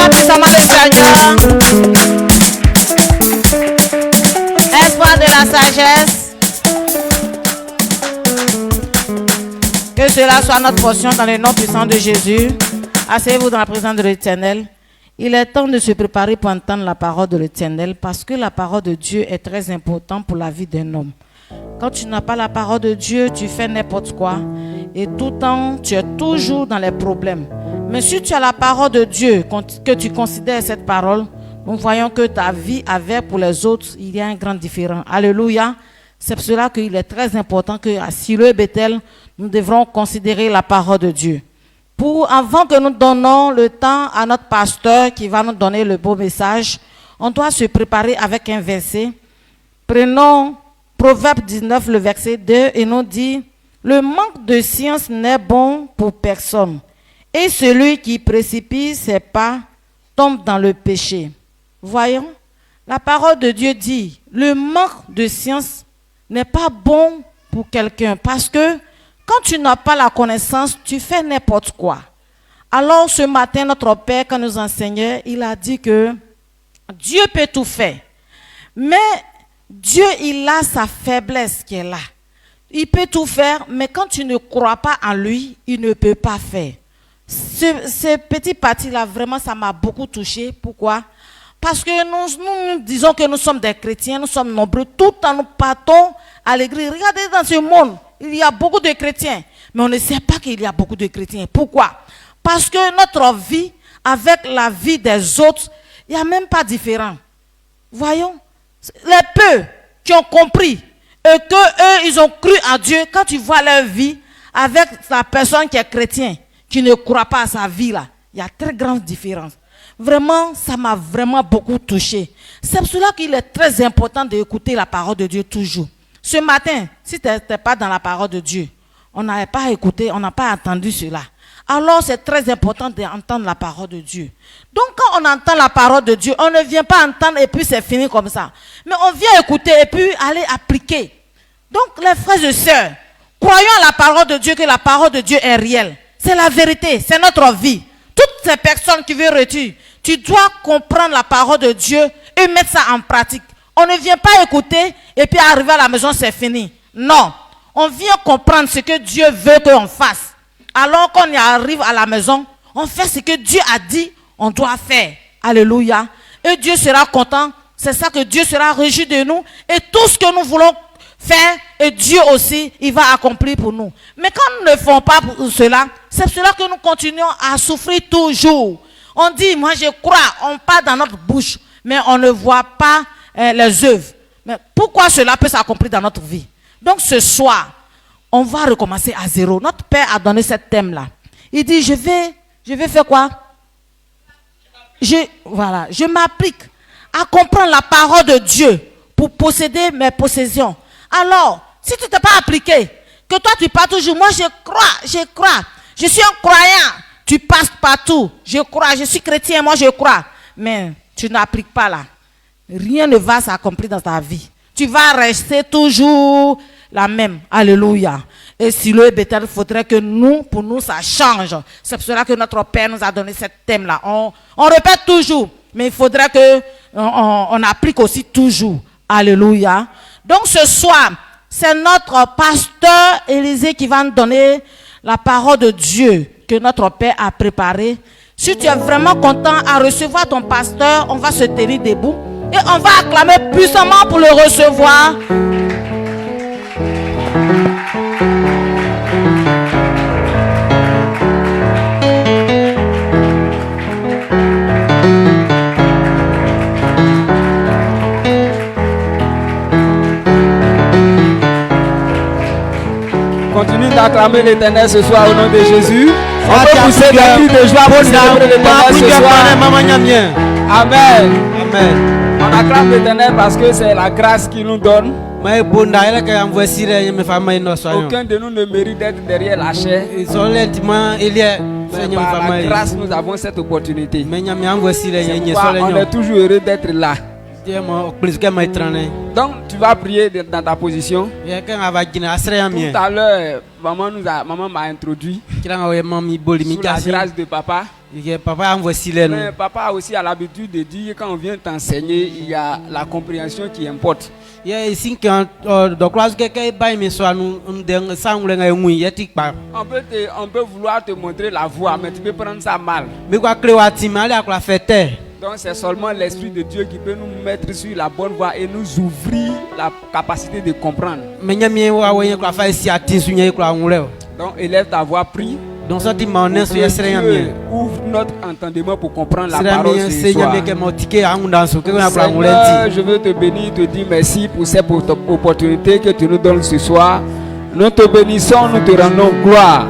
Acclamons puissamment le Seigneur. Espoir de la sagesse. Que cela soit notre portion dans le nom puissant de Jésus. Asseyez-vous dans la présence de l'Éternel. Il est temps de se préparer pour entendre la parole de l'Éternel parce que la parole de Dieu est très importante pour la vie d'un homme. Quand tu n'as pas la parole de Dieu, tu fais n'importe quoi et tout le temps, tu es toujours dans les problèmes. Mais si tu as la parole de Dieu, que tu considères cette parole, nous voyons que ta vie avec pour les autres, il y a un grand différent. Alléluia. C'est pour cela qu'il est très important qu'à Silo et Bethel, nous devrons considérer la parole de Dieu. Avant que nous donnons le temps à notre pasteur qui va nous donner le beau message, on doit se préparer avec un verset. Prenons Proverbe 19, le verset 2, et nous dit « Le manque de science n'est bon pour personne, et celui qui précipite ses pas tombe dans le péché. » Voyons, la parole de Dieu dit « Le manque de science n'est pas bon pour quelqu'un, parce que quand tu n'as pas la connaissance, tu fais n'importe quoi. » Alors ce matin, notre Père, quand nous enseignait, il a dit que Dieu peut tout faire. Mais Dieu, il a sa faiblesse qui est là. Il peut tout faire, mais quand tu ne crois pas en lui, il ne peut pas faire. Ce petit parti-là, vraiment, ça m'a beaucoup touché. Pourquoi? Parce que nous disons que nous sommes des chrétiens, nous sommes nombreux, tout le temps nous partons à l'église. Regardez dans ce monde, il y a beaucoup de chrétiens, mais on ne sait pas qu'il y a beaucoup de chrétiens. Pourquoi? Parce que notre vie, avec la vie des autres, il n'y a même pas différent. Voyons, les peu qui ont compris et qu'eux, ils ont cru en Dieu, quand tu vois leur vie avec la personne qui est chrétien, qui ne croit pas à sa vie là, il y a très grande différence. Vraiment, ça m'a vraiment beaucoup touché. C'est pour cela qu'il est très important d'écouter la parole de Dieu toujours. Ce matin, si tu n'étais pas dans la parole de Dieu, on n'avait pas écouté, on n'a pas entendu cela. Alors c'est très important d'entendre la parole de Dieu. Donc quand on entend la parole de Dieu, on ne vient pas entendre et puis c'est fini comme ça. Mais on vient écouter et puis aller appliquer. Donc les frères et sœurs, croyons à la parole de Dieu, que la parole de Dieu est réelle. C'est la vérité, c'est notre vie. Toutes ces personnes qui veulent retirer, tu dois comprendre la parole de Dieu et mettre ça en pratique. On ne vient pas écouter et puis arriver à la maison, c'est fini. Non, on vient comprendre ce que Dieu veut qu'on fasse. Alors qu'on y arrive à la maison, on fait ce que Dieu a dit, on doit faire. Alléluia. Et Dieu sera content. C'est ça que Dieu sera réjoui de nous. Et tout ce que nous voulons faire, et Dieu aussi, il va accomplir pour nous. Mais quand nous ne faisons pas pour cela, c'est cela que nous continuons à souffrir toujours. On dit, moi je crois, on parle dans notre bouche, mais on ne voit pas les œuvres. Mais pourquoi cela peut s'accomplir dans notre vie? Donc ce soir, on va recommencer à zéro. Notre Père a donné ce thème-là. Il dit, je vais faire quoi? Je m'applique à comprendre la parole de Dieu pour posséder mes possessions. Alors, si tu ne t'es pas appliqué, que toi tu pars toujours, moi je crois, je suis un croyant, tu passes partout, je crois, je suis chrétien, moi je crois, mais tu n'appliques pas là. Rien ne va s'accomplir dans ta vie. Tu vas rester toujours la même. Alléluia. Et Silo et Bethel, il faudrait que pour nous, ça change. C'est pour cela que notre Père nous a donné ce thème-là. On répète toujours, mais il faudrait qu'on applique aussi toujours. Alléluia. Donc ce soir, c'est notre pasteur Élisée qui va nous donner la parole de Dieu que notre Père a préparée. Si tu es vraiment content à recevoir ton pasteur, on va se tenir debout et on va acclamer puissamment pour le recevoir. Continue d'acclamer l'Éternel ce soir au nom de Jésus. On peut pousser des cris de joie pour célébrer l'Éternel ce soir. Amen. Amen. On acclame l'Éternel parce que c'est la grâce qu'il nous donne. Aucun de nous ne mérite d'être derrière la chair. Par la grâce, nous avons cette opportunité. C'est pourquoi on est toujours heureux d'être là. Donc tu vas prier dans ta position. Tout à l'heure, maman m'a introduit sous la grâce de papa. Mais papa a aussi l'habitude de dire quand on vient t'enseigner, il y a la compréhension qui importe. On peut vouloir te montrer la voie, mais tu peux prendre ça mal. Donc c'est seulement l'Esprit de Dieu qui peut nous mettre sur la bonne voie et nous ouvrir la capacité de comprendre. Donc élève ta voix, prie. Donc Dieu ouvre notre entendement pour comprendre la parole ce soir. Seigneur, je veux te bénir, te dire merci pour cette opportunité que tu nous donnes ce soir. Nous te bénissons, nous te rendons gloire.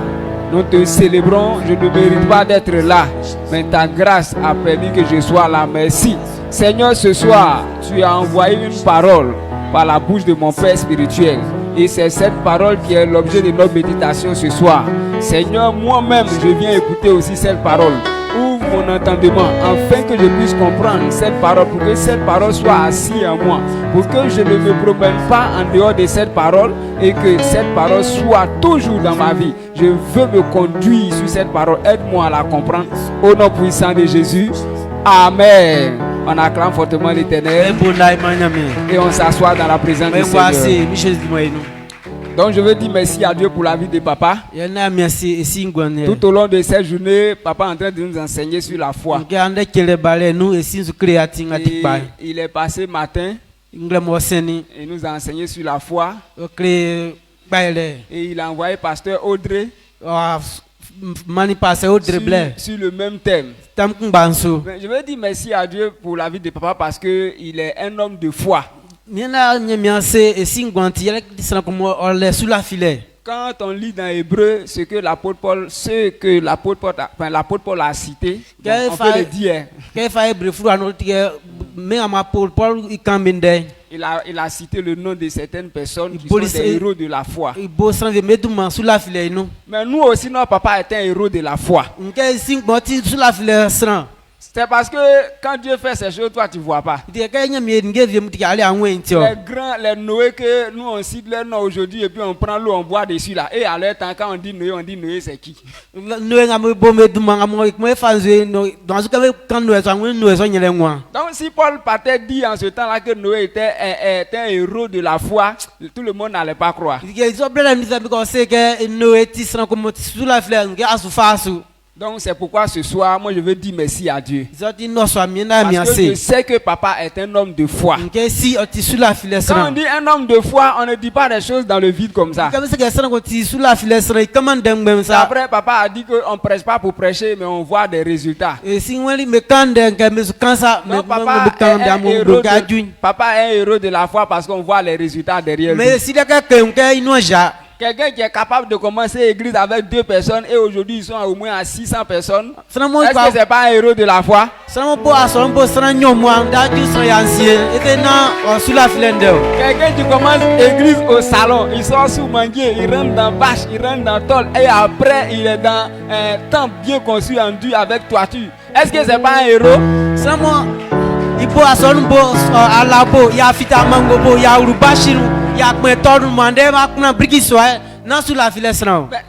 Nous te célébrons, je ne mérite pas d'être là, mais ta grâce a permis que je sois là. Merci. Seigneur, ce soir, tu as envoyé une parole par la bouche de mon Père spirituel. Et c'est cette parole qui est l'objet de notre méditation ce soir. Seigneur, moi-même, je viens écouter aussi cette parole. Ouvre mon entendement afin que je puisse comprendre cette parole, pour que cette parole soit assise en moi, pour que je ne me promène pas en dehors de cette parole et que cette parole soit toujours dans ma vie. Je veux me conduire sur cette parole. Aide-moi à la comprendre. Au nom puissant de Jésus. Amen. On acclame fortement l'Éternel et on s'assoit dans la présence du Seigneur. Donc je veux dire merci à Dieu pour la vie de papa. Tout au long de cette journée, papa est en train de nous enseigner sur la foi. Il est passé matin, il nous a enseigné sur la foi. Et il a envoyé pasteur Audrey sur le même thème. Mais je veux dire merci à Dieu pour la vie de papa parce qu'il est un homme de foi. Quand on lit dans Hébreu ce que l'apôtre Paul a cité, on peut le dire. Il a cité le nom de certaines personnes qui sont des héros de la foi. Mais nous aussi, notre papa est un héros de la foi. C'est parce que quand Dieu fait ces choses, toi tu ne vois pas. Les Noé que nous on cite leur nom aujourd'hui et puis on prend l'eau, on boit dessus là. Et à leur temps, quand on dit Noé c'est qui? Donc si Paul partait dire en ce temps-là que Noé était un héros de la foi, tout le monde n'allait pas croire. Donc c'est pourquoi ce soir, moi je veux dire merci à Dieu. Parce que je sais que papa est un homme de foi. Quand on dit un homme de foi, on ne dit pas des choses dans le vide comme ça. Après, papa a dit qu'on ne prêche pas pour prêcher, mais on voit des résultats. Donc, papa est un héros de la foi parce qu'on voit les résultats derrière lui. Quelqu'un qui est capable de commencer l'église avec 2 personnes et aujourd'hui ils sont au moins à 600 personnes. Est-ce que c'est pas un héros de la foi? Quelqu'un qui commence l'église au salon, il sort sous manguier, il rentre dans bâche, il rentre dans tôle et après il est dans un temple bien construit en dur avec toiture. Est-ce que c'est pas un héros?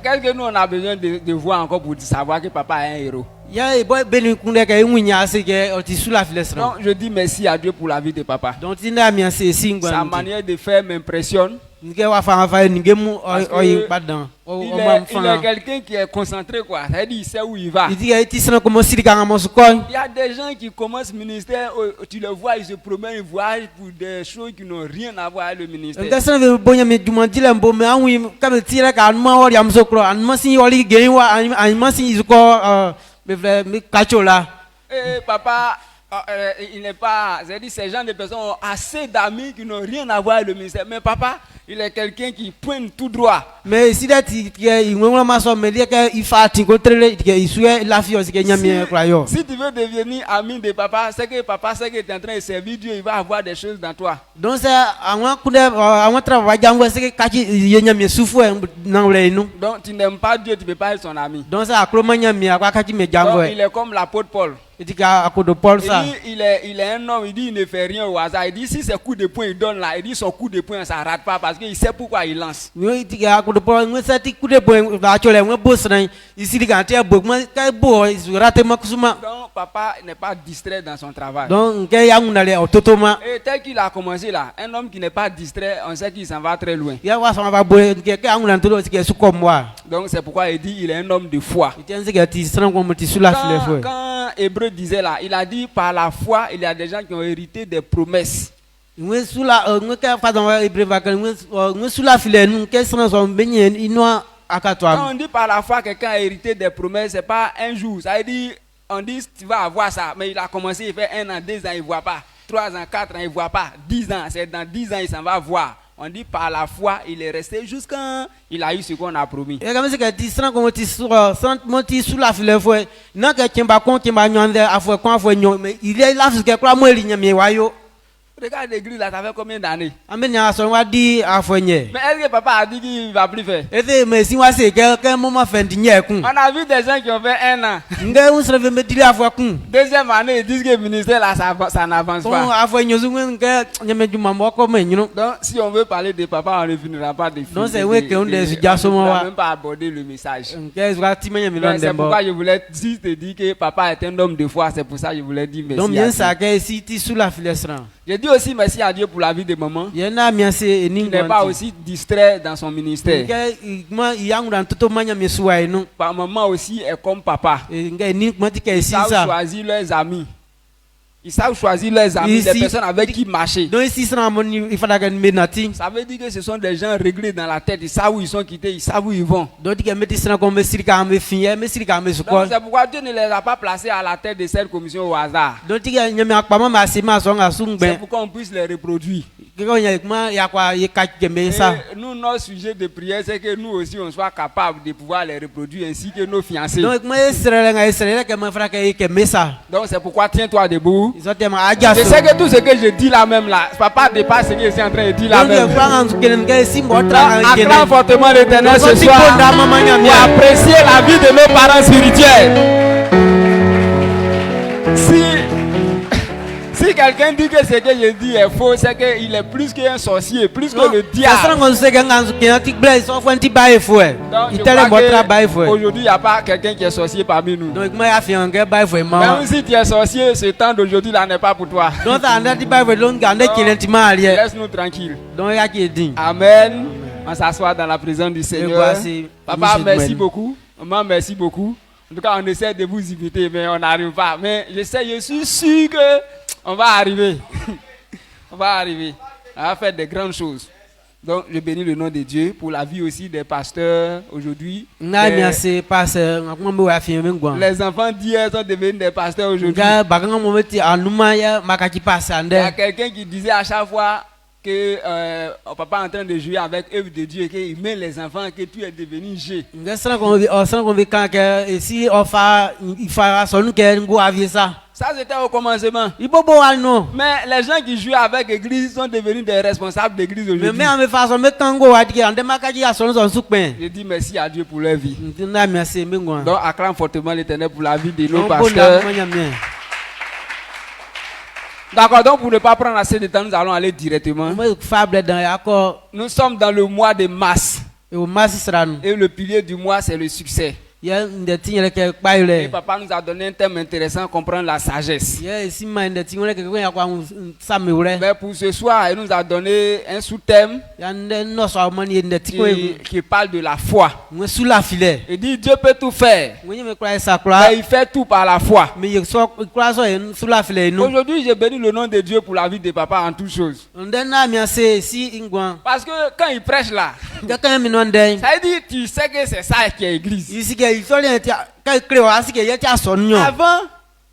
Qu'est-ce que nous on a besoin de voir encore pour savoir que papa est un héros? Donc je dis merci à Dieu pour la vie de papa. Sa manière de faire m'impressionne. Il est quelqu'un qui est concentré quoi. C'est-à-dire il sait où il va. Il y a des gens qui commencent le ministère, tu le vois, ils se promènent, ils voyagent pour des choses qui n'ont rien à voir avec le ministère. Et papa, il n'est pas, c'est-à-dire ces gens de personnes ont assez d'amis qui n'ont rien à voir avec le ministère. Mais papa, il est quelqu'un qui pointe tout droit. Mais si tu veux devenir ami de papa, c'est que papa sait que tu es en train de servir Dieu, il va avoir des choses dans toi. Donc tu n'aimes pas Dieu, tu ne peux pas être son ami. Donc il est comme l'apôtre Paul. Il est un homme, il dit il ne fait rien au hasard. Il dit si c'est coup de poing il donne là, il dit son coup de poing ça rate pas parce qu'il sait pourquoi il lance. Donc papa n'est pas distrait dans son travail. Et tel qu'il a commencé là, un homme qui n'est pas distrait, on sait qu'il s'en va très loin. Donc c'est pourquoi il dit il est un homme de foi. Quand Hébreu disait là, il a dit par la foi, il y a des gens qui ont hérité des promesses. Quand on dit par la foi quelqu'un a hérité des promesses, c'est pas un jour. Ça veut dire, on dit tu vas avoir ça, mais il a commencé, il fait 1 an, 2 ans, il ne voit pas. 3 ans, 4 ans, il ne voit pas. 10 ans, c'est dans 10 ans, il s'en va voir. On dit par la foi, il est resté jusqu'à il a eu ce qu'on a promis. Regarde l'église là, ça fait combien d'années? Mais est-ce que papa a dit qu'il ne va plus faire? On a vu des gens qui ont fait 1 an. Deuxième année, ils disent que le ministère là, ça n'avance pas. Donc, si on veut parler de papa, on ne finira pas de finir. On ne va même pas aborder le message. C'est pourquoi je voulais te dire que papa est un homme de foi. C'est pour ça que je voulais dire merci à Dieu. Je dis aussi merci à Dieu pour la vie de maman. Il n'est pas aussi distrait dans son ministère. Maman aussi est comme papa. Ils savent choisir leurs amis. Ils savent choisir leurs amis, des personnes avec qui marcher. Ça veut dire que ce sont des gens réglés dans la tête. Ils savent où ils sont quittés, ils savent où ils vont. Donc c'est pourquoi Dieu ne les a pas placés à la tête de cette commission au hasard. C'est pourquoi on puisse les reproduire. Et nous, notre sujet de prière, c'est que nous aussi, on soit capable de pouvoir les reproduire ainsi que nos fiancés. Donc c'est pourquoi tiens-toi debout. Je sais que tout ce que je dis là même là, papa dépasse ce que je suis en train de dire là même. Acclame fortement l'Éternel ce soir et apprécier la vie de nos parents spirituels. Si quelqu'un dit que ce que je dis est faux, c'est qu'il est plus qu'un sorcier, plus que le diable. Aujourd'hui, il n'y a pas quelqu'un qui est sorcier parmi nous. Même si tu es sorcier, ce temps d'aujourd'hui là n'est pas pour toi. Laisse-nous tranquilles. Amen. On s'assoit dans la présence du Seigneur. Papa, merci beaucoup. Maman, merci beaucoup. En tout cas, on essaie de vous inviter, mais on n'arrive pas. Mais je suis sûr que on va arriver. On va arriver. On va faire des grandes choses. Donc, je bénis le nom de Dieu pour la vie aussi des pasteurs aujourd'hui. Les enfants d'hier sont devenus des pasteurs aujourd'hui. Il y a quelqu'un qui disait à chaque fois que papa est en train de jouer avec œuvre de Dieu et qu'il met les enfants que tu es devenu G. Ça c'était au commencement. Mais les gens qui jouent avec l'église sont devenus des responsables d'église aujourd'hui. Je dis merci à Dieu pour leur vie. Donc acclame fortement l'Éternel pour la vie de nos pasteurs. D'accord, donc pour ne pas prendre assez de temps, nous allons aller directement. Nous sommes dans le mois de mars. Et le pilier du mois, c'est le succès. Et papa nous a donné un thème intéressant, comprendre la sagesse. Mais pour ce soir, il nous a donné un sous-thème qui parle de la foi. Il dit Dieu peut tout faire, mais il fait tout par la foi. Aujourd'hui, je bénis le nom de Dieu pour la vie de papa en toutes choses. Parce que quand il prêche là, ça veut dire tu sais que c'est ça qui est l'église. Avant,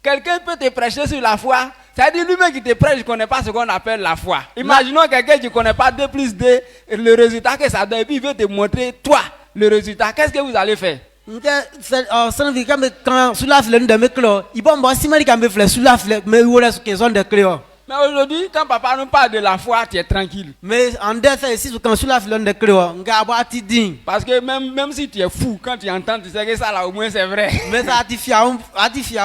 quelqu'un peut te prêcher sur la foi. C'est-à-dire lui-même qui te prêche, il ne connaît pas ce qu'on appelle la foi. Imaginons quelqu'un qui ne connaît pas 2 plus 2, le résultat que ça donne, et puis il veut te montrer, toi, le résultat. Qu'est-ce que vous allez faire? Mais aujourd'hui, quand papa nous parle de la foi, tu es tranquille. Mais en dessous, si quand sur la filonne de créo, ngabati ding. Parce que même si tu es fou, quand tu entends, tu sais que ça là au moins c'est vrai. Mais ça atifia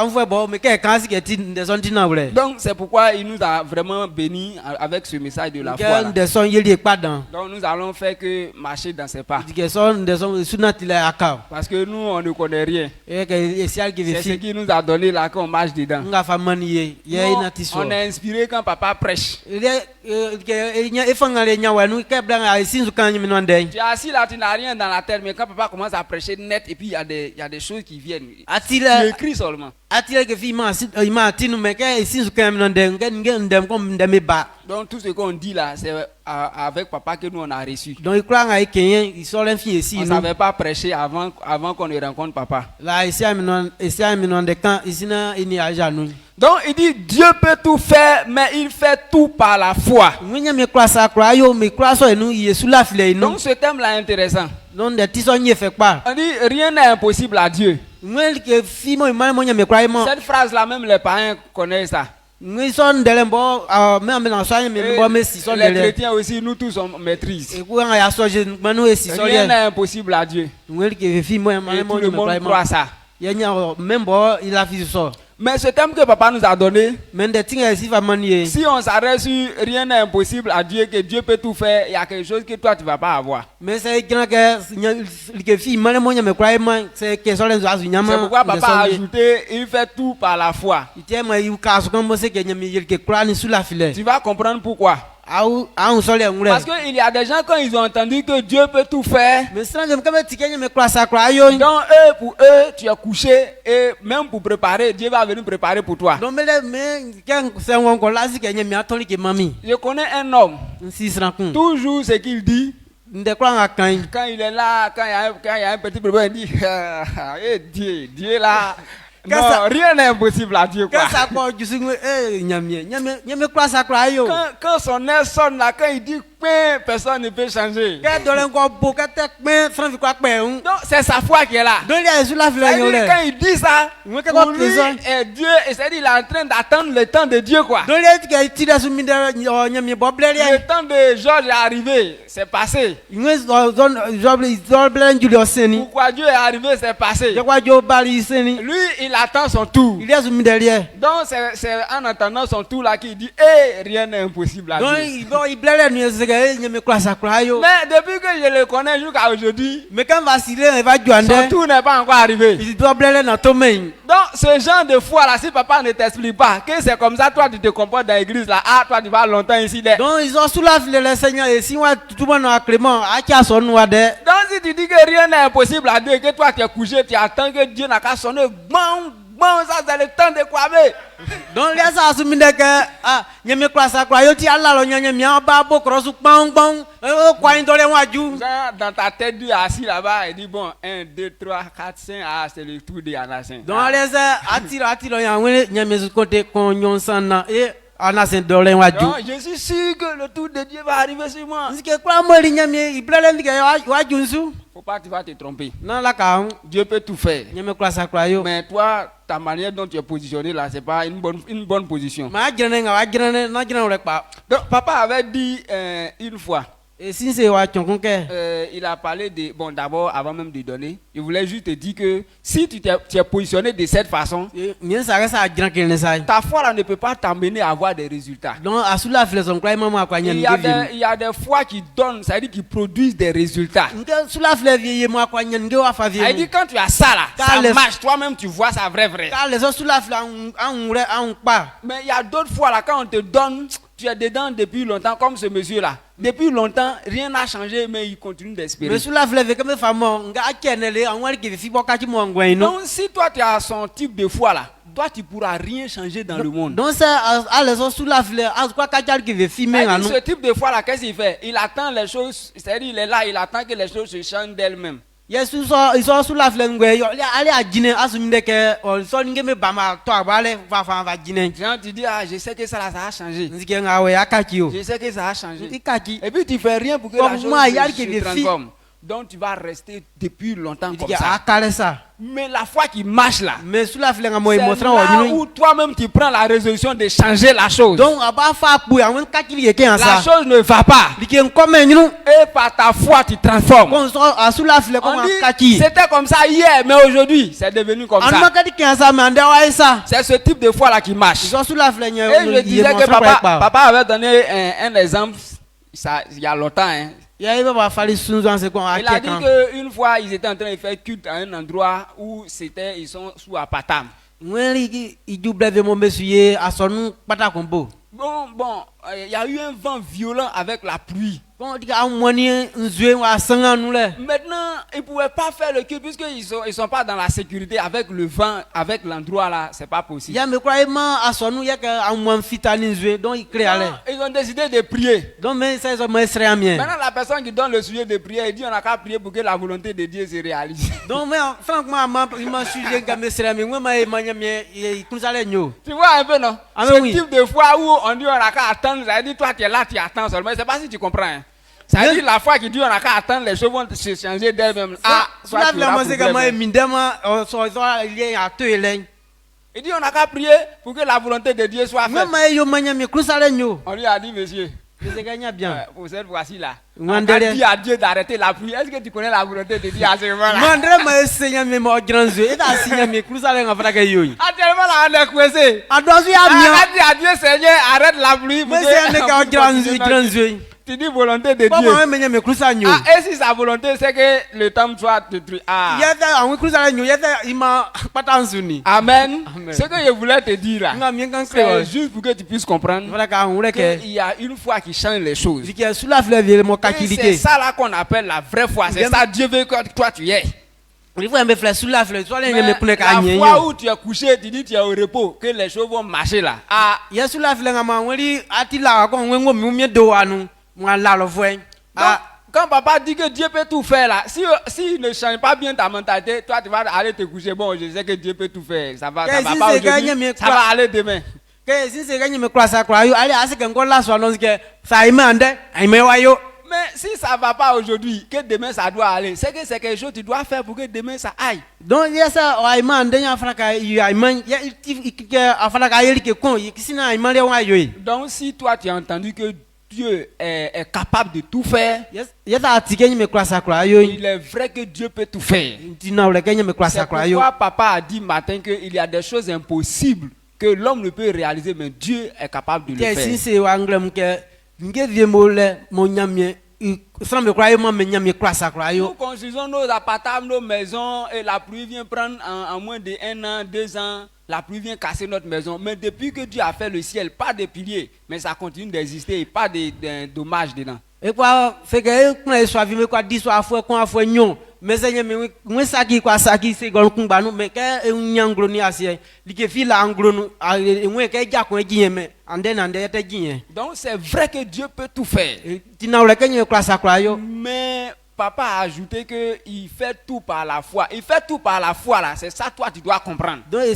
on voit bon, mais quand c'est que des gens dina vrai. Donc c'est pourquoi il nous a vraiment bénis avec ce message de la foi. Des gens yeli pas dans. Donc nous allons faire que marcher dans ses pas. Des gens sunatile akao. Parce que nous on ne connaît rien. Et que c'est ce qui nous a donné là qu'on marche dedans. On est inspiré quand papa prêche. Tu es assis là, tu n'as rien dans la tête, mais quand papa commence à prêcher net, et puis il y a des choses qui viennent. Tu écris seulement. Donc tout ce qu'on dit là, c'est avec papa que nous on a reçu. Donc on ne savait pas prêcher avant qu'on ne rencontre papa. Donc il dit Dieu peut tout faire, mais il fait tout par la foi. Donc ce thème là est intéressant. On dit rien n'est impossible à Dieu. Cette phrase là, même les parents connaissent ça. Les chrétiens aussi, nous tous on maîtrise. Rien n'est impossible à Dieu. Et tout le monde croit ça. Mais ce thème que papa nous a donné, si on s'arrête sur rien n'est impossible à Dieu, que Dieu peut tout faire, il y a quelque chose que toi tu ne vas pas avoir. C'est pourquoi papa a ajouté, il fait tout par la foi. Tu vas comprendre pourquoi. Parce qu'il y a des gens, quand ils ont entendu que Dieu peut tout faire, donc pour eux, tu es couché et même pour préparer, Dieu va venir préparer pour toi. Je connais un homme, toujours ce qu'il dit. Quand il est là, quand il y a un petit problème, il dit Dieu là. Non, rien n'est impossible à Dieu. Quoi. Quand son air sonne là, quand il dit personne ne peut changer. Donc c'est sa foi qui est là. Quand il dit ça, pour lui, Dieu, c'est-à-dire il est en train d'attendre le temps de Dieu. Quoi. Le temps de Georges est arrivé, c'est passé. Pourquoi Dieu est arrivé, c'est passé. Lui, il attend son tour. Donc c'est en attendant son tour là qu'il dit rien n'est impossible à Dieu. Mais depuis que je le connais jusqu'à aujourd'hui, son tour n'est pas encore arrivé. Donc ce genre de foi là, si papa ne t'explique pas que c'est comme ça, toi tu te comportes dans l'église là, toi tu vas longtemps ici. Donc ils ont soulavé le Seigneur et si tout le monde a clément, donc si tu dis que rien n'est impossible à Dieu, que toi tu es couché, tu attends que Dieu n'a qu'à sonner, bon, ça c'est le temps de quoi. Donc les gens se disent que dans ta tête tu es assis là-bas et dit bon 1, 2, 3, 4, 5, c'est le tour de Yanassin. Donc les gens je suis sûr que le tour de Dieu va arriver sur moi. Faut pas tu vas te tromper. Dieu peut tout faire. Mais toi, ta manière dont tu es positionné là, c'est pas une bonne position. Donc papa avait dit une fois. Il a parlé de... Bon, d'abord, avant même de donner, il voulait juste te dire que si tu es positionné de cette façon, ta foi là ne peut pas t'amener à avoir des résultats. Il y a des fois qui donnent, c'est-à-dire qui produisent des résultats. C'est-à-dire quand tu as ça là, ça marche, toi-même tu vois ça vrai. Mais il y a d'autres fois là, quand on te donne... Tu es dedans depuis longtemps, comme ce monsieur-là. Depuis longtemps, rien n'a changé, mais il continue d'espérer. Donc, si toi, tu as son type de foi là, toi, tu ne pourras rien changer dans le monde. Donc, ce type de foi là, qu'est-ce qu'il fait? Il attend les choses, c'est-à-dire il est là, il attend que les choses se changent d'elles-mêmes. Quand tu dis je sais que ça a changé. Je sais que ça a changé. Et puis tu fais rien pour que la chose se transforme. dont tu vas rester depuis longtemps Il comme dit ça. akale ça. Mais la foi qui marche là, Mais sous la flèche moi c'est émotion là wa où toi-même tu prends la résolution de changer la chose. donc aba fa pou ya wen kakili yeke en La ça. chose ne va pas. Dike nkome nyinu Et par ta foi, tu transformes. kon so sous la flèche On comme dit, kaki. c'était comme ça hier, mais aujourd'hui, c'est devenu comme An ça. makadi ken ça mais ande wa ça. C'est ce type de foi là qui marche. Ils sont sous la flèche. Et je disais que papa avait donné un exemple, ça, il y a longtemps. Hein. Il Il a dit qu'une fois, ils étaient en train de faire culte à un endroit où ils sont sous Apatam. Bon, il y a eu un vent violent avec la pluie. Maintenant, ils ne pouvaient pas faire le culte puisqu'ils ne sont pas dans la sécurité avec le vent, avec l'endroit là, c'est pas possible. Donc, ils ont décidé de prier. Maintenant, la personne qui donne le sujet de prière, il dit on n'a qu'à prier pour que la volonté de Dieu se réalise. Tu vois un peu, non? Ce type de foi où on dit on n'a qu'à attendre, ça veut dire toi tu es là, tu attends seulement. Je ne sais pas si tu comprends. Hein. Ça veut dire la foi qui dit on n'a qu'à attendre, les choses vont se changer d'elles-mêmes. Ah, soit tu auras problème. Il dit on n'a qu'à prier pour que la volonté de Dieu soit faite. On lui a dit monsieur, pour cette fois-ci là, on a dit à Dieu d'arrêter la pluie. Est-ce que tu connais la volonté de Dieu à ce moment-là? Actuellement là on est coincé. On a dit à Dieu Seigneur arrête la pluie. Tu dis volonté de Dieu. Ah, et si sa volonté c'est que le temps soit détruit. Ah. Amen. Ce que je voulais te dire là, c'est juste pour que tu puisses comprendre qu'il y a une foi qui change les choses. Et c'est ça là qu'on appelle la vraie foi. C'est ça Dieu veut que toi tu es. Mais la foi où tu es couché, tu dis tu es au repos, que les choses vont marcher là. Ah. Donc, quand papa dit que Dieu peut tout faire là, si ne change pas bien ta mentalité, toi tu vas aller te coucher. Bon, je sais que Dieu peut tout faire. Ça va pas aujourd'hui, ça va aller demain. Mais si ça ne va pas aujourd'hui, que demain ça doit aller, c'est que c'est quelque chose que tu dois faire pour que demain ça aille. Donc si toi tu as entendu que Dieu est capable de tout faire, il est vrai que Dieu peut tout faire. C'est pourquoi papa a dit matin qu'il y a des choses impossibles que l'homme ne peut réaliser, mais Dieu est capable de le faire. Nous construisons nos appartements, nos maisons et la pluie vient prendre en moins de 1 an, 2 ans. La pluie vient casser notre maison. Mais depuis que Dieu a fait le ciel, pas de piliers, mais ça continue d'exister et pas de dommages dedans. Et quoi, fait que mais c'est donc c'est vrai que Dieu peut tout faire. Mais papa a ajouté que il fait tout par la foi. Il fait tout par la foi là. C'est ça toi tu dois comprendre. Donc, quand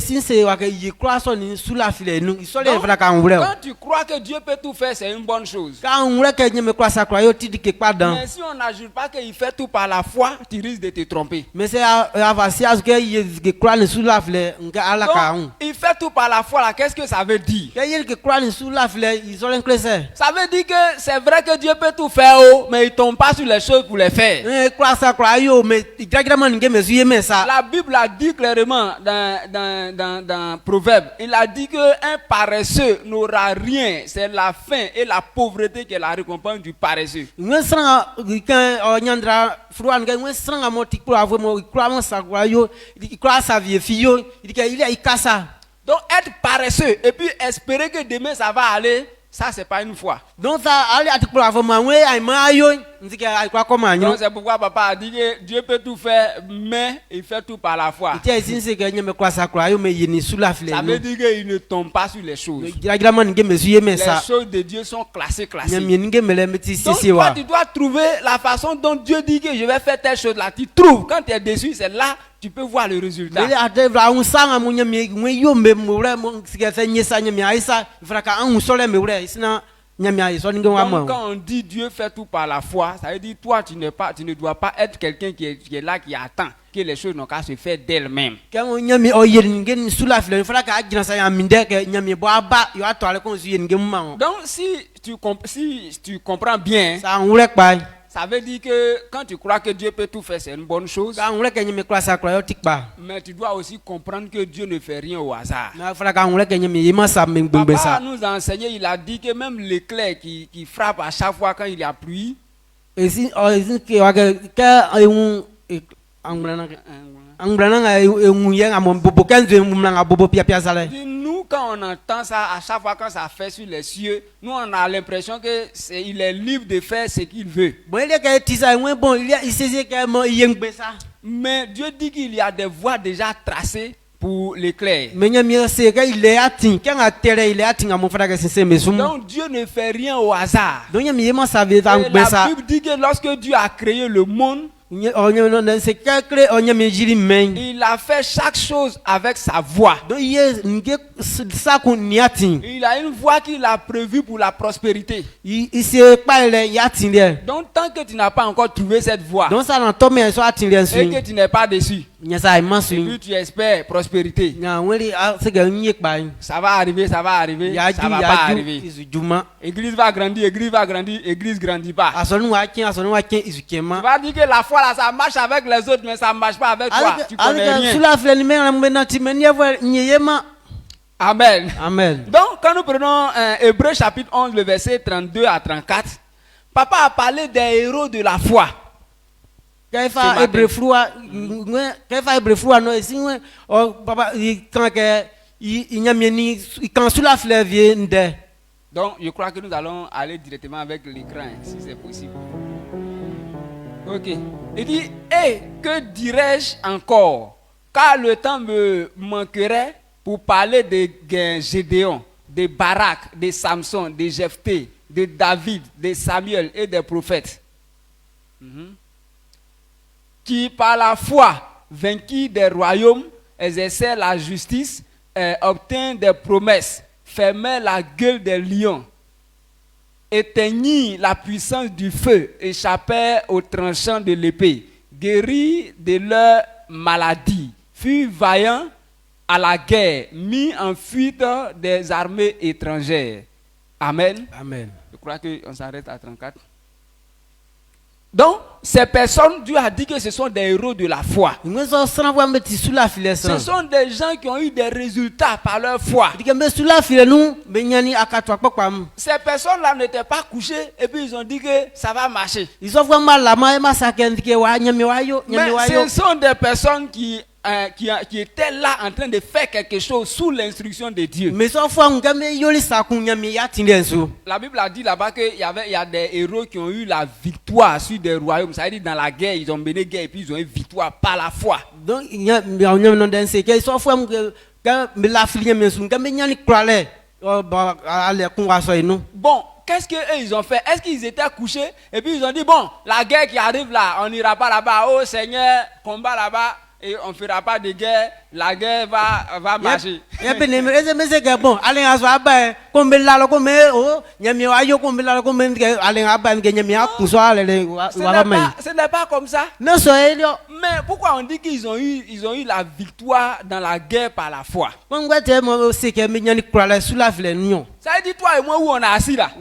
tu crois que Dieu peut tout faire, c'est une bonne chose. Mais si on n'ajoute pas qu'il fait tout par la foi, tu risques de te tromper. Donc, il fait tout par la foi là. Qu'est-ce que ça veut dire? Ça veut dire que c'est vrai que Dieu peut tout faire, mais il tombe pas sur les choses pour les faire. La Bible a dit clairement dans Proverbe, il a dit qu'un paresseux n'aura rien. C'est la faim et la pauvreté qui est la récompense du paresseux. Donc être paresseux et puis espérer que demain ça va aller, ça c'est pas une foi. Donc c'est pourquoi papa a dit que Dieu peut tout faire, mais il fait tout par la foi. Ça veut dire qu'il ne tombe pas sur les choses. Les choses de Dieu sont classées. Donc toi tu dois trouver la façon dont Dieu dit que je vais faire telle chose là. Tu trouves, quand tu es déçu, c'est là tu peux voir le résultat. Donc quand on dit Dieu fait tout par la foi, ça veut dire toi tu ne dois pas être quelqu'un qui est là qui attend que les choses n'ont qu'à se faire d'elles-mêmes. Donc si tu comprends bien, ça veut dire que quand tu crois que Dieu peut tout faire, c'est une bonne chose. Mais tu dois aussi comprendre que Dieu ne fait rien au hasard. Papa nous a enseigné, il a dit que même l'éclair qui frappe à chaque fois quand il y a pluie, nous quand on entend ça à chaque fois quand ça fait sur les cieux, nous on a l'impression que il est libre de faire ce qu'il veut. Mais Dieu dit qu'il y a des voies déjà tracées pour l'éclair. Donc Dieu ne fait rien au hasard. Et la Bible dit que lorsque Dieu a créé le monde, il a fait chaque chose avec sa voix. Il a une voie qu'il a prévue pour la prospérité. Donc tant que tu n'as pas encore trouvé cette voie et que tu n'es pas dessus, et puis tu espères prospérité, ça va arriver, ça va pas arriver. Église va grandir, église grandit pas. Tu vas dire que la foi là, ça marche avec les autres, mais ça ne marche pas avec toi. Tu connais rien. Amen. Amen. Donc, quand nous prenons Hébreux chapitre 11, le verset 32 à 34, Papa a parlé des héros de la foi. Donc, je crois que nous allons aller directement avec l'écran, si c'est possible. Ok. Il dit, que dirais-je encore? Car le temps me manquerait pour parler de Gédéon, de Barak, de Samson, de Jephthé, de David, de Samuel et des prophètes. Qui par la foi vainquit des royaumes, exerçaient la justice, obtint des promesses, fermait la gueule des lions, éteignit la puissance du feu, échappait aux tranchants de l'épée, guérit de leur maladie, fut vaillant à la guerre, mis en fuite des armées étrangères. Amen. Amen. Je crois qu'on s'arrête à 34. Donc, ces personnes, Dieu a dit que ce sont des héros de la foi. Ce sont des gens qui ont eu des résultats par leur foi. Ces personnes-là n'étaient pas couchées et puis ils ont dit que ça va marcher. Mais ce sont des personnes qui étaient là en train de faire quelque chose sous l'instruction de Dieu. La Bible a dit là-bas qu'il y a des héros qui ont eu la victoire sur des royaumes. Ça veut dire dans la guerre, ils ont mené guerre et puis ils ont eu victoire par la foi. Donc, bon, qu'est-ce qu'eux ils ont fait? Est-ce qu'ils étaient couchés et puis ils ont dit, bon, la guerre qui arrive là, on n'ira pas là-bas. Oh Seigneur, combat là-bas. Et on ne fera pas de guerre, la guerre va marcher. Ce n'est pas comme ça. Mais pourquoi on dit qu'ils ont eu la victoire dans la guerre par la foi? Ça veut dire toi et moi où on est assis là.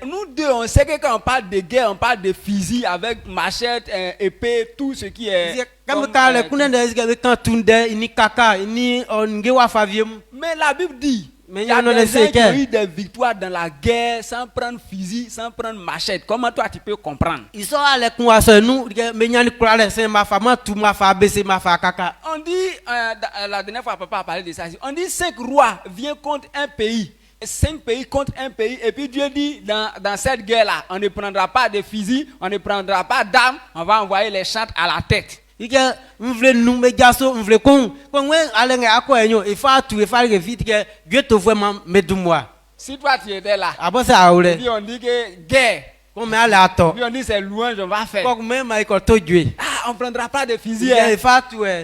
Nous deux on sait que quand on parle de guerre, on parle de fusil avec machette, épée, tout ce qui est... Mais la Bible dit, il y a des gens qui ont eu des victoires dans la guerre sans prendre fusil, sans prendre machette. Comment toi tu peux comprendre? On dit, la dernière fois papa a parlé de ça, on dit 5 rois viennent contre un pays. 5 pays contre un pays, et puis Dieu dit dans cette guerre-là, on ne prendra pas de fusil, on ne prendra pas d'armes, on va envoyer les chantres à la tête. Si toi tu étais là, on dit que guerre, puis on dit c'est louange, on va faire. On ne prendra pas de fusil,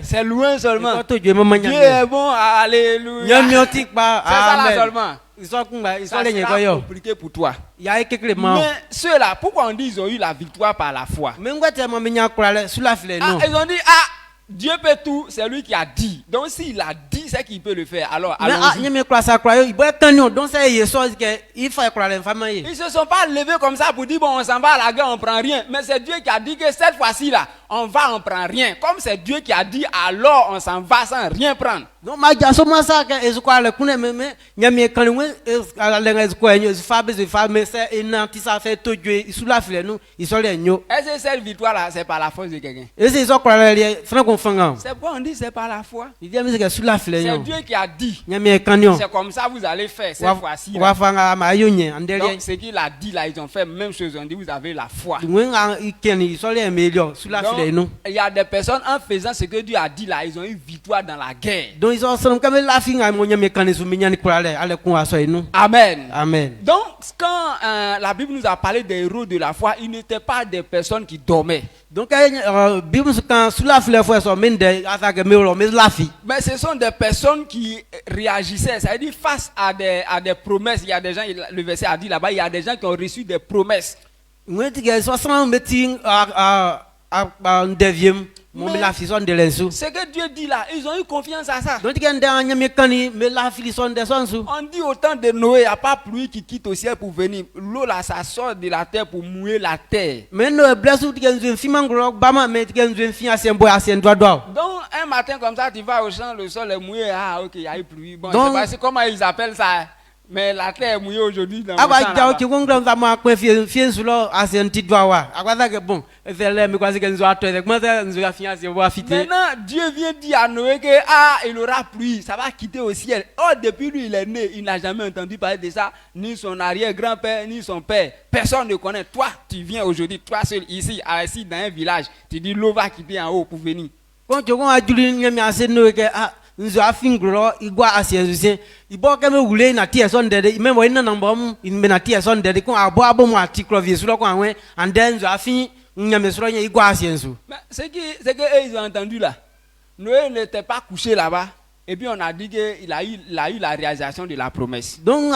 c'est louange seulement. Dieu est bon, alléluia. C'est ça là seulement. Ça sera compliqué pour toi. Mais ceux-là, pourquoi on dit qu'ils ont eu la victoire par la foi? Ils ont dit, ah, Dieu peut tout, c'est lui qui a dit. Donc s'il a dit, c'est qu'il peut le faire. Alors, allons-y. Ils se sont pas levés comme ça pour dire, bon, on s'en va à la guerre, on prend rien. Mais c'est Dieu qui a dit que cette fois-ci, là, on va, on prend rien. Comme c'est Dieu qui a dit, alors on s'en va sans rien prendre. Donc, est-ce que cette victoire-là, c'est par la force de quelqu'un? C'est pourquoi on dit c'est par la foi. C'est Dieu qui a dit. C'est comme ça vous allez faire cette fois-ci. Donc, ce qu'il a dit là, ils ont fait la même chose. On dit vous avez la foi. Donc, il y a des personnes en faisant ce que Dieu a dit là, ils ont eu victoire dans la guerre. Amen. Amen. Donc, quand la Bible nous a parlé des héros de la foi, ils n'étaient pas des personnes qui dormaient. Donc, mais ce sont des personnes qui réagissaient, c'est-à-dire face à des promesses. Il y a des gens, le verset a dit là-bas, il y a des gens qui ont reçu des promesses. Ce que Dieu dit là, ils ont eu confiance à ça. On dit au temps de Noé, il n'y a pas pluie qui quitte au ciel pour venir. L'eau là, ça sort de la terre pour mouiller la terre. Donc un matin comme ça, tu vas au champ, le sol est mouillé. Ah ok, il y a eu pluie. Bon, donc, je sais pas comment ils appellent ça. Mais la terre est mouillée aujourd'hui dans le champ là-bas. Maintenant, Dieu vient dire à Noé que il aura pluie, ça va quitter au ciel. Oh, depuis lui il est né, il n'a jamais entendu parler de ça, ni son arrière-grand-père, ni son père. Personne ne connaît. Toi, tu viens aujourd'hui, toi seul ici, assis dans un village, tu dis l'eau va quitter en haut pour venir. Nous avons igwa asienzuze ibo keme wule na tie son dede imemo ina number in na tie son dede ko abo abo mo article viesuro ko anwe and then nous avons nyamesuro nya igwa asienzu. C'est que ils ont entendu là. Noé n'était pas couché là-bas et puis on a dit que il a eu la réalisation de la promesse. Donc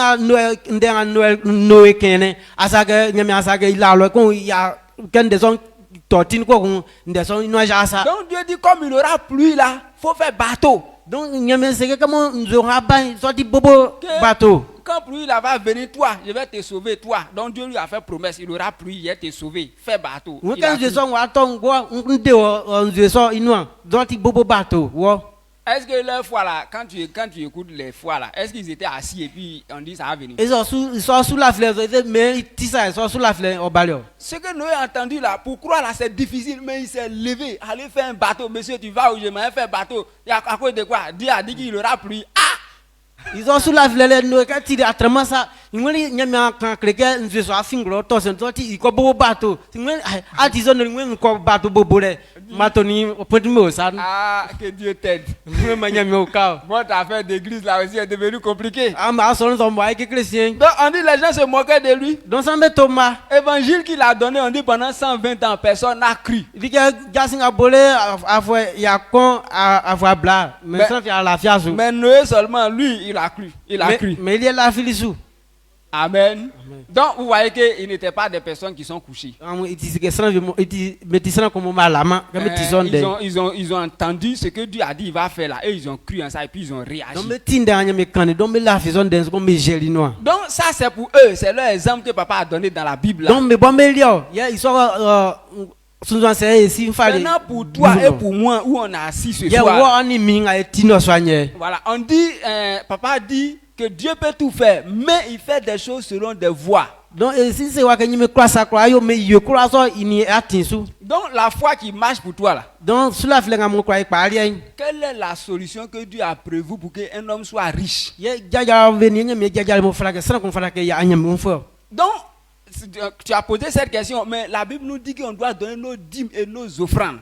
Noé kene asage nyame asage ilalo ko ya ken des on tortine ko des on inoja. Donc Dieu dit comme il aura pluie là, faut faire bateau. Donc, comment nous aurons sorti bobo bateau. Quand pluie là va venir, toi, je vais te sauver, toi. Donc Dieu lui a fait promesse, il aura pluie, il va te sauver. Fais bateau. Est-ce que leur foi là, quand tu écoutes les foi là, est-ce qu'ils étaient assis et puis on dit ça va venir? Ils sont sous la fleur, mais ils sont sous la fleur au balio. Ce que Noé a entendu là, pour croire là c'est difficile, mais il s'est levé, aller faire un bateau. Monsieur, tu vas où je m'ai fait un bateau. Il y a à cause de quoi? Dieu a dit qu'il aura pluie. Ils sont sous la fleur, Noé quand il a tellement ça, il y a quand quelqu'un nous soit fingro, toi c'est toi il ko bobo bateau. Ah disons nous ko bateau bobo là. Matoni au ça. Ah, que Dieu t'aide. Votre affaire d'église là aussi est devenue compliquée. Donc on dit les gens se moquaient de lui. Donc ça met Thomas. Évangile qu'il a donné, on dit pendant 120 ans, personne n'a cru. Mais Noé seulement, lui, il a cru. Mais il est la filisou. Amen. Donc vous voyez qu'ils n'étaient pas des personnes qui sont couchées. Ils ont entendu ce que Dieu a dit il va faire là et ils ont cru en ça et puis ils ont réagi. Donc ça c'est pour eux, c'est leur exemple que papa a donné dans la Bible. Maintenant pour toi et pour moi où on a assis ce soir. Voilà, on dit, papa dit que Dieu peut tout faire, mais il fait des choses selon des voies. Donc la foi qui marche pour toi là. Quelle est la solution que Dieu a prévue pour qu'un homme soit riche? Donc tu as posé cette question, mais la Bible nous dit qu'on doit donner nos dîmes et nos offrandes.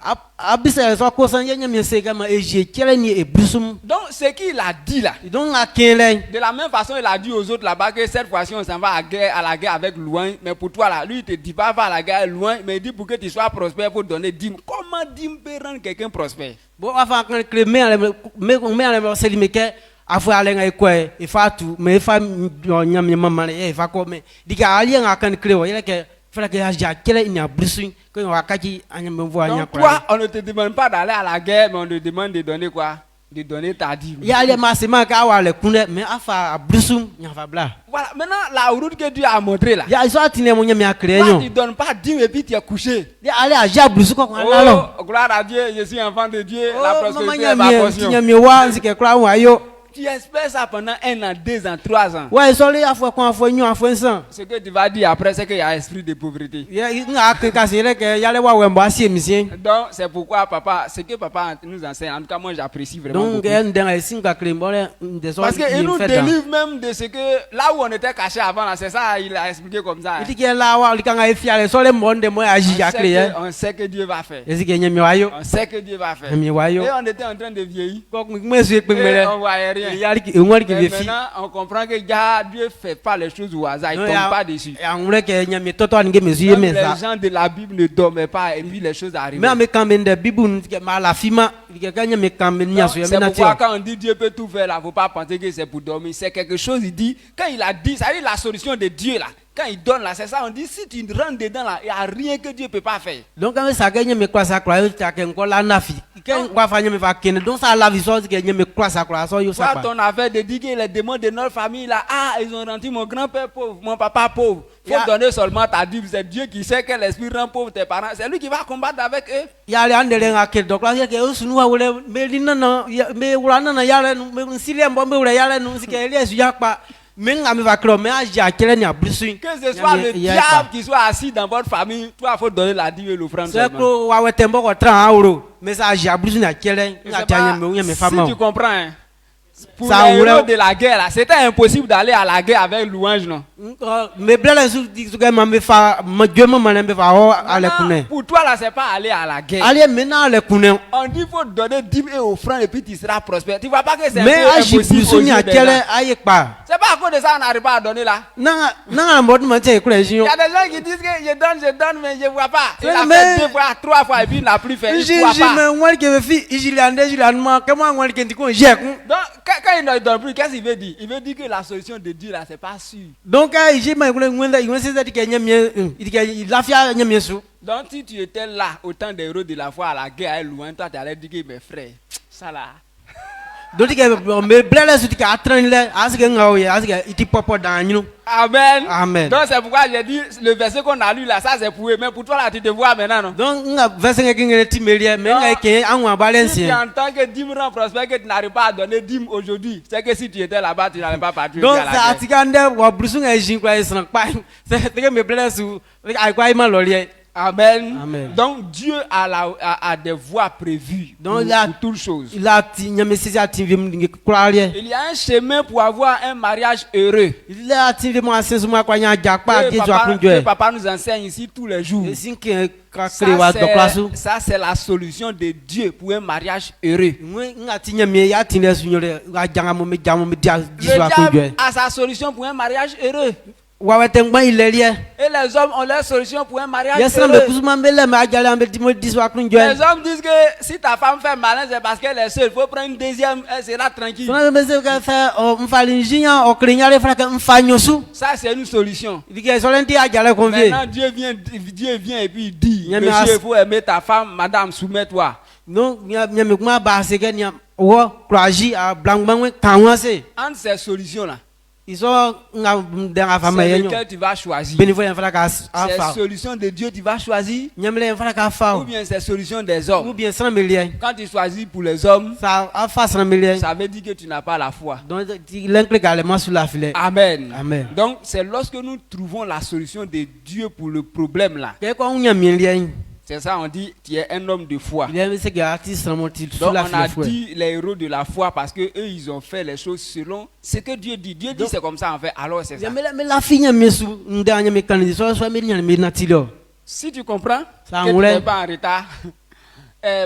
Donc ce qu'il a dit là, de la même façon il a dit aux autres là-bas que cette fois-ci on s'en va à la guerre avec loin, mais pour toi là, lui il te dit pas va à la guerre loin, mais il dit pour que tu sois prospère, il faut donner dîmes. Comment dîme peut rendre quelqu'un prospère? Afwa alenga ikwe ifatu me ifa nyam mama e ifa ko me dika ali nga kan kreo yele ke fera ke haja kele ina brusu ko wakati anyam mvo anya kwa. Toi, on ne te demande pas d'aller à la guerre, mais on te demande de donner quoi? De donner ta dîme. Ya ali masema ka wale kunde me afa brusu nya fa bla. Voilà, maintenant la route que Dieu a montré là. Ya iso atine mo nyam ya Toi, kreyo. tu donnes pas dîme et puis tu es couché. Ya ali aja brusu ko kwa lalo. Oh, gloire à Dieu, je suis enfant de Dieu, la Oh prospérité mama est ma nyam portion. nyam wa nzike kwa wa yo. Tu espères ça pendant 1 an, 2 ans, 3 ans. Ouais, so le afwa kwa afwa nyu afwa nsan. Ce que tu vas dire après, c'est qu'il y a esprit de pauvreté. Ya nga ka sele ke ya le wa wembo asie misien. Donc, c'est pourquoi papa, ce que papa nous enseigne, en tout cas, moi j'apprécie vraiment Donc beaucoup. ndanga singa krembole ndeso. Parce qu'il nous délivre même de ce que, là où on était caché avant, là, c'est ça, il a expliqué comme ça. Hein. Itike la wa likanga efiale so le monde mo aji ya kreye. On sait que Dieu va faire. Ezike nyami wa yo. On sait que Dieu va faire. Nyami wa yo. Et on était en train de vieillir. Ko mwesu ekpe Et mele. on voyait rien. Ya li ngwali ki Mais vefi. maintenant, on comprend que Dieu ne fait pas les choses au hasard, il ne tombe pas dessus. Ya ngule ke nyami toto ange mesu Même yemeza. les gens de la Bible ne dormaient pas et puis les choses arrivent. Mais ame kamende bibu ntike ma la fima ke kanya me kambe nya so C'est yemena pourquoi tia. quand on dit Dieu peut tout faire, il ne faut pas penser que c'est pour dormir. C'est quelque chose, il dit, quand il a dit, ça veut dire la solution de Dieu là. Quand il donne là, c'est ça, on dit, si tu rentres dedans là, il n'y a rien que Dieu ne peut pas faire. Donc ame sa ganya me kwa sa kwa yo ta ke ngola nafi. Ke kwa fanya me va kene. Donc ça la vie so ke nyame kwa sa kwa so yo sa Toi, pa. ton affaire de dire que les démons de notre famille là, ah, ils ont rendu mon grand-père pauvre, mon papa pauvre. Il faut donner seulement ta dîme. C'est Dieu qui sait que l'esprit rend pauvre tes parents. C'est lui qui va combattre avec eux. Ya le andele nga ke donc la ke usunu wa ule me linana me ulana na yale me nsile mbombe ule yale no sike ele su yakpa. Menga me va klo me aja kele ni abrusu. Que ce soit le diable qui soit assis dans votre famille, toi, il faut donner la dîme et l'offrande. C'est que wa wetembo ko 30 euros. Mais ça aja abrusu na kele nga tanya me me fama. Si tu comprends, hein, pour Ça les héros de la guerre, là, c'était impossible d'aller à la guerre avec louange, non? Me blele su disuga ma me fa ma Dieu ma me fa ho ale kune. Pour toi, là, c'est pas aller à la guerre. Ale mena ale kune. On dit qu'il faut donner dîme et offrande et puis tu seras prospère. Tu vois pas que c'est Mais aji impossible brusu aux ni yeux des kele gens. aye pa. C'est pas à cause de ça qu'on n'arrive pas à donner là. Nanga mbodi ma tie kule Il jinyo. y a des gens qui disent que je donne, mais je ne vois pas. Il a Mais- fait 2 fois, 3 fois et puis il n'a plus fait. Il Iji ne voit pas. me ngwali ke fi ijilande ma kama ngwali ke ndiko jeku. Donc, quand il ne donne plus, qu'est-ce qu'il veut dire? Il veut dire que la solution de Dieu là, c'est pas sûr. Donc iji ma ngule ngwenda ngwese zati ke nyamie idike lafia nyamie su. Donc, si tu étais là, au temps des héros de la foi à la guerre, à loin, toi, tu allais dire que mes frères, ça là. Donc ke me blele su tika atran le asike ngawo ye asike iti popo danyu. Amen. Amen. Donc, c'est pourquoi j'ai dit, le verset qu'on a lu là, ça c'est pour eux. Mais pour toi là, tu te vois maintenant, non? Donc nga verse ngene timelie me nga ke anwa Si tu balensi. entends que dîme rend prospère, que tu n'arrives pas à donner dîme aujourd'hui, c'est que si tu étais là-bas, tu n'allais pas partir Donc à la ça guerre. atikande wa brusu nga jin kwa isran pa. C'est que me blele su ai kwa ima lolie. Amen. Amen. Donc Dieu a des voies prévues Donc, pour toutes choses. Il a ti nyame sisi atinvi mngi kulalie. Il y a un chemin pour avoir un mariage heureux. Il a atinvi mo asensu mo kwa nya jakpa Que ke jo papa, akunjo que e. papa nous enseigne ici tous les jours. Esinke ka kre wa doklasu. Ça, c'est la solution de Dieu pour un mariage heureux. Nga tinya me ya tinle sunyole ga janga mo me jamu me dia Le jisu akunjo diable e. a sa solution pour un mariage heureux. Wa wete ngba ilelie. Et les hommes ont leur solution pour un mariage Yesra me heureux. kusuma mbele me ajale ambe dimo disu akunjo Les e. hommes disent que si ta femme fait malin, c'est parce qu'elle est seule. Il faut prendre une deuxième, elle sera tranquille. Sona me se ka fa o mfali njinya o krinyale fra ka mfanyo su. Ça, c'est une solution. Dike solenti ajale convie. Maintenant, Dieu vient et puis il dit, Nyame monsieur, il faut aimer ta femme, madame, soumets-toi. Donc nyame kuma ba se ke nya wo kraji a blangbangwe kanwase. Entre ces solutions-là, Iso nga denga fama c'est yenyo. lequel tu vas choisir. Benifo yefra ka Ces afa. solutions de Dieu, tu vas choisir. Nyamle yefra ka afa. Ou bien ces solutions des Ou hommes. bien 100 millions. Quand tu choisis pour les hommes, Ça afa 100 millions. ça veut dire que tu n'as pas la foi. Donc l'inclé également sur la filet. Amen. Amen. Donc, c'est lorsque nous trouvons la solution de Dieu pour le problème là. Que quoi on y a millions. C'est ça, on dit, tu es un homme de foi. Il y a ce qui artiste remonté sur Donc la on a filet. dit les héros de la foi parce que eux ils ont fait les choses selon ce que Dieu dit. Dieu dit c'est comme ça en fait. Alors c'est ça. Mais la fille me sou ndanya me kanidi so me nya me natilo. Si tu comprends, Ça que tu roulait. n'es pas en retard.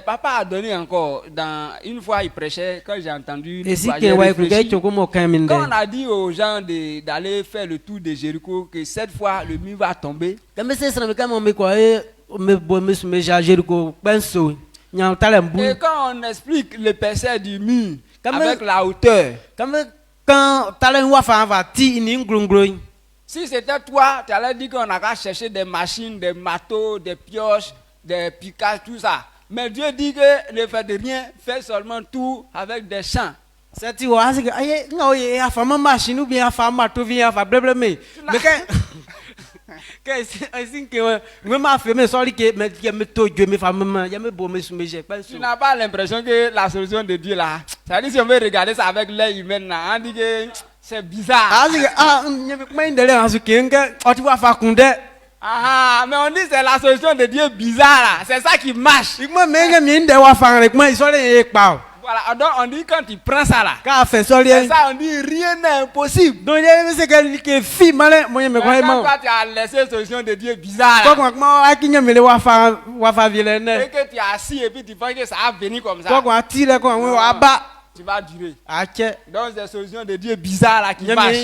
Papa a donné encore dans une fois il prêchait quand j'ai entendu. Et si fois, que j'ai ouais réfléchi. que choko mo kaminde. Quand on a dit aux gens d'aller faire le tour de Jéricho que cette fois le mur va tomber. Comme c'est ça me comme me quoi me bo me charger ko penso. Nya talem bu. Et quand on explique l'épaisseur du mur, avec la hauteur. Quand talent wafa va ti ni ngrungro. Si c'était toi, tu allais dire qu'on a qu'à chercher des machines, des marteaux, des pioches, des picages, tout ça. Mais Dieu dit que ne fait de rien, fait seulement tout avec des champs. C'est tu vois, c'est que aïe, non, il y a femme machine ou bien a femme marteau vient faire blabla mais que c'est que moi m'a fait mais sorry que mais il me to Dieu me femme il me beau me j'ai pas. Tu n'as pas l'impression que la solution de Dieu là, ça dit si on veut regarder ça avec l'œil humain là, on dit que c'est bizarre. Ah c'est que mais ndele en ce que tu vas faire kunde. Ah mais on dit c'est la solution de Dieu bizarre là, c'est ça qui marche. Moi mais je m'inde wa faire avec moi, il soit les pas. Voilà, donc on dit quand tu prends ça là, c'est ça on dit rien n'est impossible. Donc c'est que fille malin moi me crois moi. Quand tu as laissé la solution de Dieu bizarre là. Quoi moi akinya me le wa faire vilaine. Et que tu es assis et puis tu penses que ça va venir comme ça. Quoi tire quoi wa ba tu vas durer. OK. Donc c'est la solution de Dieu bizarre là qui marche.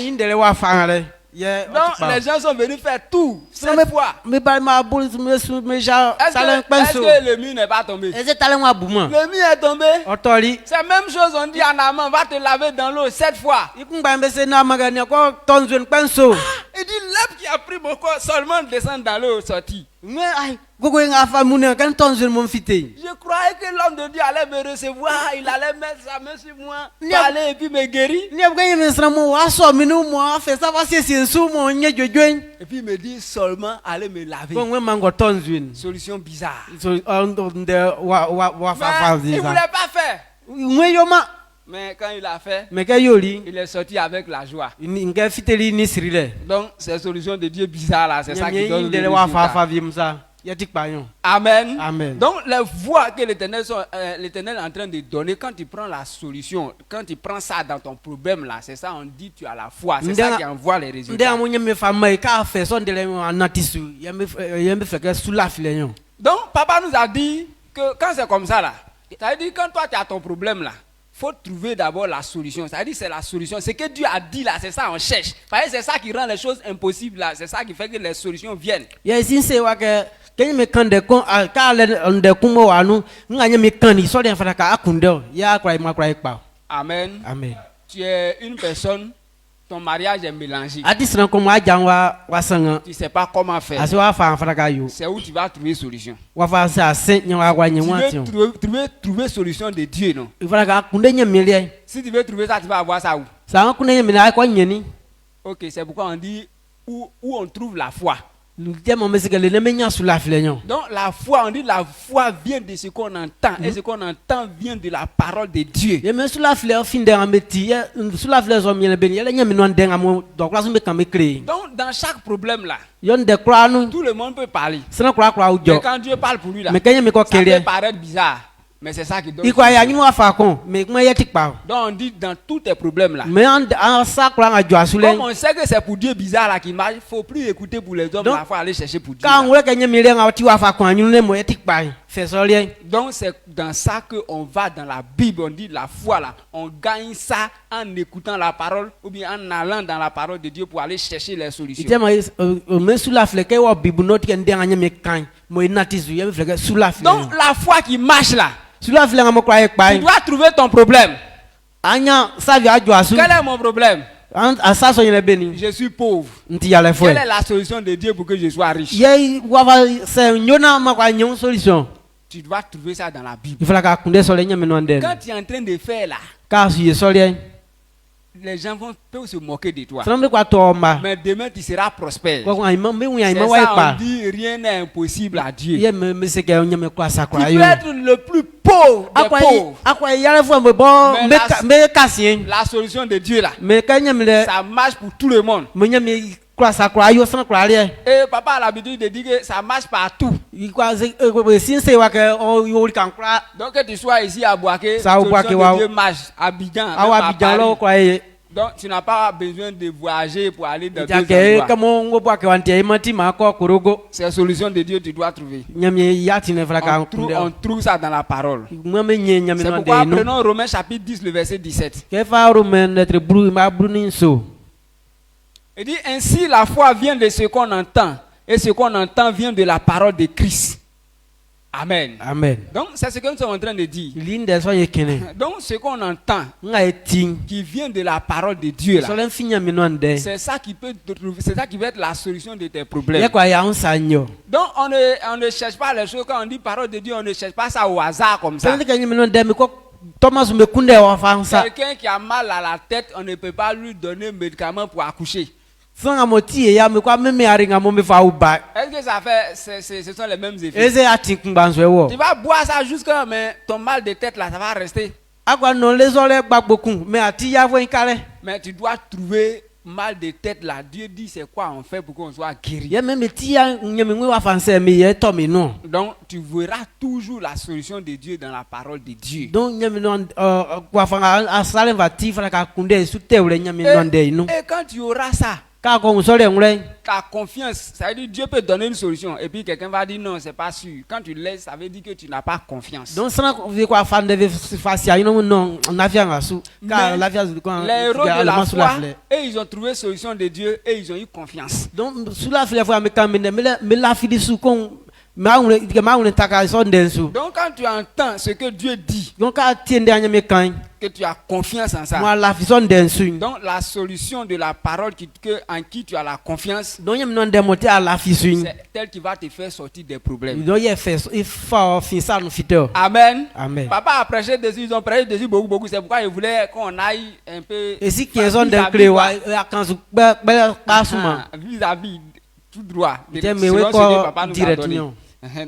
Donc les gens sont venus faire tout cette fois. Mais pas ma boule me genre talent pinceau. Est-ce que le mur n'est pas tombé? Est-ce talent wa bouma? Le mur est tombé. Otoli. C'est la même chose on dit en amont, va te laver dans l'eau 7 fois. Il dit l'homme qui a pris mon corps seulement descendre dans l'eau sorti. Mais je croyais que l'homme de Dieu allait me recevoir, il allait mettre sa main sur moi, parler et puis me guérir. Et puis il me dit seulement allez me laver. Solution bizarre. Mais il ne voulait pas faire. Mais quand il a fait, il est sorti avec la joie. Donc, c'est solution de Dieu bizarre là, c'est ça qui donne le résultat. Amen. Amen. Donc, les voies que l'Éternel est en train de donner, quand tu prends la solution, quand tu prends ça dans ton problème là, c'est ça, on dit tu as la foi. C'est ça qui envoie les résultats. Donc, papa nous a dit que quand c'est comme ça là, ça veut dire quand toi tu as ton problème là, faut trouver d'abord la solution. Ça veut dire c'est la solution. Ce que Dieu a dit là, c'est ça on cherche. C'est ça qui rend les choses impossibles là. C'est ça qui fait que les solutions viennent. Amen. Amen. Tu es une personne, ton mariage est mélangé. Tu ne sais pas comment faire. C'est où tu vas trouver solution. Tu veux trouver solution de Dieu, non? Si tu veux trouver ça, tu vas avoir ça où? Ok, c'est pourquoi on dit où on trouve la foi. Donc la foi, on dit la foi vient de ce qu'on entend. Et ce qu'on entend vient de la parole de Dieu. Donc dans chaque problème là, tout le monde peut parler. Mais quand Dieu parle pour lui là, ça peut paraître bizarre. Mais c'est ça qui donne. Donc on dit dans tous tes problèmes là. Comme on sait que c'est pour Dieu bizarre là qui marche, il ne faut plus écouter pour les hommes, il faut aller chercher pour Dieu. Donc c'est dans ça qu'on va dans la Bible, on dit la foi là. On gagne ça en écoutant la parole ou bien en allant dans la parole de Dieu pour aller chercher les solutions. Donc la foi qui marche là. Tu dois trouver ton problème. Quel est mon problème? Je suis pauvre. Quelle est la solution de Dieu pour que je sois riche? Tu dois trouver ça dans la Bible. Quand tu es en train de faire là, les gens peuvent se moquer de toi. Mais demain tu seras prospère. C'est ça, on dit rien n'est impossible à Dieu. Tu peux être le plus pauvre des pauvres. Mais la solution de Dieu là, ça marche pour tout le monde. Et papa a l'habitude de dire que ça marche partout. Donc que tu sois ici à Boaké, la solution de Dieu marche. Abidjan. Donc tu n'as pas besoin de voyager pour aller dans d'autres endroits. C'est la solution de Dieu que tu dois trouver. On trouve ça dans la parole. C'est pourquoi prenons Romains chapitre 10, le verset 17. Il dit ainsi la foi vient de ce qu'on entend et ce qu'on entend vient de la parole de Christ. Amen. Amen. Donc, c'est ce que nous sommes en train de dire. Linde so yekene. Donc, ce qu'on entend, Nga eting. qui vient de la parole de Dieu, So là, len finya minonde. c'est ça qui peut te trouver, c'est ça qui va être la solution de tes problèmes. Yekwa ya onsanyo. Donc, on ne cherche pas les choses. Quand on dit parole de Dieu, on ne cherche pas ça au hasard comme ça. Sende kanyi minonde me ko Thomas me kunde wa fansa. Quelqu'un qui a mal à la tête, on ne peut pas lui donner un médicament pour accoucher. Fanga moti ya me kwa meme aringa mo me fa uba. Est-ce que ça fait, ce sont les mêmes effets? Eze ati kumbanzwe wo. Tu vas boire ça jusqu'à, mais ton mal de tête là, ça va rester. Akwa non les ole gbagboku me ati ya vo nkale. Mais tu dois trouver mal de tête là. Dieu dit c'est quoi on fait pour qu'on soit guéri. Ye me ti ya nyeme ngwe wa fansa me ye to me no. Donc tu verras toujours la solution de Dieu dans la parole de Dieu. Donc nyeme non kwa fanga asale va ti fana ka kunde su teule nyeme non de inu. Et quand tu auras ça, Ka ko musole ngule. ta confiance, ça veut dire Dieu peut donner une solution. Et puis quelqu'un va dire non, c'est pas sûr. Quand tu laisses, ça veut dire que tu n'as pas confiance. Donc sana vi kwa fande ve fasia ino non na fia ngasu. Ka la fia zu kwa. Les héros de la foi, et ils ont trouvé solution de Dieu et ils ont eu confiance. Donc sous la fia fois me kamene me la fili su kon maune taka so ndensu. Donc quand tu entends ce que Dieu dit, Donc ka tiende anya me kan. que tu as confiance en ça. Moi la fi so ndensu. Donc la solution de la parole en qui tu as la confiance, Donc yem non demote à la fi su. c'est tel qui va te faire sortir des problèmes. Donc ye fait il faut fin ça nous fito. Amen. Amen. Papa a prêché dessus, ils ont prêché dessus beaucoup. C'est pourquoi ils voulaient qu'on aille un peu Et si qu'ils ont des clés wa quand pas souvent. vis-à-vis tout droit. Mais Selon oui ce que quoi papa nous a donné.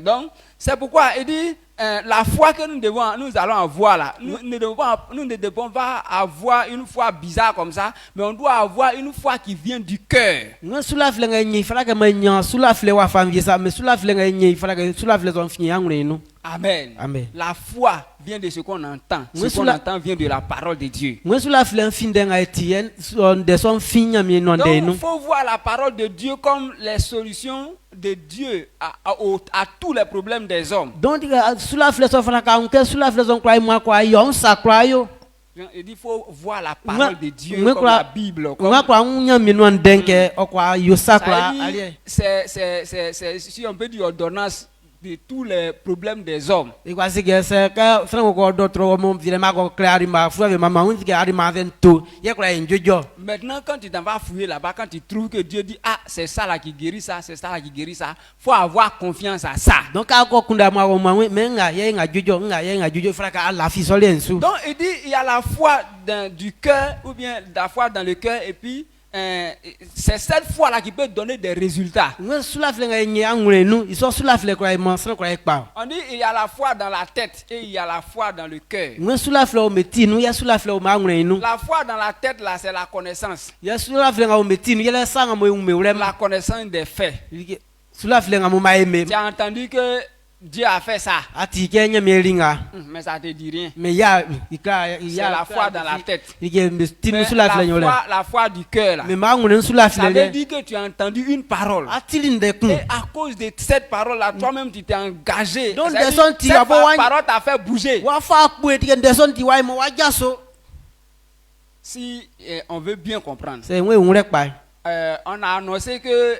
Donc, c'est pourquoi il dit la foi que nous allons avoir là, nous ne devons pas avoir une foi bizarre comme ça, mais on doit avoir une foi qui vient du cœur. Nga sula flenga nyi fala ka manya sula fle wa famille ça mais sula flenga nyi fala ka sula fle zon fini angule no. Amen. Amen. La foi vient de ce qu'on entend. Oui, Ce qu'on entend vient de la parole de Dieu. Nga sula fle fin denga etien de son finya mi non de Donc, no. il faut voir la parole de Dieu comme les solutions de Dieu à tous les problèmes des hommes. Donc sula fle so fala ka on sula fle zon kwai moi kwa yo on sa kwa yo. Il dit faut voir la parole de Dieu Nga comme la Bible. Comme Nga kwa nya mi non denke o kwa yo sa kwa ali. C'est si on peut dire ordonnance de tous les problèmes des hommes. E kwa se que se ka frango ko do tro mo vile ma ko clari ma fu ave mama un que ari ma vento. Ye kwa enjojo. Maintenant, quand tu t'en vas fouiller là-bas, quand tu trouves que Dieu dit ah c'est ça là qui guérit ça, c'est ça là qui guérit ça, faut avoir confiance à ça. Donc ka ko kunda ma wo ma me nga ye nga jojo nga ye nga jojo fra ka la fi so lensu. Donc il dit il y a la foi du cœur ou bien la foi dans le cœur et puis c'est cette foi là qui peut donner des résultats. Nga sula fle nga nyi angule nu iso sula fle kwa mo sra kwa ekpa. On dit il y a la foi dans la tête et il y a la foi dans le cœur. Nga sula fle o meti nu ya sula fle o ma angule nu. La foi dans la tête là c'est la connaissance. Ya sula fle nga o meti nu ya sa nga mo ume ure La connaissance des faits. sula fle nga mo ma eme. Tu as entendu que Dieu a fait ça. Ati kenya melinga. Mais ça te dit rien. Mais ya C'est la foi dans la tête. Mais sula fle nyole. La foi du cœur là. Mais ma angule sula Ça fle veut le. dire que tu as entendu une parole. Ati linde kun. Et à cause de cette parole là, toi-même tu t'es engagé. Donc, C'est-à-dire, des gens qui cette avaient- parole t'a fait bouger. Wa fa ku eti de son ti wa mo wa jaso. Si on veut bien comprendre, C'est we un rek pa. on a annoncé que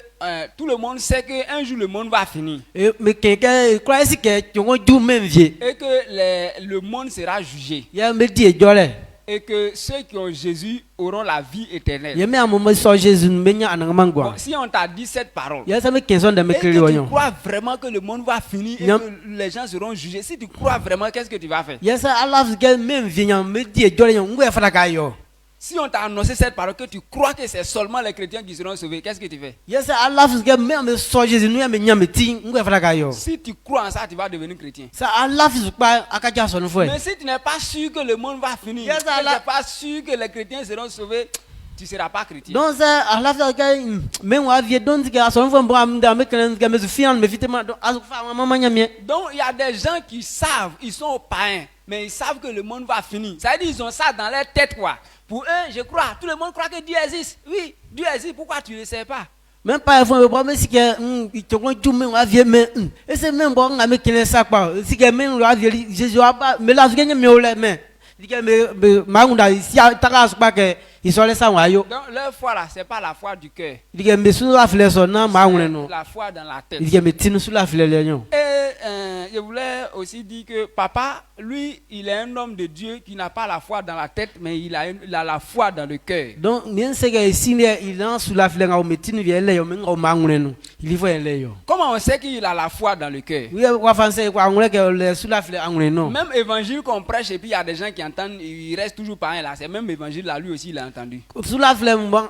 tout le monde sait qu'un jour le monde va finir. E me keke kwa si ke tiongo ju menvie. Et que le monde sera jugé. Ya me di ejole. Et que ceux qui ont Jésus auront la vie éternelle. Ya me amomo so Jesus menya anangmangwa. Bon, si on t'a dit cette parole, Ya sa me kenson de me et que kiri tu wonyo. crois vraiment que le monde va finir et Yep. que les gens seront jugés, si tu crois vraiment, qu'est-ce que tu vas faire? Ya sa Allah ke menvie nya me di ejole nya ngwe fara ka yo. Si on t'a annoncé cette parole, que tu crois que c'est seulement les chrétiens qui seront sauvés, qu'est-ce que tu fais? Ya sa Allah ke me so Jesus nu ya me nya me ti ngwe fara ka yo. Si tu crois en ça, tu vas devenir chrétien. Sa Allah fi pa akaja so nu fo. Mais si tu n'es pas sûr que le monde va finir, Yes, si tu Allah. n'es pas sûr que les chrétiens seront sauvés, tu ne seras pas chrétien. Donc ça Allah fi ke me wa vie don ti ke so nu fo mbra mda me kenen ke me fian me fitema donc azu fa mama nya me. Donc il y a des gens qui savent, ils sont païens, mais ils savent que le monde va finir. Ça veut dire qu'ils ont ça dans leur tête quoi. Pour eux, je crois, tout le monde croit que Dieu existe. Oui, Dieu existe, pourquoi tu ne le sais pas? Même pas faut me prendre si que tiongo ju me wa vie me. Et c'est même bon nga me kenen sa pa. Si que me wa vie Jésus a pas me la vie nya me ole me. Di ke me ma ngunda si ta ka so pa ke ils sont les sans wayo. Donc leur foi là, c'est pas la foi du cœur. Il dit mais sous la fleur son nom ma non. La foi dans la tête. Il dit mais tinu sous la fleur lion. Et je voulais aussi dire que papa, lui, il est un homme de Dieu qui n'a pas la foi dans la tête, mais il a la foi dans le cœur. Donc bien c'est que ici il est sous la fleur au metinu vient là mais au ma non. Il faut aller yo. Comment on sait qu'il a la foi dans le cœur? Oui, quoi français quoi on que sous la fleur non. Même évangile qu'on prêche et puis il y a des gens qui entendent, il reste toujours pareil là. C'est même évangile là, lui aussi il a entendu. Sous la fleur bon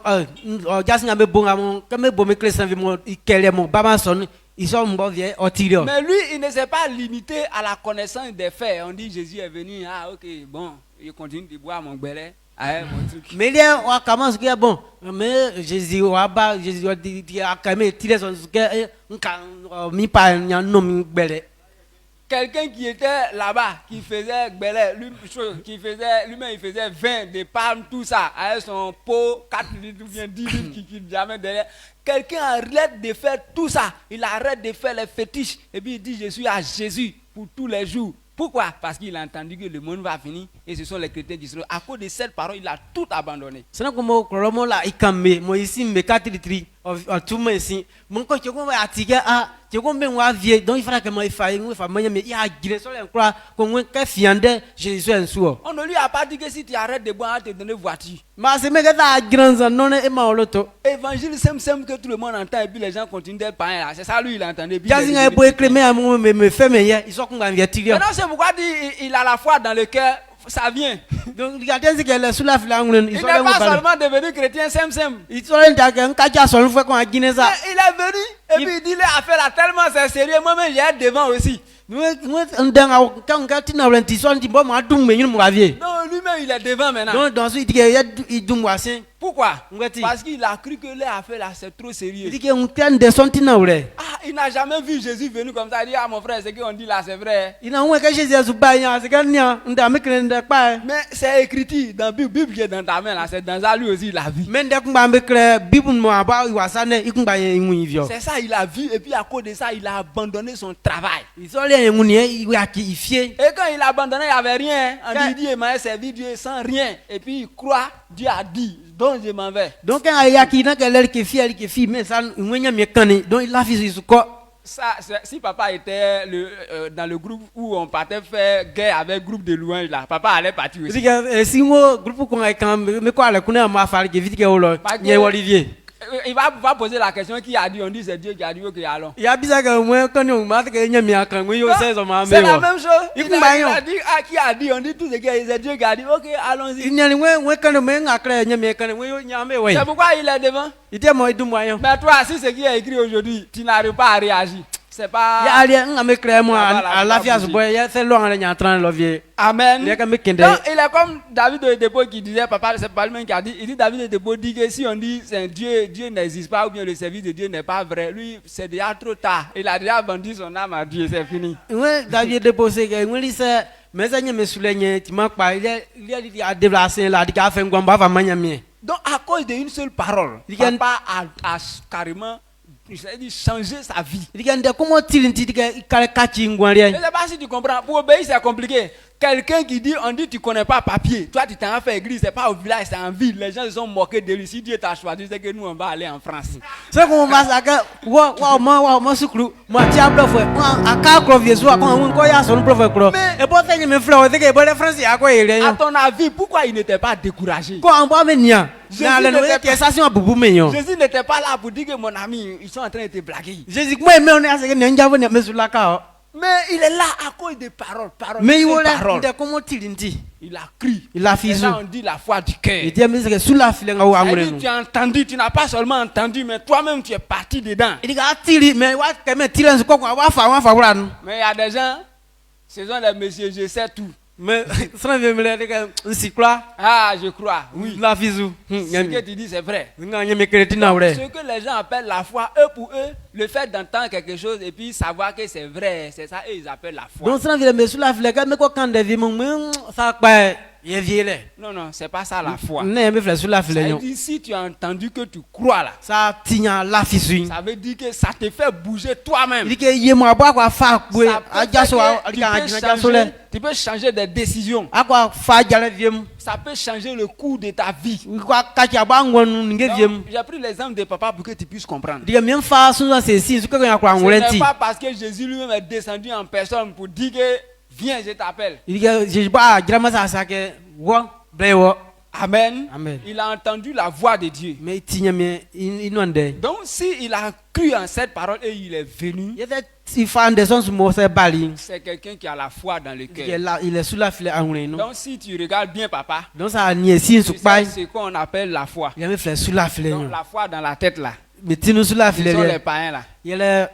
gas n'a bon amon comme bon me clé sans mon quel mon papa son ils sont bon vieux otiro. Mais lui il ne s'est pas limité à la connaissance des faits. On dit Jésus est venu, ah OK, bon, il continue de boire mon bélet. Ah, mon truc. Mais là on commence que bon mais Jésus va Jésus dit a quand même tirer son que mi pas non mi bélet. Quelqu'un qui était là-bas, qui faisait lui-même il faisait 20 de palmes, tout ça, avec son pot, 4 litres ou bien 10 litres qui jamais derrière. Quelqu'un arrête de faire tout ça, il arrête de faire les fétiches, et puis il dit je suis à Jésus pour tous les jours. Pourquoi? Parce qu'il a entendu que le monde va finir et ce sont les chrétiens qui seront. À cause de cette parole, il a tout abandonné. C'est là comme on l'a ikamé, moi ici me 4 litres, tout me ici. Mon coach, tu vois, attirer à, tu vois, même moi vieux, donc il faudra que moi il fasse, mais il y a gré sur les croix, qu'on voit qu'un fiandé, Jésus un soir. On ne lui a pas dit que si tu arrêtes de boire, te donner voiture. Mais c'est mais que t'as grand non et ma loto. Évangile simple que tout le monde entend et puis les gens continuent d'être païens là. C'est ça lui il a entendu. Bien sûr, pour éclamer à moi me fait meilleur, ils sont qu'on va tirer. Mais non, c'est pourquoi il a la foi dans le cœur. Ça vient. Donc, regardez ce qu'elle est sous la flamme. Il n'est pas seulement devenu chrétien, simple. Il est venu, et puis il dit, il a fait là tellement c'est sérieux. Moi-même, j'ai devant aussi. Non, lui-même, il est devant maintenant. Donc, il dit, pourquoi? Parce qu'il a cru que l'affaire là, c'est trop sérieux. Il n'a jamais vu Jésus venir comme ça. Il dit, ah mon frère, ce qu'on dit là, c'est vrai. Mais c'est écrit dans la Bible qui est dans ta main là, c'est dans ça lui aussi, il a vu. C'est ça, il a vu, et puis à cause de ça, il a abandonné son travail. Et quand il a abandonné, il n'y avait rien. On dit, il m'a servi Dieu sans rien. Et puis il croit, Dieu a dit. Donc je m'en vais. Donc il y a qui fait mais ça donc il a fait ce quoi. Ça, si papa était dans le groupe où on partait faire guerre avec groupe de louanges là, papa allait partir aussi. Si moi groupe qu'on a quand mais quoi le connaît ma faire que vite que Olivier. Il va poser la question qui a dit, on dit c'est Dieu qui a dit ok allons. Il y a bizarre que moi quand on m'a dit que c'est la même chose. Il a dit qui a dit, on dit tout ce que c'est Dieu qui a dit ok allons-y. C'est pourquoi il est devant. Mais toi si c'est qui est écrit aujourd'hui, tu n'arrives pas à réagir. C'est pas. Amen. Donc il est comme David de Debo qui disait, papa, c'est pas lui qui a dit. Il dit David de Debo dit que si on dit c'est Dieu, Dieu n'existe pas ou bien le service de Dieu n'est pas vrai, lui c'est déjà trop tard. Il a déjà vendu son âme à Dieu, c'est fini. Oui, David de Debo c'est que il c'est mais ça me souligne, tu m'as pas, il a déplacé là, il a fait un combat vraiment bien. Donc à cause d'une seule parole, papa a carrément changer sa vie. Je ne sais pas si tu comprends. Pour obéir, c'est compliqué. Quelqu'un qui dit, on dit tu connais pas papier. Toi, tu t'en fait église, c'est pas au village, c'est en ville. Les gens se sont moqués de lui. Si Dieu t'a choisi, c'est que nous, on va aller en France. C'est comme on va ça. Mais à ton avis, pourquoi il n'était pas découragé? Jésus n'était pas là pour dire que mon ami, ils sont en train de te blaguer. Mais il est là à cause des paroles. Mais il a crié. Il a fait ça. On dit la foi du cœur. Tu as entendu, tu n'as pas seulement entendu, mais toi-même tu es parti dedans. Mais il y a des gens, ce sont les messieurs, je sais tout. Mais ah, je crois, oui. Ce que tu dis, c'est vrai. Ce que les gens appellent la foi, eux pour eux, le fait d'entendre quelque chose et puis savoir que c'est vrai, c'est ça, eux ils appellent la foi. Donc, Non, non, c'est pas ça la foi. Ça Ça veut dire, si tu as entendu que tu crois là, ça veut dire que ça te fait bouger toi-même. Tu peux changer des décisions. Ça peut changer le cours de ta vie. J'ai pris l'exemple de papa pour que tu puisses comprendre. Ce n'est pas parce que Jésus lui-même est descendu en personne pour dire que viens, je t'appelle. Amen. Amen. Il a entendu la voix de Dieu. Donc, s'il a cru en cette parole et il est venu, c'est quelqu'un qui a la foi dans le cœur. Donc, si tu regardes bien, papa, c'est ce qu'on appelle la foi. Donc, la foi dans la tête là. Ils sont les païens là.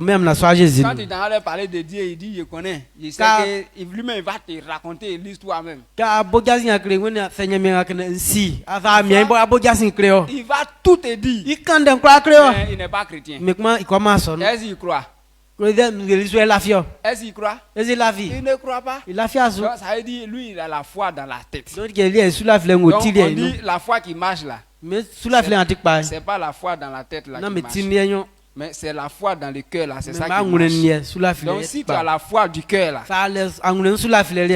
Même la soirée Jésus. Quand tu t'en parler de Dieu, il dit je connais. Je sais que lui-même va te raconter l'histoire même. Il va tout te dire. Mais il n'est pas chrétien. Est-ce qu'il croit? Est-ce qu'il croit? Il ne croit pas. Donc ça veut dire lui il a la foi dans la tête. Donc on dit la foi qui marche là. C'est pas la foi dans la tête là qui marche. Mais c'est la foi dans le cœur là, c'est ça qui marche. Donc si tu as la foi du cœur là, tu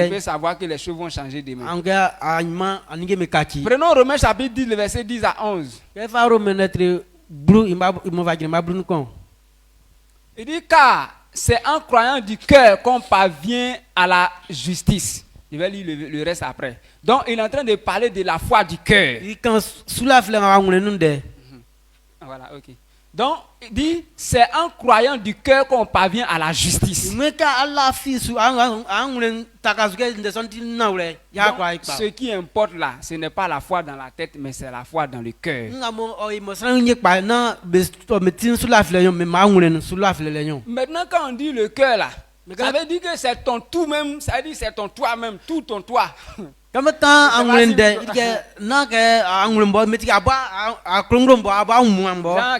peux savoir que les choses vont changer demain. Prenons Romains chapitre 10, le verset 10 à 11. Il dit car c'est en croyant du cœur qu'on parvient à la justice. Je vais lire le reste après. Donc il est en train de parler de la foi du cœur. Voilà, ok. Donc, il dit, c'est en croyant du cœur qu'on parvient à la justice. Donc, ce qui importe là, ce n'est pas la foi dans la tête, mais c'est la foi dans le cœur. Maintenant, quand on dit le cœur là, ça veut dire que c'est ton tout même, ça veut dire que c'est ton toi-même, tout ton toi. Genre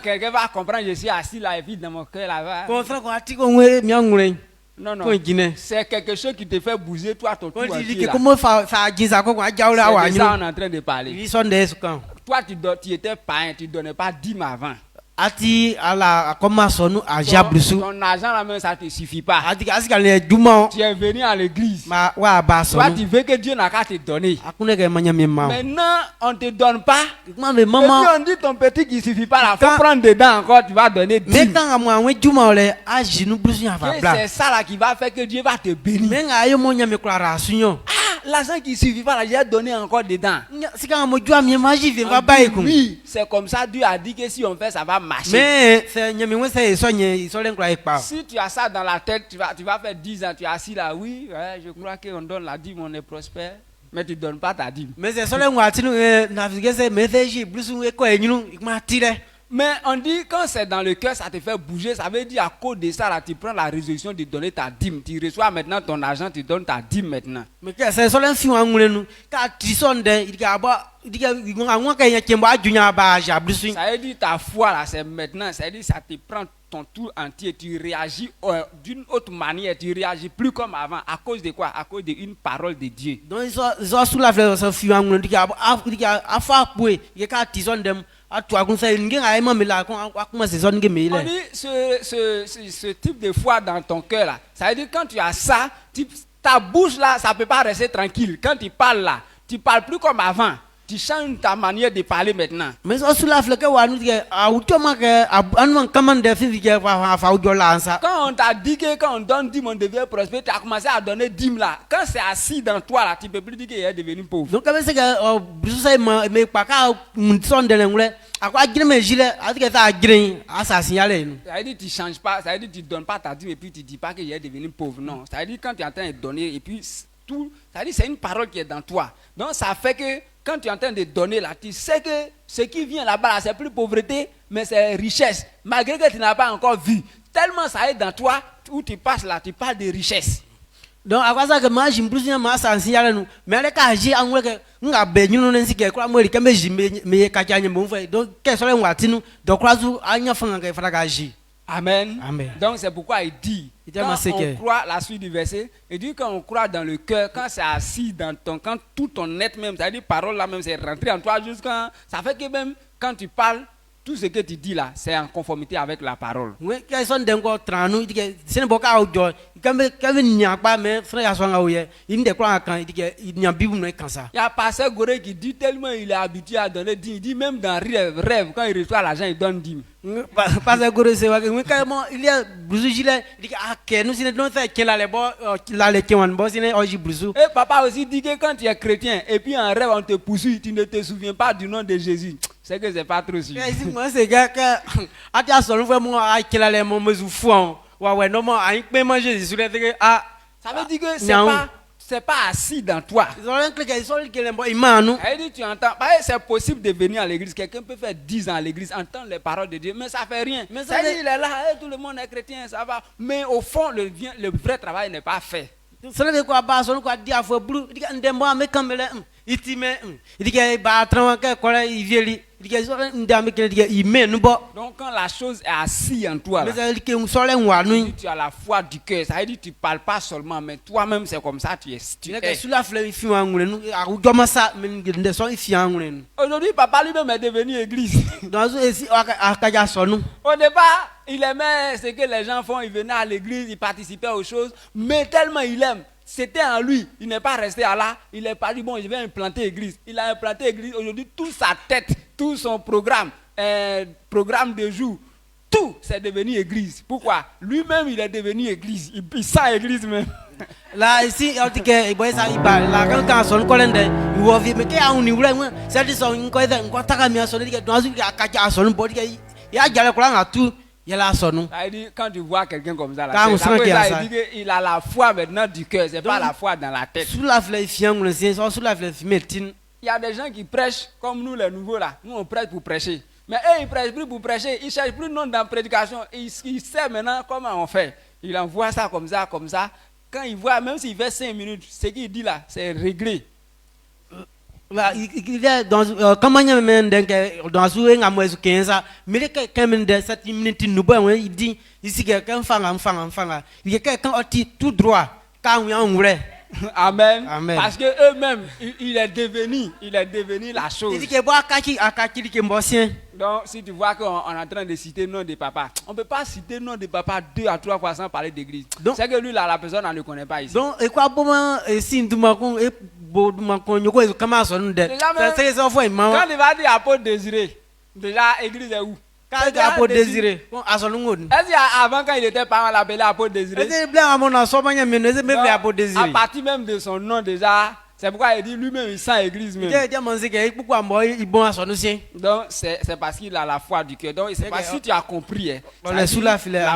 quelqu'un va comprendre, je suis assis là et vide dans mon cœur là-bas. Non, non. C'est quelque chose qui te fait bouger toi ton tout entier là. C'est de ça on est en train de parler. Toi tu étais païen, tu ne donnais pas 10 avant. Ton argent là même ça ne te suffit pas. Tu es venu à l'église. Toi tu veux que Dieu n'a qu'à te donner. Maintenant on ne te donne pas. Et puis on dit ton petit qui ne suffit pas là. Il faut prendre dedans encore, tu vas donner 10. C'est ça là qui va faire que Dieu va te bénir. L'argent qui ne suffit pas là, j'ai donné encore dedans. Oui, c'est comme ça Dieu a dit que si on fait ça va marcher. Si tu as ça dans la tête, tu vas faire 10 ans, tu es assis là, oui, ouais, je crois qu'on donne la dîme, on est prospère, mais tu ne donnes pas ta dîme. Mais on dit quand c'est dans le cœur, ça te fait bouger, ça veut dire à cause de ça, là, tu prends la résolution de donner ta dîme. Tu reçois maintenant ton argent, tu donnes ta dîme maintenant. Ça veut dire ta foi là, c'est maintenant, ça veut dire ça te prend ton tout entier, tu réagis d'une autre manière, tu réagis plus comme avant. À cause de quoi? À cause d'une parole de Dieu. Donc on dit ce type de foi dans ton cœur là, ça veut dire quand tu as ça, ta bouche là, ça ne peut pas rester tranquille. Quand tu parles là, tu ne parles plus comme avant. Tu changes ta manière de parler maintenant. Quand on t'a dit que quand on donne 10, on devient prospère, tu as commencé à donner 10 là. Quand c'est assis dans toi là, tu ne peux plus dire qu'il est devenu pauvre. Donc, ça veut dire tu changes pas, ça veut dire tu ne donnes pas ta dîme et puis tu ne dis pas qu'il est devenu pauvre. Non, ça veut dire quand tu es en train de donner et puis tout, ça veut dire c'est une parole qui est dans toi. Donc ça fait que quand tu es en train de donner là, tu sais que ce qui vient là-bas, là, c'est plus pauvreté, mais c'est richesse. Malgré que tu n'as pas encore vu. Tellement ça est dans toi, où tu passes là, tu parles de richesse. Donc, à quoi ça que moi, je me suis dit, mais les cas, j'ai un peu de donc, qu'est-ce que Amen. Amen. Donc c'est pourquoi il dit, quand on croit, la suite du verset, il dit quand on croit dans le cœur, quand c'est assis dans ton, quand tout ton être même, c'est-à-dire parole là même, c'est rentré en toi jusqu'à, ça fait que même quand tu parles, tout ce que tu dis là, c'est en conformité avec la parole. Oui, quand sont d'encore tranou, il dit c'est pas qu'à audio, quand il n'y a pas mais frère sont là où il ne croit quand il n'y a bible non comme ça. Il y a pasteur Goré qui dit tellement il est habitué à donner 10, il dit même dans rêve quand il reçoit l'argent il donne 10. Pasteur Goré c'est vrai que quand il y a blouson gilet, il dit ah que nous c'est non fait que là les bon là les qui ont bon c'est oji blouson. Et papa aussi dit que quand tu es chrétien et puis en rêve on te poursuit, tu ne te souviens pas du nom de Jésus. C'est que c'est pas trop sûr. Moi c'est gars que à ta seule vraiment à qu'il a les mots fou. Ouais non moi à pas manger Jésus que ah ça veut dire que c'est pas assis dans toi. Ils ont rien cliqué, ils ont dit que les il m'a nous. Elle dit tu entends c'est possible de venir à l'église, quelqu'un peut faire 10 ans à l'église, entendre les paroles de Dieu mais ça fait rien. Mais ça dit il est là, tout le monde est chrétien, ça va, mais au fond le vrai travail n'est pas fait. Cela veut quoi pas son quoi dire à fou bleu, il dit ndemba mais comme il dit que ba tran que quoi il vient il dit que ndamé que il met nous bon. Donc quand la chose est assise en toi là, mais ça dit que on sort en nous. Tu as la foi du cœur, ça veut dire tu parles pas seulement mais toi-même c'est comme ça tu es. Tu es sur la fleur il fait en nous a comment ça mais de son il fait en nous. Aujourd'hui papa lui-même est devenu église. Dans ici à Kaja son nous. Au départ, il aimait ce que les gens font, il venait à l'église, il participait aux choses, mais tellement il aime, c'était en lui, il n'est pas resté à là, il est pas dit bon je vais implanter l'église. Il a implanté l'église, aujourd'hui toute sa tête, tout son programme de jour, tout c'est devenu église. Pourquoi? Lui-même il est devenu église, il sent église même. Là ici on dit que boy ça il parle là quand son colende il va vivre mais que a on y voulait moi c'est dit son quoi taka mi son dit que dans une Kaja son body que il a jalé quoi à tout. Il a son nom. Quand tu vois quelqu'un comme ça, là, il dit qu'il a la foi maintenant du cœur, c'est pas la foi dans la tête. Sous la fleur fiant, sous la fleur médecine. Il y a des gens qui prêchent comme nous les nouveaux là. Nous on prêche pour prêcher. Mais eux ils prêchent plus pour prêcher, ils cherchent plus de nom dans la prédication. Ils savent maintenant comment on fait. Il envoie ça comme ça, comme ça. Quand il voit, même s'il fait 5 minutes, ce qu'il dit là, c'est réglé. Il est dans comment il dans un amour 15 mais quand même de 7 minutes nous bon il dit ici quelqu'un enfant il y a quelqu'un tout droit quand on vrai. Amen. Amen. Parce que eux-mêmes il est devenu la chose. Il dit que bois akaki qui mbosien. Donc si tu vois qu'on est en train de citer le nom de papa, on peut pas citer le nom de papa 2 à 3 fois sans parler d'église. C'est que lui là la personne on ne connaît pas ici. Donc et quoi bon si tu m'as quand il va dire apôtre Désiré, déjà l'église est où? Quand il est apôtre Désiré, est-ce avant quand il était pas on l'appelait apôtre Désiré? À partir même de son nom déjà, c'est pourquoi il dit lui-même il sent l'église même. Donc c'est parce qu'il a la foi du cœur. Donc c'est pas si tu as compris. La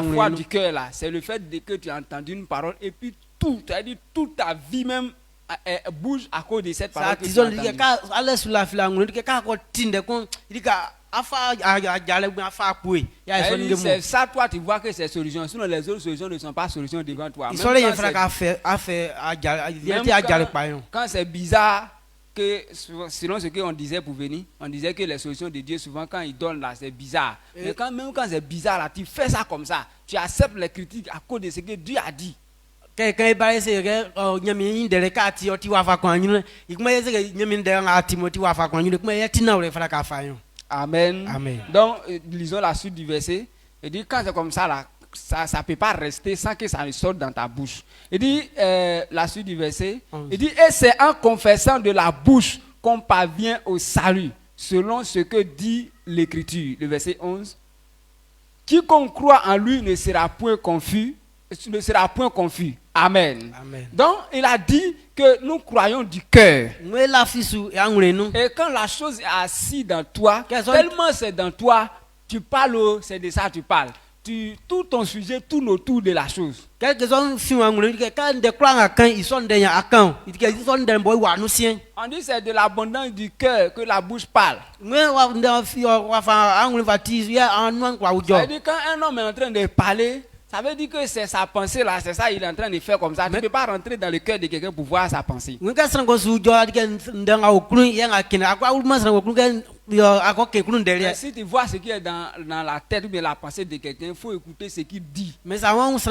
foi du cœur là, c'est le fait que tu as entendu une parole et puis tout, c'est-à-dire toute ta vie même bouge à cause de cette parole que tu as entendue. C'est ça, toi tu vois que c'est solution. Sinon les autres solutions ne sont pas solutions devant toi. Quand c'est bizarre, que selon ce qu'on disait pour venir, on disait que les solutions de Dieu souvent quand il donne là c'est bizarre. Mais même quand c'est bizarre là, tu fais ça comme ça, tu acceptes les critiques à cause de ce que Dieu a dit. Quand il parle c'est que nyami ndele kati oti wa fa kwanyu ikuma yeze ke nyami ndele ati moti wa fa kwanyu ikuma yetina ule fala ka fayon. Amen. Amen. Donc lisons la suite du verset. Il dit quand c'est comme ça là, ça peut pas rester sans que ça ne sorte dans ta bouche. Il dit la suite du verset, il dit et c'est en confessant de la bouche qu'on parvient au salut, selon ce que dit l'écriture, le verset 11. Quiconque croit en lui ne sera point confus. Amen. Amen. Donc, il a dit que nous croyons du cœur. Et quand la chose est assise dans toi, tellement c'est dans toi, tu parles, c'est de ça tu parles. Tout ton sujet tourne autour de la chose. On dit c'est de l'abondance du cœur que la bouche parle. C'est-à-dire quand un homme est en train de parler, ça veut dire que c'est sa pensée là, c'est ça il est en train de faire comme ça. Tu ne peux pas rentrer dans le cœur de quelqu'un pour voir sa pensée. Mais si tu vois ce qui est dans la tête ou bien la pensée de quelqu'un, il faut écouter ce qu'il dit. Mais ça va on se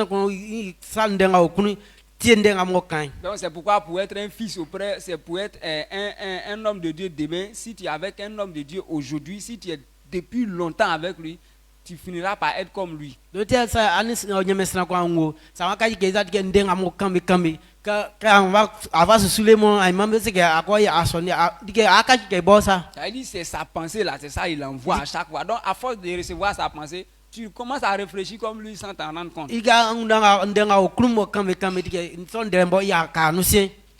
Donc c'est pourquoi pour être un fils auprès, c'est pour être un homme de Dieu demain. Si tu es avec un homme de Dieu aujourd'hui, si tu es depuis longtemps avec lui, tu finiras par être comme lui. C'est sa pensée là, c'est ça il envoie à chaque fois. Donc à force de recevoir sa pensée, tu commences à réfléchir comme lui sans t'en rendre compte.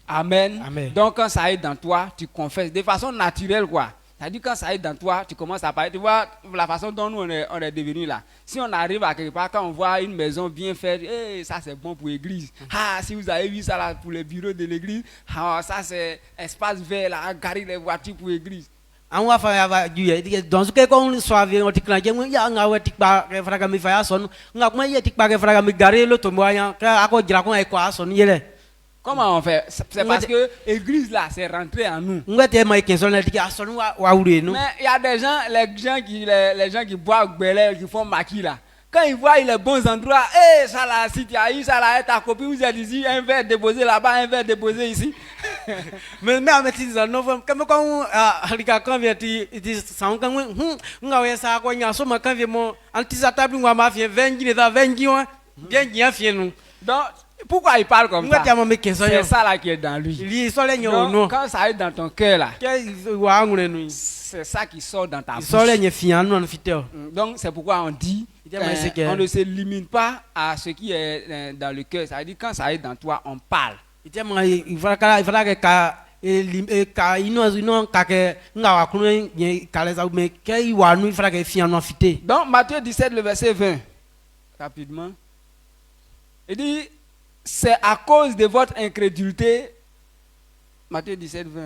Amen. Amen. Donc quand ça est dans toi, tu confesses de façon naturelle quoi. C'est-à-dire quand ça est dans toi, tu commences à parler. Tu vois la façon dont nous on est devenus là. Si on arrive à quelque part, quand on voit une maison bien faite, hey, ça c'est bon pour l'église. Ah, si vous avez vu ça là pour les bureaux de l'église, ah, ça c'est espace vert là, garer les voitures pour l'église. Dans ce cas, on soit bien, on dit que la gueule, il y a un gars qui part, qui fera comme il fait son, on a comment il y a qui part, qui fera comme garer l'autre moyen, qui a quoi dire qu'on est quoi son yele. Comment on fait? C'est parce que l'église là, c'est rentré en nous. Mais il y a des gens, les gens qui boivent belé, qui font maquis là. Quand ils voient les bons endroits, hey, ça là, si tu as eu ça là, ta copine, vous êtes ici, un verre déposé là-bas, un verre déposé ici. Mais avec ces enfants, comme quand quand vient tu sans quand on a ça quoi, il y a somme quand vient mon anti-table, on va faire 20 ans, bien nous. Donc pourquoi il parle comme ça? C'est ça là qui est dans lui. Donc, quand ça est dans ton cœur là, c'est ça qui sort dans ta bouche. Donc c'est pourquoi on dit on ne se limite pas à ce qui est dans le cœur. Ça veut dire quand ça est dans toi, on parle. Donc Matthieu 17, le verset 20, rapidement, il dit c'est à cause de votre incrédulité. Matthieu 17, 20.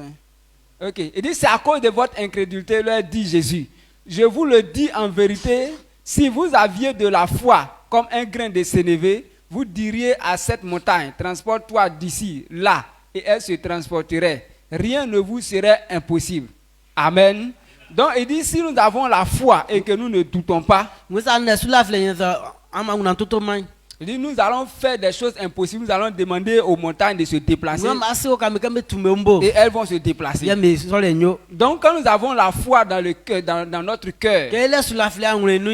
Ok. Il dit c'est à cause de votre incrédulité, leur dit Jésus. Je vous le dis en vérité, si vous aviez de la foi comme un grain de sénévé, vous diriez à cette montagne, transporte-toi d'ici, là, et elle se transporterait. Rien ne vous serait impossible. Amen. Donc il dit si nous avons la foi et que nous ne doutons pas, il dit nous allons faire des choses impossibles, nous allons demander aux montagnes de se déplacer et elles vont se déplacer. Donc quand nous avons la foi dans le cœur, dans notre cœur,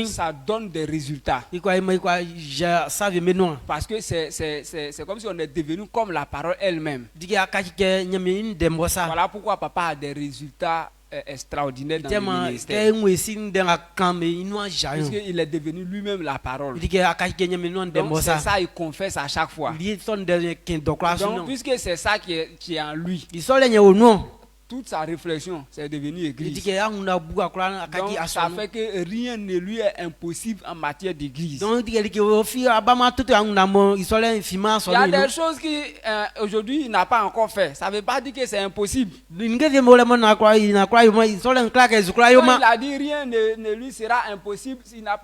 ça donne des résultats. Parce que c'est comme si on est devenu comme la parole elle-même. Voilà pourquoi papa a des résultats extraordinaire dans le ministère. Parce qu'il est devenu lui-même la parole. Donc c'est ça, il confesse à chaque fois. Donc puisque c'est ça qui est en lui, toute sa réflexion, c'est devenu église. Donc ça fait que rien ne lui est impossible en matière d'église. Il y a des choses qui aujourd'hui il n'a pas encore fait. Ça ne veut pas dire que c'est impossible. Quand il a dit rien ne lui sera impossible, il n'a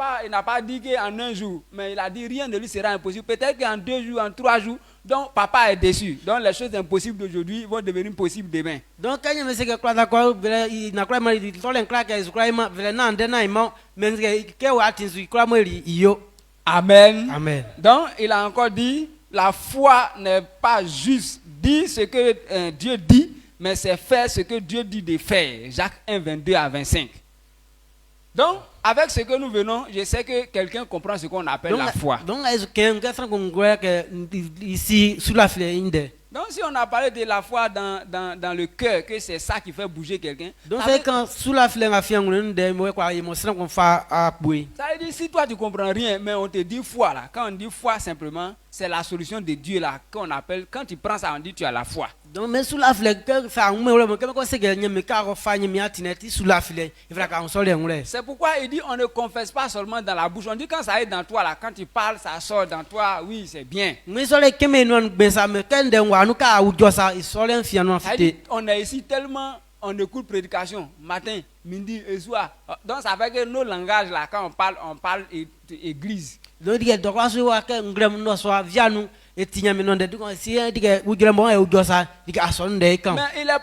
pas dit qu'en un jour, mais il a dit rien ne lui sera impossible. Peut-être qu'en 2 jours, en 3 jours, donc papa est déçu. Donc les choses impossibles d'aujourd'hui vont devenir possibles demain. Donc quand Amen. Amen. Donc il a encore dit la foi n'est pas juste dire ce que Dieu dit, mais c'est faire ce que Dieu dit de faire. Jacques 1, 22 à 25. Donc, avec ce que nous venons, je sais que quelqu'un comprend ce qu'on appelle la foi. Donc, si on a parlé de la foi dans le cœur, que c'est ça qui fait bouger quelqu'un. Donc, ça veut dire, si toi tu comprends rien, mais on te dit foi là. Quand on dit foi simplement, c'est la solution de Dieu là, qu'on appelle, quand tu prends ça, on dit tu as la foi. Donc, mais sous la flèche, c'est pourquoi il dit on ne confesse pas seulement dans la bouche. On dit quand ça est dans toi là, quand tu parles, ça sort dans toi, oui, c'est bien. On est ici tellement, on écoute prédication matin, midi et soir. Donc ça fait que nos langages là, quand on parle église. Mais il est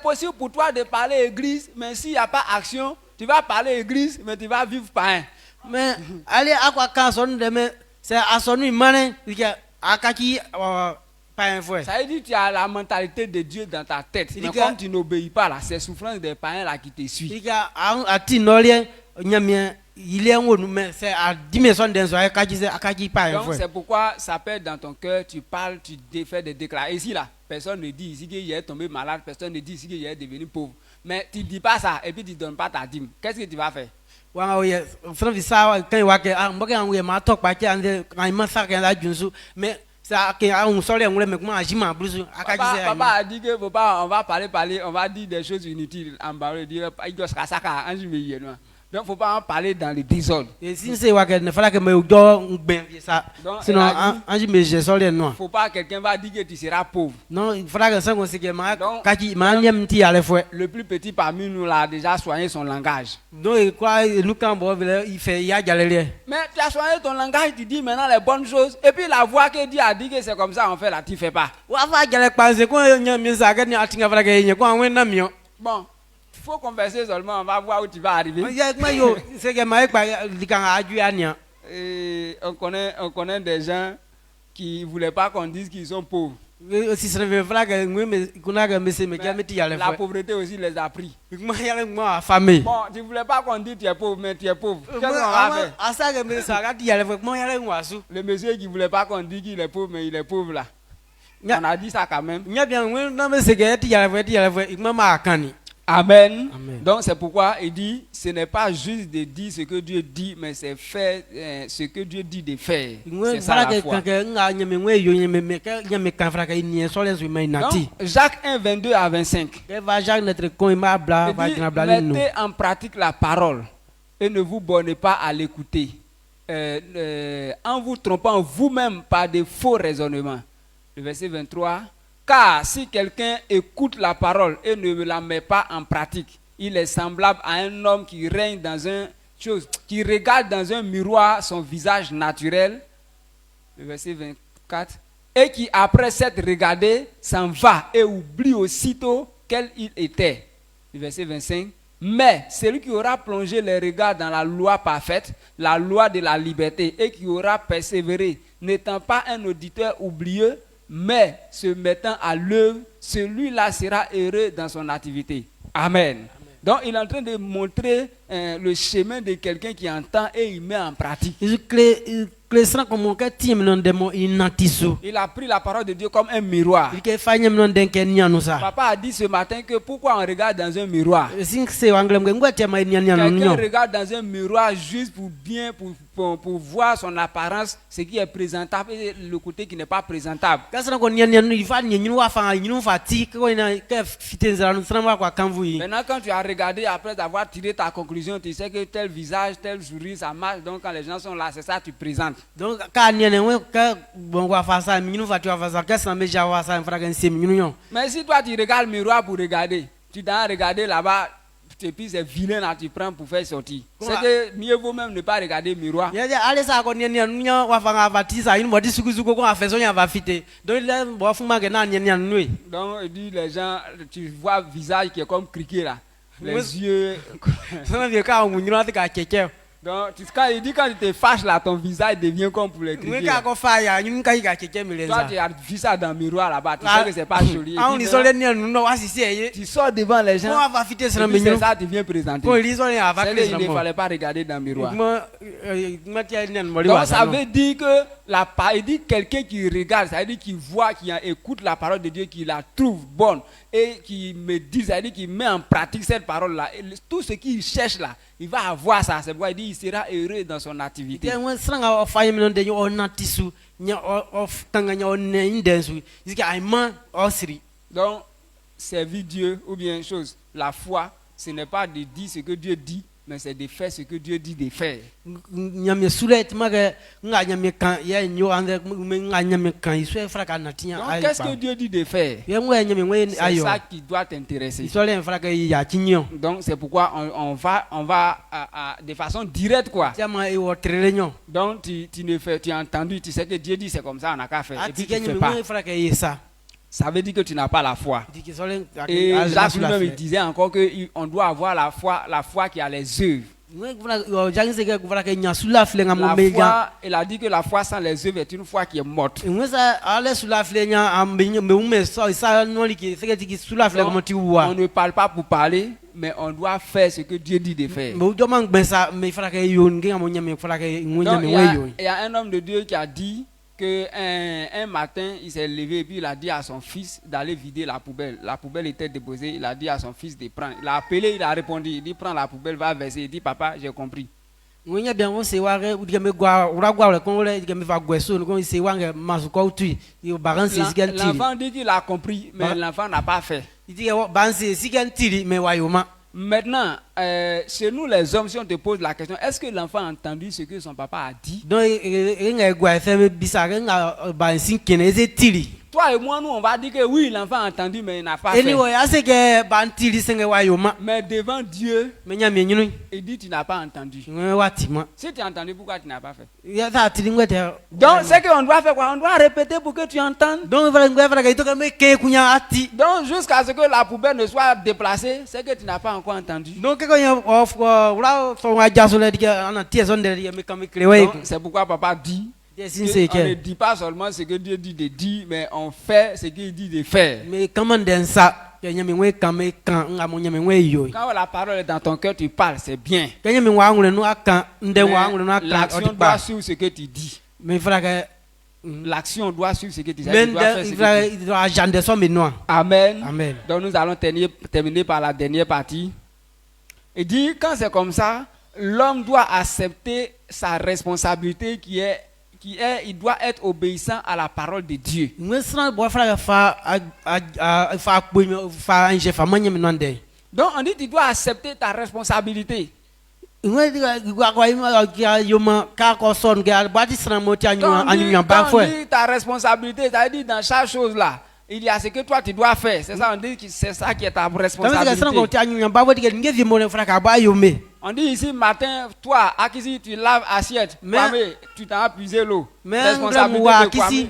possible pour toi de parler église, mais s'il n'y a pas action, tu vas parler église, mais tu vas vivre païen. Mais allez à quoi quand son de mais c'est à son humain il y a akaki pas un fois. Ça veut dire que tu as la mentalité de Dieu dans ta tête. Mais comme tu n'obéis pas là, c'est souffrance des païens là qui te suit. Il y a un tinolien il est un mais c'est à dimension d'un soir akaki pas un Donc fois. c'est pourquoi ça pète dans ton cœur, tu parles, tu fais des déclarations. Ici là, personne ne dit ici qu'il est tombé malade, personne ne dit ici qu'il est devenu pauvre. Mais tu ne dis pas ça et puis tu ne donnes pas ta dîme. Qu'est-ce que tu vas faire? Wow, yes. From the sour, can you walk out? We might talk by and I must have a junsu. Ça, on sortait, on voulait me comment agir en plus. Papa a dit que on va parler, on va dire des choses inutiles. On va dire, il doit se casser à un juillet. Donc, il ne faut pas en parler dans le désordre. Et si c'est qu'il ne fallait que me dois bien ça. Sinon, un jour, je sors les noirs. Il ne faut pas que quelqu'un va dire que tu seras pauvre. Non, il faudra que ça, on sait que le plus petit parmi nous là a déjà soigné son langage. Donc, quoi, nous, quand il fait, il y a galéré. Mais tu as soigné ton langage, tu dis maintenant les bonnes choses. Et puis la voix que Dieu a dit que c'est comme ça, on fait là, tu ne fais pas. Bon. Il faut converser seulement, on va voir où tu vas arriver. Et on connaît des gens qui ne voulaient pas qu'on dise qu'ils sont pauvres. La pauvreté aussi les a pris. Bon, tu ne voulais pas qu'on dise que tu es pauvre, mais tu es pauvre. Qu'est-ce qu'on va faire? Le monsieur qui ne voulait pas qu'on dise qu'il est pauvre, mais il est pauvre là. On a dit ça quand même. Amen. Amen. Donc c'est pourquoi il dit, ce n'est pas juste de dire ce que Dieu dit, mais c'est faire ce que Dieu dit de faire. C'est ça la foi. Donc, Jacques 1, 22 à 25. Il dit, mettez en pratique la parole et ne vous bornez pas à l'écouter, en vous trompant vous-même par de faux raisonnements. Le verset 23. Car si quelqu'un écoute la parole et ne la met pas en pratique, il est semblable à un homme qui règne dans qui regarde dans un miroir son visage naturel, le verset 24, et qui après s'être regardé s'en va et oublie aussitôt quel il était, le verset 25. Mais celui qui aura plongé les regards dans la loi parfaite, la loi de la liberté, et qui aura persévéré, n'étant pas un auditeur oublieux, mais se mettant à l'œuvre, celui-là sera heureux dans son activité. Amen. Donc il est en train de montrer le chemin de quelqu'un qui entend et il met en pratique. Il a pris la parole de Dieu comme un miroir. Papa a dit ce matin que pourquoi on regarde dans un miroir? Quelqu'un regarde dans un miroir juste pour voir son apparence, ce qui est présentable et le côté qui n'est pas présentable. Maintenant quand tu as regardé après avoir tiré ta conclusion, tu sais que tel visage, tel sourire, ça marche. Donc quand les gens sont là, c'est ça que tu présentes. Donc, mais si toi tu regardes le miroir pour regarder, tu dois regarder là-bas, et puis c'est vilain là, tu prends pour faire sortir. C'est que mieux vaut même ne pas regarder le miroir. Donc il dit les gens, tu vois le visage qui est comme criquet là, les yeux. Donc, il dit quand tu te fâches là, ton visage devient comme pour les criquets. Toi, tu as vu ça dans le miroir là-bas, tu sais que c'est pas joli. Tu sors devant les gens, et puis c'est ça, tu viens présenter. Il ne fallait pas regarder dans le miroir. Donc, ça veut dire que il dit quelqu'un qui regarde, ça veut dire qui voit, qui écoute la parole de Dieu, qui la trouve bonne et qui me dit, ça veut dire qui met en pratique cette parole-là. Tout ce qu'il cherche là, il va avoir ça. C'est pourquoi il dit il sera heureux dans son activité. Donc, servir Dieu ou bien chose, la foi, ce n'est pas de dire ce que Dieu dit, mais c'est de faire ce que Dieu dit de faire. Donc, qu'est-ce que Dieu dit de faire? C'est ça qui doit t'intéresser. Donc, c'est pourquoi on va de façon directe, quoi. Donc, tu as entendu, tu sais que Dieu dit c'est comme ça, on n'a qu'à faire. Et puis, tu ne fais pas. ça veut dire que tu n'as pas la foi. Dit que ça, Et ah, Jacques sur la lui-même fleur. il disait encore qu'on doit avoir la foi qui a les œuvres. La Foi, il a dit que la foi sans les œuvres est une foi qui est morte. Donc, on ne parle pas pour parler, mais on doit faire ce que Dieu dit de faire. Donc, il y a un homme de Dieu qui a dit qu'un matin, il s'est levé et puis il a dit à son fils d'aller vider la poubelle. La poubelle était déposée, il a dit à son fils de prendre. Il a appelé, il a répondu, il dit prends la poubelle, va verser. Il dit papa, j'ai compris. Donc l'enfant dit qu'il a compris, mais l'enfant n'a pas fait. Maintenant, chez nous les hommes, si on te pose la question, est-ce que l'enfant a entendu ce que son papa a dit? Toi et moi, nous, on va dire que oui, l'enfant a entendu, mais il n'a pas fait. Mais devant Dieu, il dit tu n'as pas entendu. Si tu as entendu, pourquoi tu n'as pas fait? Donc, c'est qu'on doit faire quoi? On doit répéter pour que tu entendes. Donc, jusqu'à ce que la poubelle ne soit déplacée, c'est que tu n'as pas encore entendu. Donc, c'est pourquoi papa dit on ne dit pas seulement ce que Dieu dit de dire, mais on fait ce qu'il dit de faire. Quand la parole est dans ton cœur, tu parles, c'est bien. Mais l'action doit suivre ce que tu dis. L'action doit suivre ce que tu dis. Amen. Amen. Donc nous allons terminer par la dernière partie. Il dit, quand c'est comme ça, l'homme doit accepter sa responsabilité il doit être obéissant à la parole de Dieu. Donc on dit tu dois accepter ta responsabilité. Quand on dit ta responsabilité, ça veut dire dans chaque chose là, il y a ce que toi tu dois faire. C'est ça, on dit que c'est ça qui est ta responsabilité. On dit ici matin, toi, Akisi, tu laves assiette, Kwame, tu t'as puisé l'eau. Responsabilité de Kwame.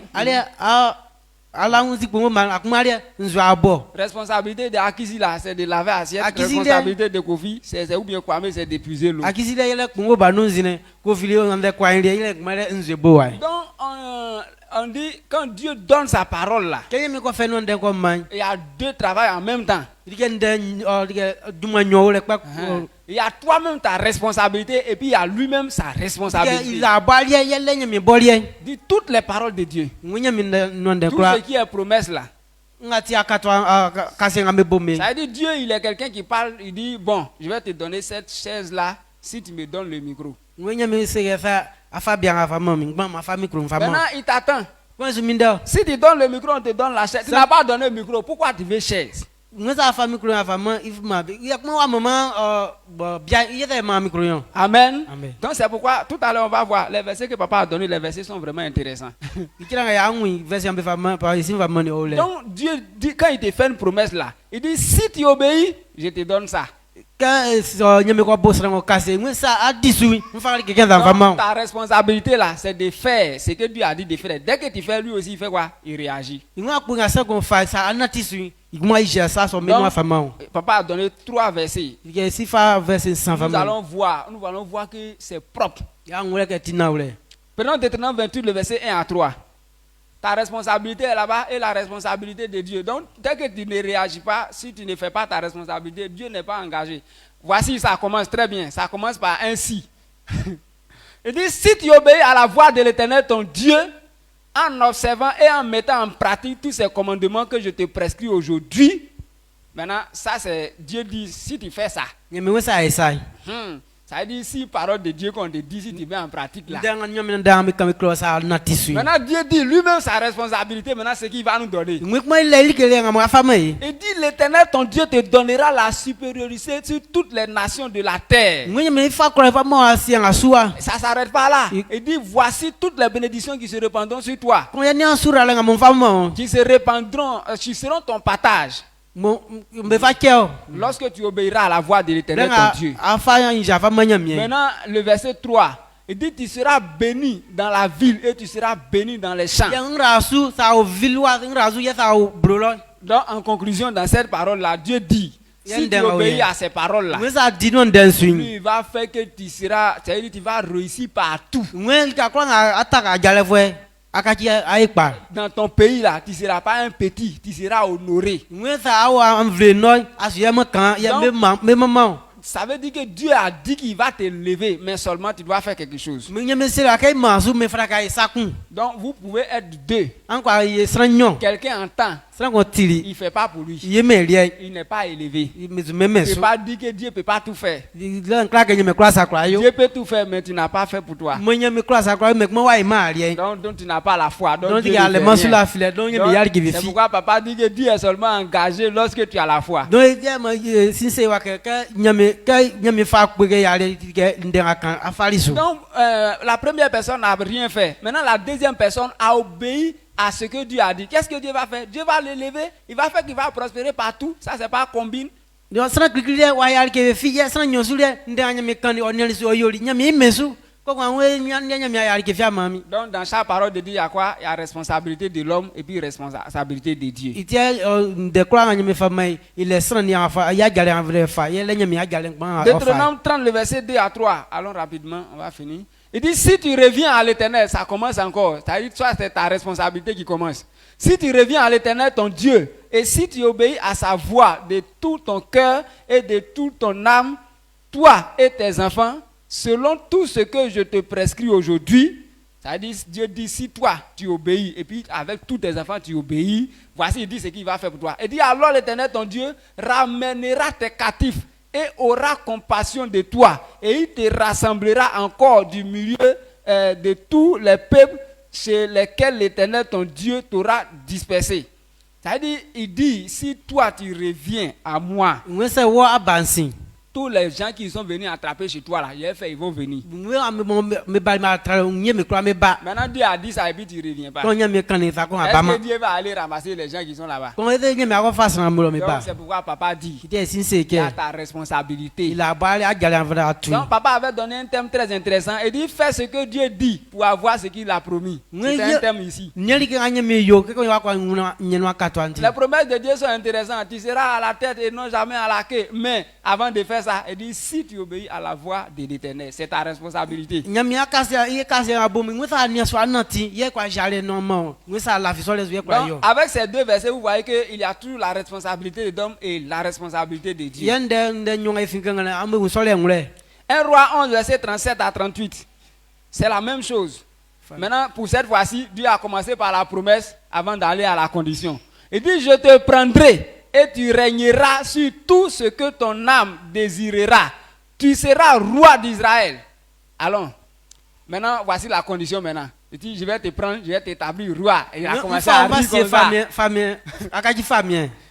Responsabilité de Akisi là, c'est de laver assiette. Responsabilité de Kofi, c'est ou bien Kwame, c'est d'épuiser l'eau. Donc on dit quand Dieu donne sa parole là, il y a deux travails en même temps. Il y a toi-même ta responsabilité et puis il y a lui-même sa responsabilité. Dit toutes les paroles de Dieu. Tout ce qui est promesse là. Ça veut dire Dieu, il est quelqu'un qui parle, il dit bon, je vais te donner cette chaise là si tu me donnes le micro. Maintenant il t'attend. Si tu donnes le micro, on te donne la chaise. Tu n'as pas donné le micro, pourquoi tu veux chaise? Amen. Donc c'est pourquoi tout à l'heure on va voir les versets que papa a donnés. Les versets sont vraiment intéressants. Donc Dieu dit, quand il te fait une promesse là, il dit si tu obéis, je te donne ça. Donc, ta responsabilité là, c'est de faire ce que Dieu a dit de faire. Dès que tu fais, lui aussi il fait quoi? Il réagit. Donc, papa a donné 3 versets. Nous allons voir que c'est propre. Prenons Deutéronome 28, le verset 1 à 3. Ta responsabilité est là-bas et la responsabilité de Dieu. Donc, dès que tu ne réagis pas, si tu ne fais pas ta responsabilité, Dieu n'est pas engagé. Voici, ça commence très bien. Ça commence par un si. Il dit, si tu obéis à la voix de l'Éternel, ton Dieu, en observant et en mettant en pratique tous ces commandements que je te prescris aujourd'hui. Maintenant, ça c'est, Dieu dit, si tu fais ça. Ça veut dire si parole de Dieu qu'on te dit, si tu mets en pratique là. Maintenant Dieu dit lui-même sa responsabilité, maintenant ce qu'il va nous donner. Il dit l'Éternel ton Dieu te donnera la supériorité sur toutes les nations de la terre. Ça ne s'arrête pas là. Il dit voici toutes les bénédictions qui se répandront sur toi. Qui se répandront, qui seront ton partage. Lorsque tu obéiras à la voix de l'Éternel ton Dieu. Maintenant le verset 3. Il dit tu seras béni dans la ville et tu seras béni dans les champs. Donc en conclusion, dans cette parole-là, Dieu dit, si tu obéis à ces paroles-là, lui, il va faire que tu seras, c'est-à-dire tu vas réussir partout. Dans ton pays là, tu ne seras pas un petit, tu seras honoré. Donc, ça veut dire que Dieu a dit qu'il va te lever, mais seulement tu dois faire quelque chose. Donc vous pouvez être deux. Quelqu'un entend, il ne fait pas pour lui. Il n'est pas élevé. Il ne peut pas dire que Dieu ne peut pas tout faire. Dieu peut tout faire, mais tu n'as pas fait pour toi. Donc tu n'as pas la foi. Donc c'est pourquoi papa dit que Dieu est seulement engagé lorsque tu as la foi. Donc la première personne n'a rien fait. Maintenant la deuxième personne a obéi à ce que Dieu a dit. Qu'est-ce que Dieu va faire? Dieu va l'élever, il va faire qu'il va prospérer partout. Ça c'est pas combine. Donc dans chaque parole de Dieu, il y a quoi? Il y a responsabilité de l'homme et puis responsabilité de Dieu. Deutéronome 30, le verset 2 à 3. Allons rapidement, on va finir. Il dit, si tu reviens à l'Éternel, ça commence encore. C'est-à-dire, c'est ta responsabilité qui commence. Si tu reviens à l'Éternel, ton Dieu, et si tu obéis à sa voix de tout ton cœur et de toute ton âme, toi et tes enfants, selon tout ce que je te prescris aujourd'hui, c'est-à-dire, Dieu dit, si toi tu obéis, et puis avec tous tes enfants tu obéis, voici, il dit ce qu'il va faire pour toi. Il dit, alors l'Éternel, ton Dieu, ramènera tes captifs et aura compassion de toi, et il te rassemblera encore du milieu de tous les peuples chez lesquels l'Éternel, ton Dieu, t'aura dispersé. C'est-à-dire, il dit, si toi tu reviens à moi, tous les gens qui sont venus attraper chez toi là, ils vont venir. Maintenant Dieu a dit ça et puis tu ne reviens pas. Est-ce que Dieu va aller ramasser les gens qui sont là-bas? Donc c'est pourquoi papa dit, il y a ta responsabilité. Donc papa avait donné un thème très intéressant. Il dit, fais ce que Dieu dit pour avoir ce qu'il a promis. C'est un thème ici. Les promesses de Dieu sont intéressantes. Tu seras à la tête et non jamais à la queue. Mais avant de faire ça, il dit, si tu obéis à la voix de l'Éternel, c'est ta responsabilité. Donc, avec ces deux versets, vous voyez qu'il y a toujours la responsabilité de l'homme et la responsabilité de Dieu. 1 Roi 11, verset 37 à 38. C'est la même chose. Maintenant, pour cette fois-ci, Dieu a commencé par la promesse avant d'aller à la condition. Il dit, je te prendrai et tu régneras sur tout ce que ton âme désirera. Tu seras roi d'Israël. Allons. Maintenant, voici la condition maintenant. Il dit, je vais te prendre, je vais t'établir roi. Et il a commencé à rire comme ça.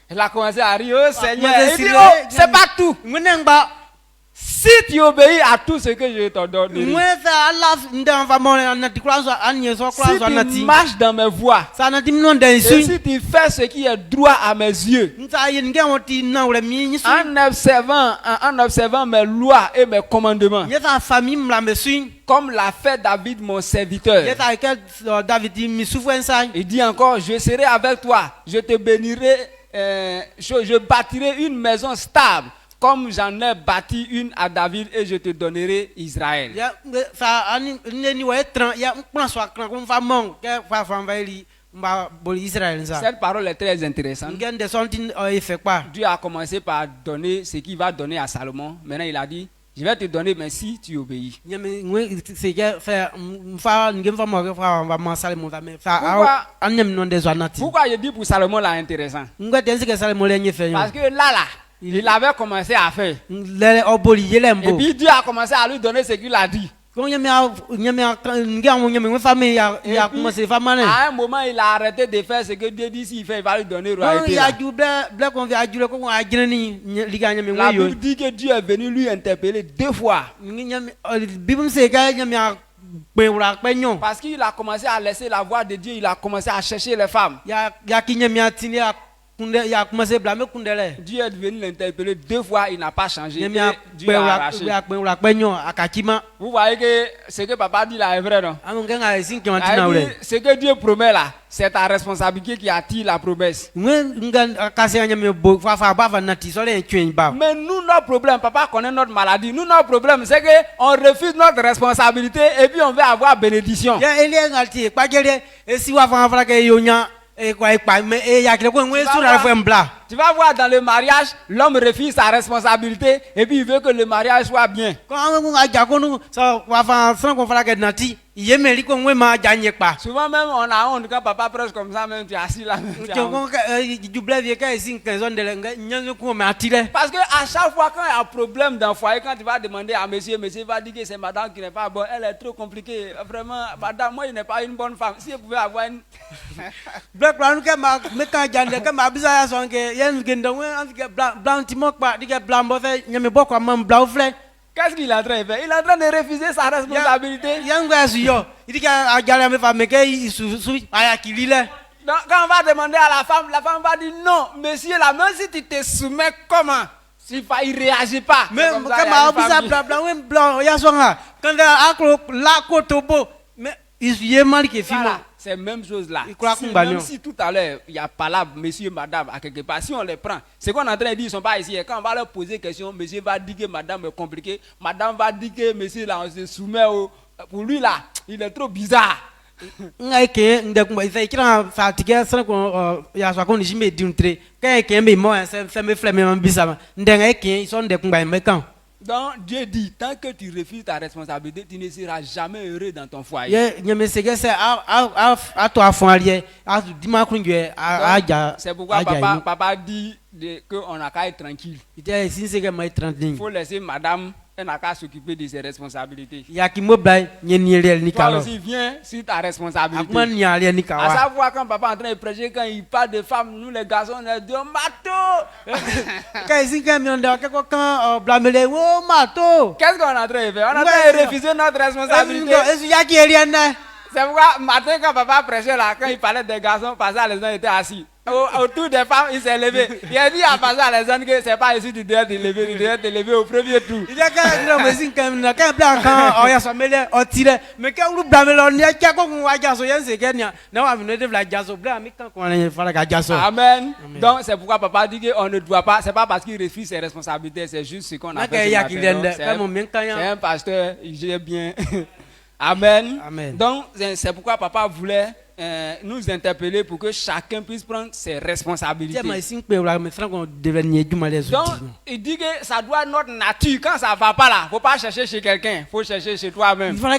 Il a commencé à rire, oh Seigneur. Il dit, oh, c'est pas tout. Si tu obéis à tout ce que je te donne, si tu marches dans mes voies, et si tu fais ce qui est droit à mes yeux, en observant mes lois et mes commandements, comme l'a fait David mon serviteur. Il dit encore, je serai avec toi, je te bénirai, je bâtirai une maison stable, comme j'en ai bâti une à David et je te donnerai Israël. Cette parole est très intéressante. Dieu a commencé par donner ce qu'il va donner à Salomon. Maintenant il a dit, je vais te donner, mais si tu obéis. Pourquoi je dis pour Salomon là intéressant? Parce que là, il avait commencé à faire. Et puis Dieu a commencé à lui donner ce qu'il a dit. À un moment, il a arrêté de faire ce que Dieu dit. S'il fait, il va lui donner royauté. La Bible dit que Dieu est venu lui interpeller 2 fois. Parce qu'il a commencé à laisser la voix de Dieu. Il a commencé à chercher les femmes. il a commencé à blâmer Kundele. Dieu est venu l'interpeller 2 fois, il n'a pas changé. Il Et Dieu a arraché. Vous voyez que ce que papa dit là est vrai, non? Ce que Dieu promet là, c'est ta responsabilité qui attire la promesse. Mais nous, notre problème, papa connaît notre maladie. Nous, notre problème, c'est qu'on refuse notre responsabilité et puis on veut avoir bénédiction. Tu vas voir dans le mariage, l'homme refuse sa responsabilité et puis il veut que le mariage soit bien. Souvent même on a honte quand papa prêche comme ça, même tu es assis là. Parce que à chaque fois quand il y a un problème dans le foyer, quand tu vas demander à monsieur, monsieur va dire que c'est madame qui n'est pas bonne, elle est trop compliquée. Vraiment, madame, moi, il n'est pas une bonne femme. Si elle pouvait avoir une... Qu'est-ce qu'il est en train de faire? Il est en train de refuser sa responsabilité. Donc, quand on va demander à la femme va dire non, monsieur là, même si tu te soumets, comment? Il ne réagit pas. C'est la même chose là. Même si tout à l'heure, il y a palabre, monsieur, madame, à quelque part, si on les prend, c'est qu'on est en train de dire, ils ne sont pas ici. Quand on va leur poser question, monsieur va dire que madame est compliquée, madame va dire que monsieur là, on se soumet au... Pour lui là, il est trop bizarre. Donc Dieu dit, tant que tu refuses ta responsabilité, tu ne seras jamais heureux dans ton foyer. C'est pourquoi papa dit qu'on n'a qu'à être tranquille. Il faut laisser madame, elle n'a qu'à s'occuper de ses responsabilités. Toi aussi viens sur ta responsabilité. À savoir quand papa est en train de prêcher, quand il parle de femmes, nous les garçons, on est deux matos. Qu'est-ce qu'on est en train de faire? On est en train de refuser notre responsabilité. C'est pourquoi matin quand papa prêchait là, quand il parlait des garçons, Pasteur les gens étaient assis. Autour des femmes, il s'est levé. Il a dit à Pasteur les gens que c'est pas ici tu dois te lever, tu dois te lever au premier tour. Il a Amen. Donc c'est pourquoi papa dit qu'on ne doit pas, c'est pas parce qu'il refuse ses responsabilités, c'est juste ce qu'on a fait. C'est un pasteur, il gère bien. Amen. Amen. Donc, c'est pourquoi papa voulait nous interpeller pour que chacun puisse prendre ses responsabilités. Donc, il dit que ça doit être notre nature. Quand ça ne va pas là, il ne faut pas chercher chez quelqu'un, il faut chercher chez toi-même. Donc,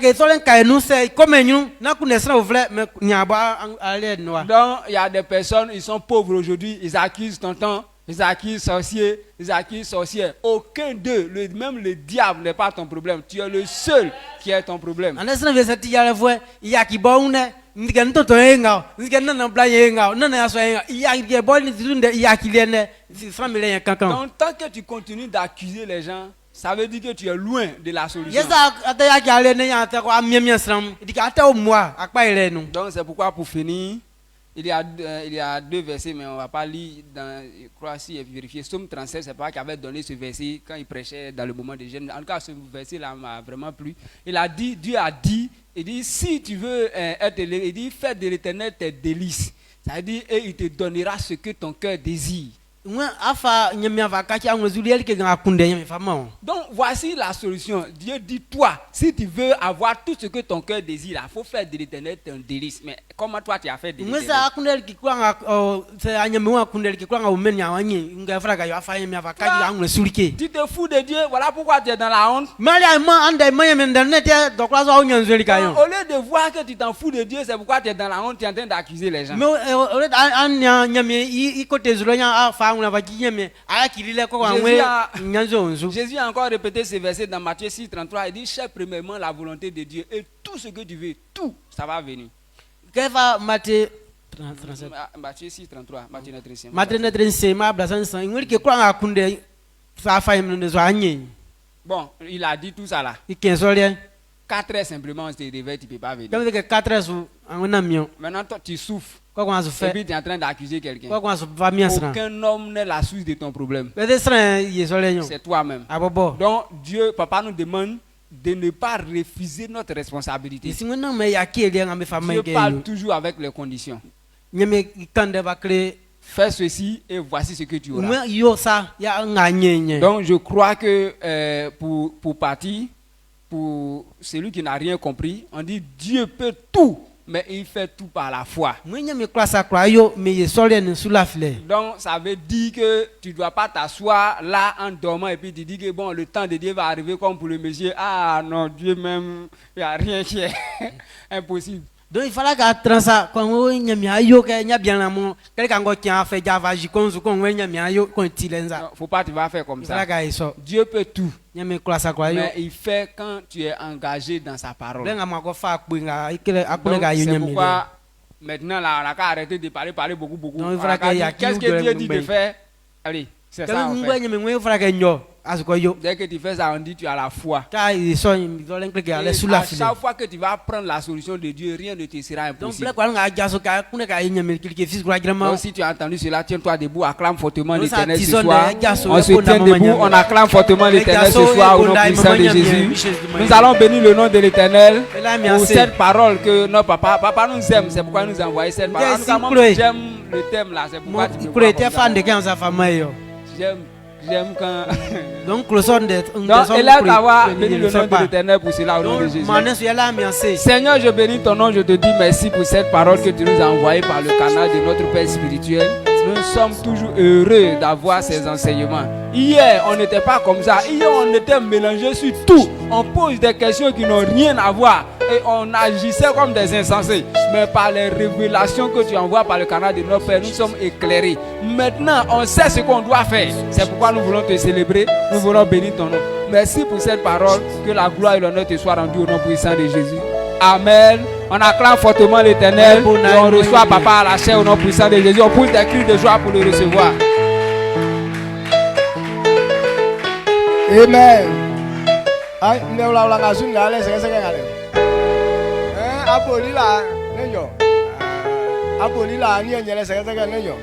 il y a des personnes, ils sont pauvres aujourd'hui, ils accusent tonton. Ils accusent sorciers, ils accusent sorcières. Aucun d'eux, même le diable n'est pas ton problème. Tu es le seul qui est ton problème. Donc, tant que tu continues d'accuser les gens, ça veut dire que tu es loin de la solution. Donc, c'est pourquoi pour finir, il y a 2 versets, mais on ne va pas lire dans, je crois, si vérifier. Somme 37, c'est pas qu'il avait donné ce verset quand il prêchait dans le moment de jeûne. En tout cas, ce verset-là m'a vraiment plu. Il a dit, Dieu a dit, il dit, si tu veux être élevé, il dit, fais de l'Éternel tes délices. Ça veut dire, et il te donnera ce que ton cœur désire. Donc voici la solution. Dieu dit toi, si tu veux avoir tout ce que ton cœur désire, il faut faire de l'Éternel ton délice. Mais comment toi tu as fait de l'Éternel? Tu te fous de Dieu, voilà pourquoi tu es dans la honte. Au lieu de voir que tu t'en fous de Dieu, c'est pourquoi tu es dans la honte, tu es en train d'accuser les gens. Jésus a encore répété ce verset dans Matthieu 6, 33. Il dit, cherche premièrement la volonté de Dieu et tout ce que tu veux, tout, ça va venir. Matthieu 6, 33. Bon, il a dit tout ça là. 4 heures simplement, on se réveille, tu ne peux pas venir. Comme que 4 heures sur un ami. Maintenant, toi, tu souffres. Quoi qu'on a Et fait. puis, tu es en train d'accuser quelqu'un. Quoi qu'on a fait bien ça. Aucun homme n'est la source de ton problème. C'est toi-même. Ah bon. Donc, Dieu, papa nous demande de ne pas refuser notre responsabilité. Si maintenant mais y a qui est en famille. Dieu parle toujours avec les conditions. Fais ceci et voici ce que tu auras. Donc, je crois que pour partir, pour celui qui n'a rien compris, on dit Dieu peut tout, mais il fait tout par la foi. Donc ça veut dire que tu ne dois pas t'asseoir là en dormant et puis tu dis que bon, le temps de Dieu va arriver comme pour le monsieur. Ah non, Dieu même, il n'y a rien qui est impossible. Donc il fallait qu'à transa quand on y a yo que y a bien l'amour quelqu'un qui a fait java jikon su kon y a yo kon tilenza. Faut pas tu vas faire comme ça. Dieu peut tout. Mais il fait quand tu es engagé dans sa parole. Donc c'est pourquoi maintenant là on a qu'à arrêter de parler beaucoup. Qu'est-ce que Dieu dit de faire? Allez, c'est ça en fait. Dès que tu fais ça, on dit tu as la foi. À chaque fois que tu vas prendre la solution de Dieu, rien ne te sera impossible. Donc si tu as entendu cela, tiens-toi debout, acclame fortement l'Éternel ce soir. On se tient debout, on acclame fortement l'Éternel ce soir au nom puissant de Jésus. Nous allons bénir le nom de l'Éternel pour cette parole que notre papa nous aime. C'est pourquoi il nous a envoyé cette parole. J'aime le thème là, c'est pourquoi tu me J'aime quand. Donc, élève ta voix, bénis le nom de l'Éternel pour cela au nom de Jésus. Seigneur, je bénis ton nom, je te dis merci pour cette parole que tu nous as envoyée par le canal de notre Père spirituel. Nous sommes toujours heureux d'avoir ces enseignements. Hier, on n'était pas comme ça. Hier, on était mélangés sur tout. On pose des questions qui n'ont rien à voir. Et on agissait comme des insensés. Mais par les révélations que tu envoies par le canal de notre Père, nous sommes éclairés. Maintenant, on sait ce qu'on doit faire. C'est pourquoi nous voulons te célébrer. Nous voulons bénir ton nom. Merci pour cette parole. Que la gloire et l'honneur te soient rendus au nom puissant de Jésus. Amen. On acclame fortement l'Éternel. Et on reçoit Papa à la chair au nom puissant de Jésus. On pousse des cris de joie pour le recevoir. Amen. Ay, ne la la ngasun la le se ngale. Aboli la ne yo. Aboli la ni nyele se ne yo.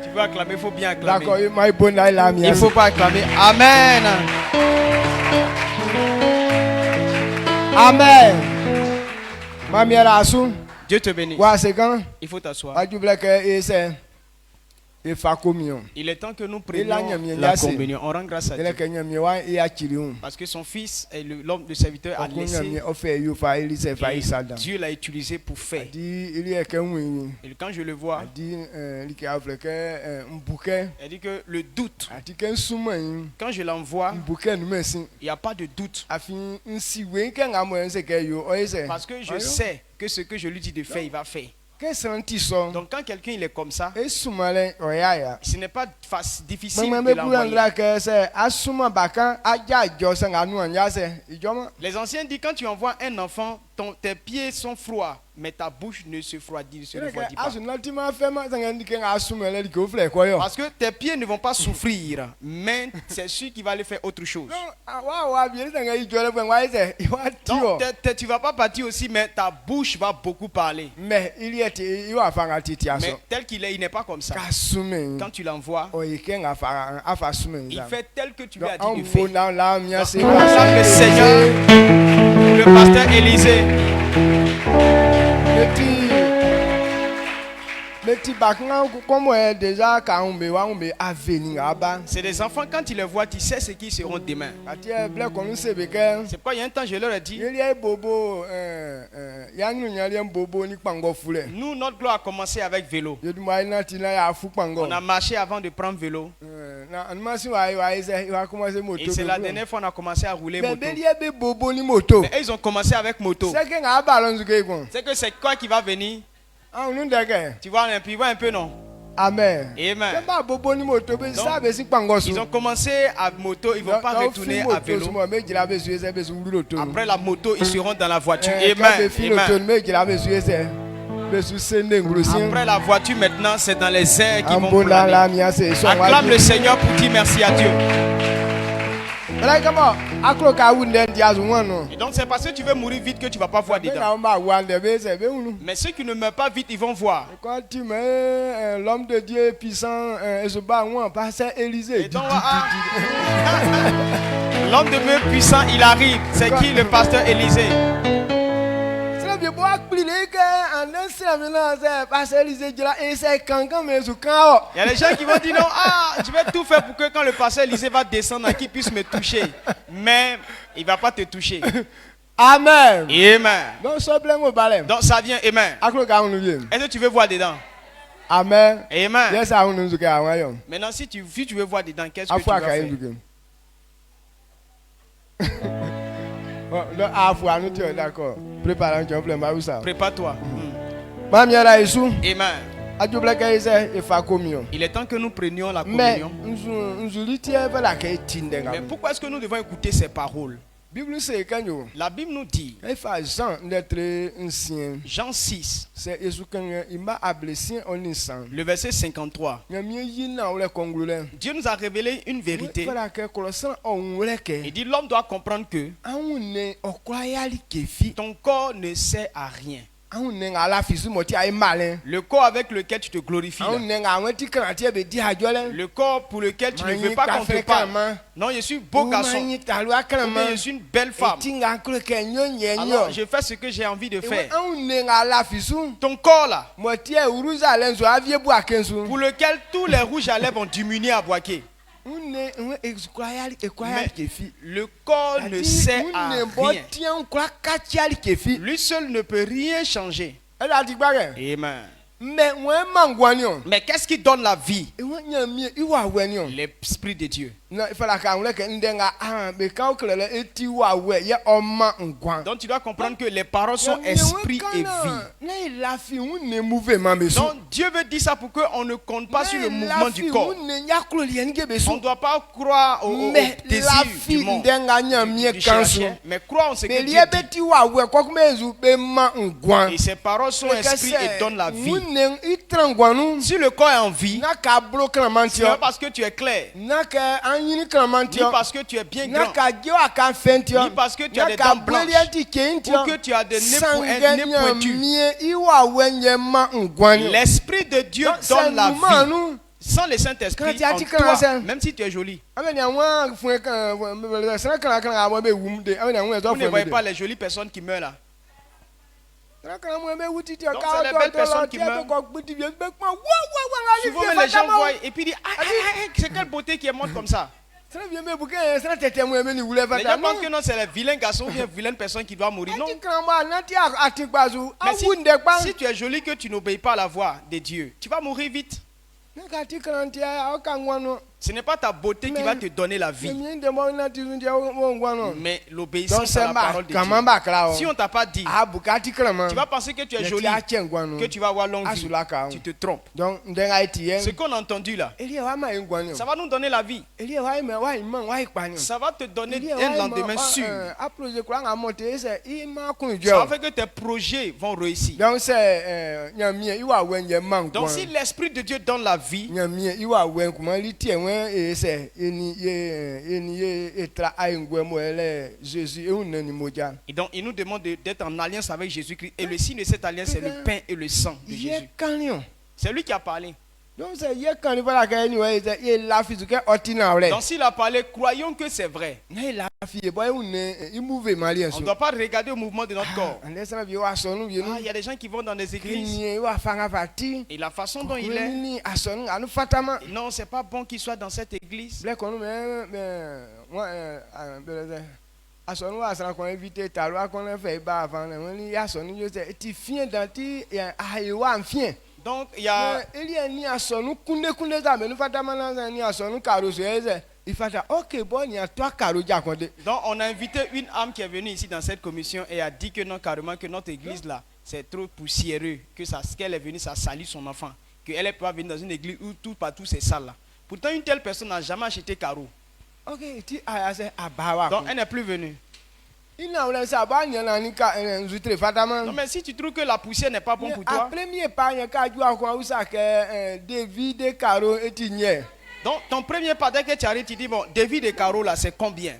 Tu veux acclamer, il faut bien acclamer. D'accord, il ne faut pas acclamer. Amen. Amen. Mamie Rassou. Dieu te bénisse. Il faut t'asseoir. Il est temps que nous prenions la communion. On rend grâce à Dieu. Parce que son fils et l'homme de serviteur a laissé. Dieu l'a utilisé pour faire. Et quand je le vois, elle dit que le doute, quand je l'envoie, il n'y a pas de doute. Parce que je sais que ce que je lui dis de faire, il va faire. Donc quand quelqu'un il est comme ça, ce n'est pas difficile de l'envoyer. Les anciens disent quand tu envoies un enfant, tes pieds sont froids, mais ta bouche ne se refroidit pas. Parce que tes pieds ne vont pas souffrir, mais c'est celui qui va aller faire autre chose. Donc tu ne vas pas partir aussi, mais ta bouche va beaucoup parler. Mais tel qu'il est, il n'est pas comme ça. Quand tu l'envoies, il fait tel que tu lui as dit de faire. Donc, le Seigneur, le pasteur Élisée. C'est des enfants, quand tu les vois, tu sais ce qu'ils seront demain. C'est pourquoi il y a un temps, je leur ai dit, nous, notre gloire a commencé avec vélo. On a marché avant de prendre vélo. Et c'est la dernière fois qu'on a commencé à rouler moto. Mais ils ont commencé avec moto. C'est que c'est quoi qui va venir? Tu vois un peu, non? Amen. Amen. Donc, ils ont commencé à moto, ils ne vont pas retourner à vélo. Après la moto, ils seront dans la voiture. Amen. Après la voiture, maintenant, c'est dans les airs qu'ils vont planer. Acclame le Seigneur pour dire merci à Dieu. Et donc c'est parce que tu veux mourir vite que tu vas pas voir dedans. Mais ceux qui ne meurent pas vite, ils vont voir. Quand tu mets l'homme de Dieu puissant, Élisée. L'homme de Dieu puissant, il arrive. C'est qui? Le pasteur Élisée. Il y a des gens qui vont dire non, je vais tout faire pour que quand le pasteur Élisée va descendre, qu'il puisse me toucher. Mais il ne va pas te toucher. Amen. Amen. Donc ça vient, amen. Est-ce que tu veux voir dedans? Amen. Amen. Maintenant, si tu veux voir dedans, qu'est-ce que tu vas faire? D'accord. Prépare-toi. Amen. Il est temps que nous prenions la communion. Mais pourquoi est-ce que nous devons écouter ces paroles? La Bible nous dit, Jean 6, le verset 53. Dieu nous a révélé une vérité. Il dit l'homme doit comprendre que ton corps ne sert à rien. Le corps avec lequel tu te glorifies. Le corps pour lequel tu ne veux pas qu'on te parle. Non, je suis beau garçon. Je suis une belle femme. Alors, je fais ce que j'ai envie de faire. Ton corps là, pour lequel tous les rouges à lèvres ont diminué à Boaké. Mais le corps ne sert à rien. Lui seul ne peut rien changer. Amen. Mais qu'est-ce qui donne la vie? L'Esprit de Dieu. Donc tu dois comprendre que les paroles sont esprit et vie. Donc Dieu veut dire ça pour qu'on ne compte pas sur le mouvement du corps. On ne doit pas croire au désir du monde, du chercheur, mais croire en ce que Dieu dit. Et ces paroles sont esprit et donnent la vie. Si le corps est en vie, c'est pas parce que tu es clair, ni parce que tu es bien grand, ni parce que tu as des dents blanches, ou que tu as des nez pointus. L'Esprit de Dieu donne la vie. Sans le Saint-Esprit en toi, même si tu es joli. Vous ne voyez pas les jolies personnes qui meurent là. Donc c'est les belles personnes qui meurent. Souvent les gens voient et puis disent c'est quelle beauté qui est morte comme ça. Les gens pensent que non, c'est les vilains garçons ou bien vilaines personnes qui doivent mourir. Non. Mais si tu es joli que tu n'obéis pas à la voix de Dieu, tu vas mourir vite. Ce n'est pas ta beauté qui va te donner la vie, mais l'obéissance à la parole de Dieu. Si on ne t'a pas dit, tu vas penser que tu es joli, que tu vas avoir longue vie. Tu te trompes. Ce qu'on a entendu là, ça va nous donner la vie. Ça va te donner un lendemain sûr. Ça va faire que tes projets vont réussir. Donc si l'Esprit de Dieu donne la vie, et donc il nous demande d'être en alliance avec Jésus-Christ. Et le signe de cette alliance, c'est le pain et le sang de Jésus. C'est lui qui a parlé. Donc s'il a parlé, croyons que c'est vrai. On ne doit pas regarder au mouvement de notre corps. Il y a des gens qui vont dans des églises et la façon dont il est, non, c'est pas bon qu'il soit dans cette église. Donc il y a donc on a invité une âme qui est venue ici dans cette commission et a dit que non, carrément que notre église là c'est trop poussiéreux, que ça, ce qu'elle est venue ça salit son enfant, qu'elle est pas venue dans une église où tout partout c'est sale là. Pourtant une telle personne n'a jamais acheté carreau. Donc elle n'est plus venue. Non, mais si tu trouves que la poussière n'est pas bon pour toi, donc ton premier pas dès que tu arrives, tu dis bon, devis de carreau là c'est combien?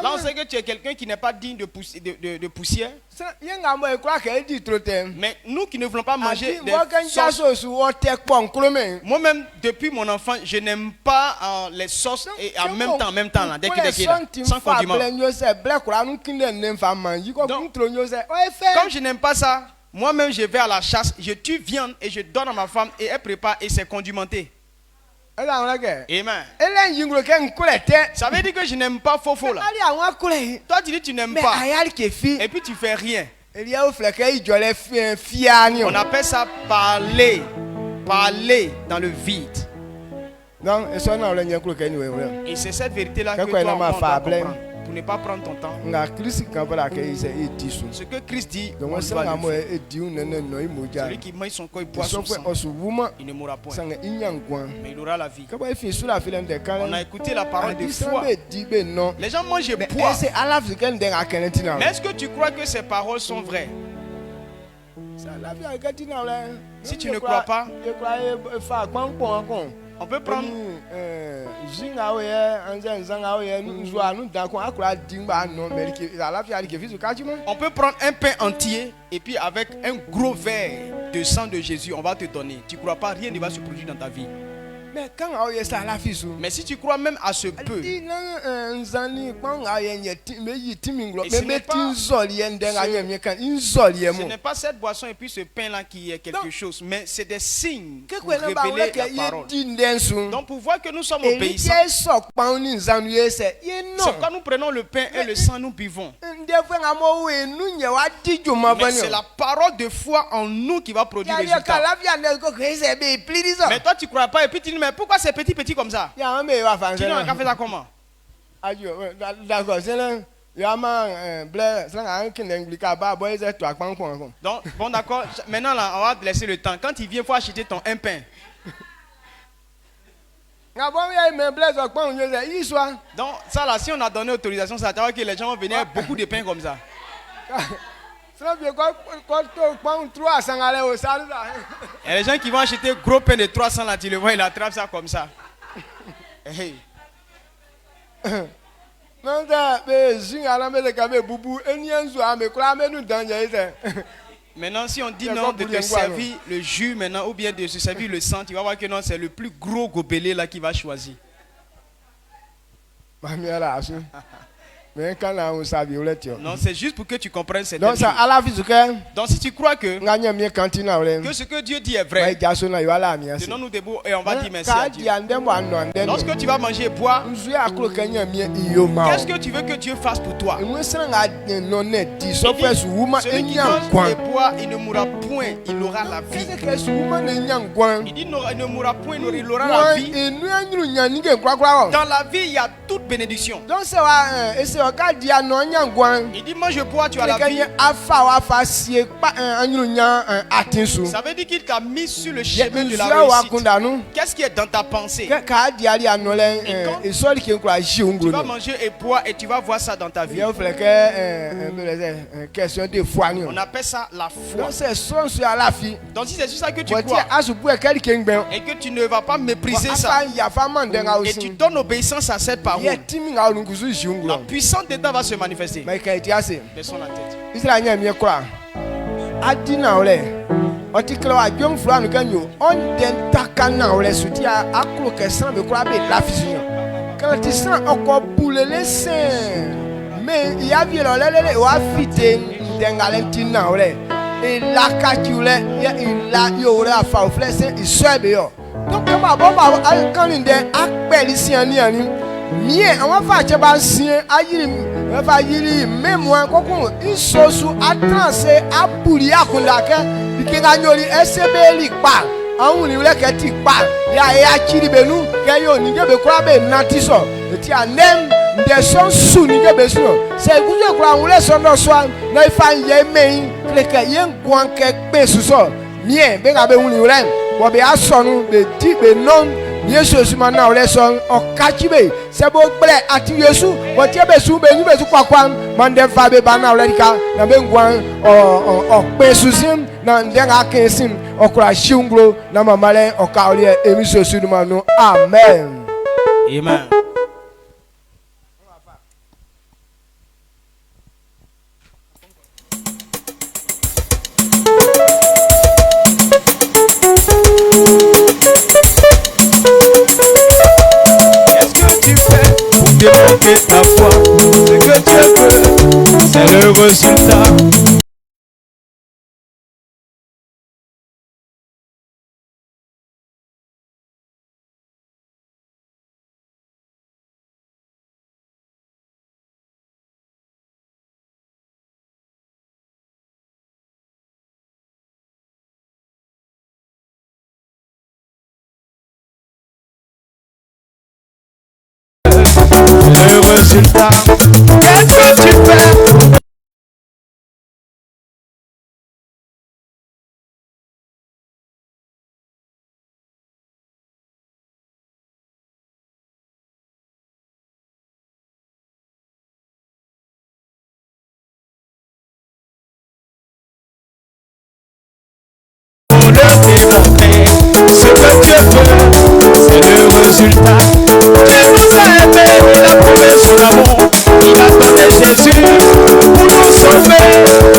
Là, on sait que tu es quelqu'un qui n'est pas digne de poussière. Mais nous qui ne voulons pas manger des sauces, moi-même, depuis mon enfant, je n'aime pas les sauces et en même temps, là, dès qu'il est là, sans condiment. Donc, comme je n'aime pas ça, moi-même, je vais à la chasse, je tue viande et je donne à ma femme et elle prépare et c'est condimenté. Amen. Ça veut dire que je n'aime pas faux là. Toi tu dis tu n'aimes pas et puis tu fais rien. On appelle ça parler dans le vide. Et c'est cette vérité là que toi on doit comprendre. Pour ne pas prendre ton temps. Ce que Christ dit, on doit le faire. Celui qui mange son corps et boit son sang, il ne mourra point, mais il aura la vie. On a écouté la parole de foi. Les gens mangent et boivent. Mais est-ce que tu crois que ces paroles sont vraies? Si tu ne crois pas, on peut prendre un pain entier et puis avec un gros verre de sang de Jésus, on va te donner. Tu ne crois pas, rien ne va se produire dans ta vie. Mais si tu crois même à ce peu, ce n'est pas cette boisson et puis ce pain-là qui est quelque chose, mais c'est des signes pour révéler la parole. Donc pour voir que nous sommes obéissants, c'est quand nous prenons le pain et le sang, nous buvons. Mais c'est la parole de foi en nous qui va produire le résultat. Mais toi tu ne crois pas et puis tu dis mais pourquoi c'est petit comme ça? Tu dis on a fait ça comment? Donc bon d'accord, maintenant là on va te laisser le temps. Quand il vient, il faut acheter ton un pain. Donc ça là, si on a donné autorisation, ça veut dire que les gens vont venir avec beaucoup de pain comme ça. Il y a les gens qui vont acheter gros pain de 300 là, tu le vois, il attrape ça comme ça. Hey. Maintenant, si on dit non de te servir le jus maintenant ou bien de se servir le sang, tu vas voir que non, c'est le plus gros gobelet là qui va choisir. Non, c'est juste pour que tu comprennes cette chose. Donc si tu crois que ce que Dieu dit est vrai, tenons-nous debout et on va dire merci à Dieu. Lorsque tu vas manger et boire, qu'est-ce que tu veux que Dieu fasse pour toi? Celui qui mange et boit, il ne mourra point, il aura la vie. Il dit il ne mourra point, il aura la vie. Dans la vie, il y a toute bénédiction. Il dit mange et bois, tu as la vie. Ça veut dire qu'il t'a mis sur le chemin de la réussite. Qu'est-ce qui est dans ta pensée? Tu vas manger et boire et tu vas voir ça dans ta vie. On appelle ça la foi. Donc si c'est sur ça que tu crois et que tu ne vas pas mépriser ça et tu donnes obéissance à cette parole, la puissance d'État va se manifester. Baissons la tête. Mie àwọn fàjẹ́ bá sien ayiri ẹ̀fà yiri mẹ́mọ́ kókó ìsosu àtànṣe àbúrí àkùndàkẹ́ ìkíga nyori ẹsẹ̀ bẹ́ẹ̀lì pa àwọn ìrìlẹ̀kẹ́ ti pa yà ẹ̀yà kiri-bẹ̀nu kẹ́yọ̀ níjẹ́bẹ̀ kúrò bẹ́ẹ̀ nàti sọ ètí ànẹ́m ǹdẹ̀sọ́ sùn níjẹ́bẹ̀ sùn ṣe ìkúnjẹ́ kúrò àwọn ẹlẹ́sọ̀ndọ̀ sọ náà ifá yẹ mẹ́yìn kẹ̀kẹ́ yẹn gbọ́n kẹ́ gbé sùsọ̀ mie bẹ́ẹ̀ kà bẹ́ẹ̀ wùlì rẹ̀ wọ́n bẹ́ẹ̀ asọ̀nù bẹ́ẹ̀ dì bẹ́ẹ̀ nọ́n Yesu mana ole son okachibe sebo ble ati Yesu wotie besu be ni besu kwakwan mande fa be bana ole dika na be ngwan o pesusim na ndenga kesim okura shingro na mamale okaole emiso sudumanu amen. Amen. résultat. Le résultat, qu'est-ce que tu fais? Pour le démontrer, ce que Dieu veut, c'est le résultat. Dieu nous a aimés, il a prouvé son amour, il a donné Jésus pour nous sauver.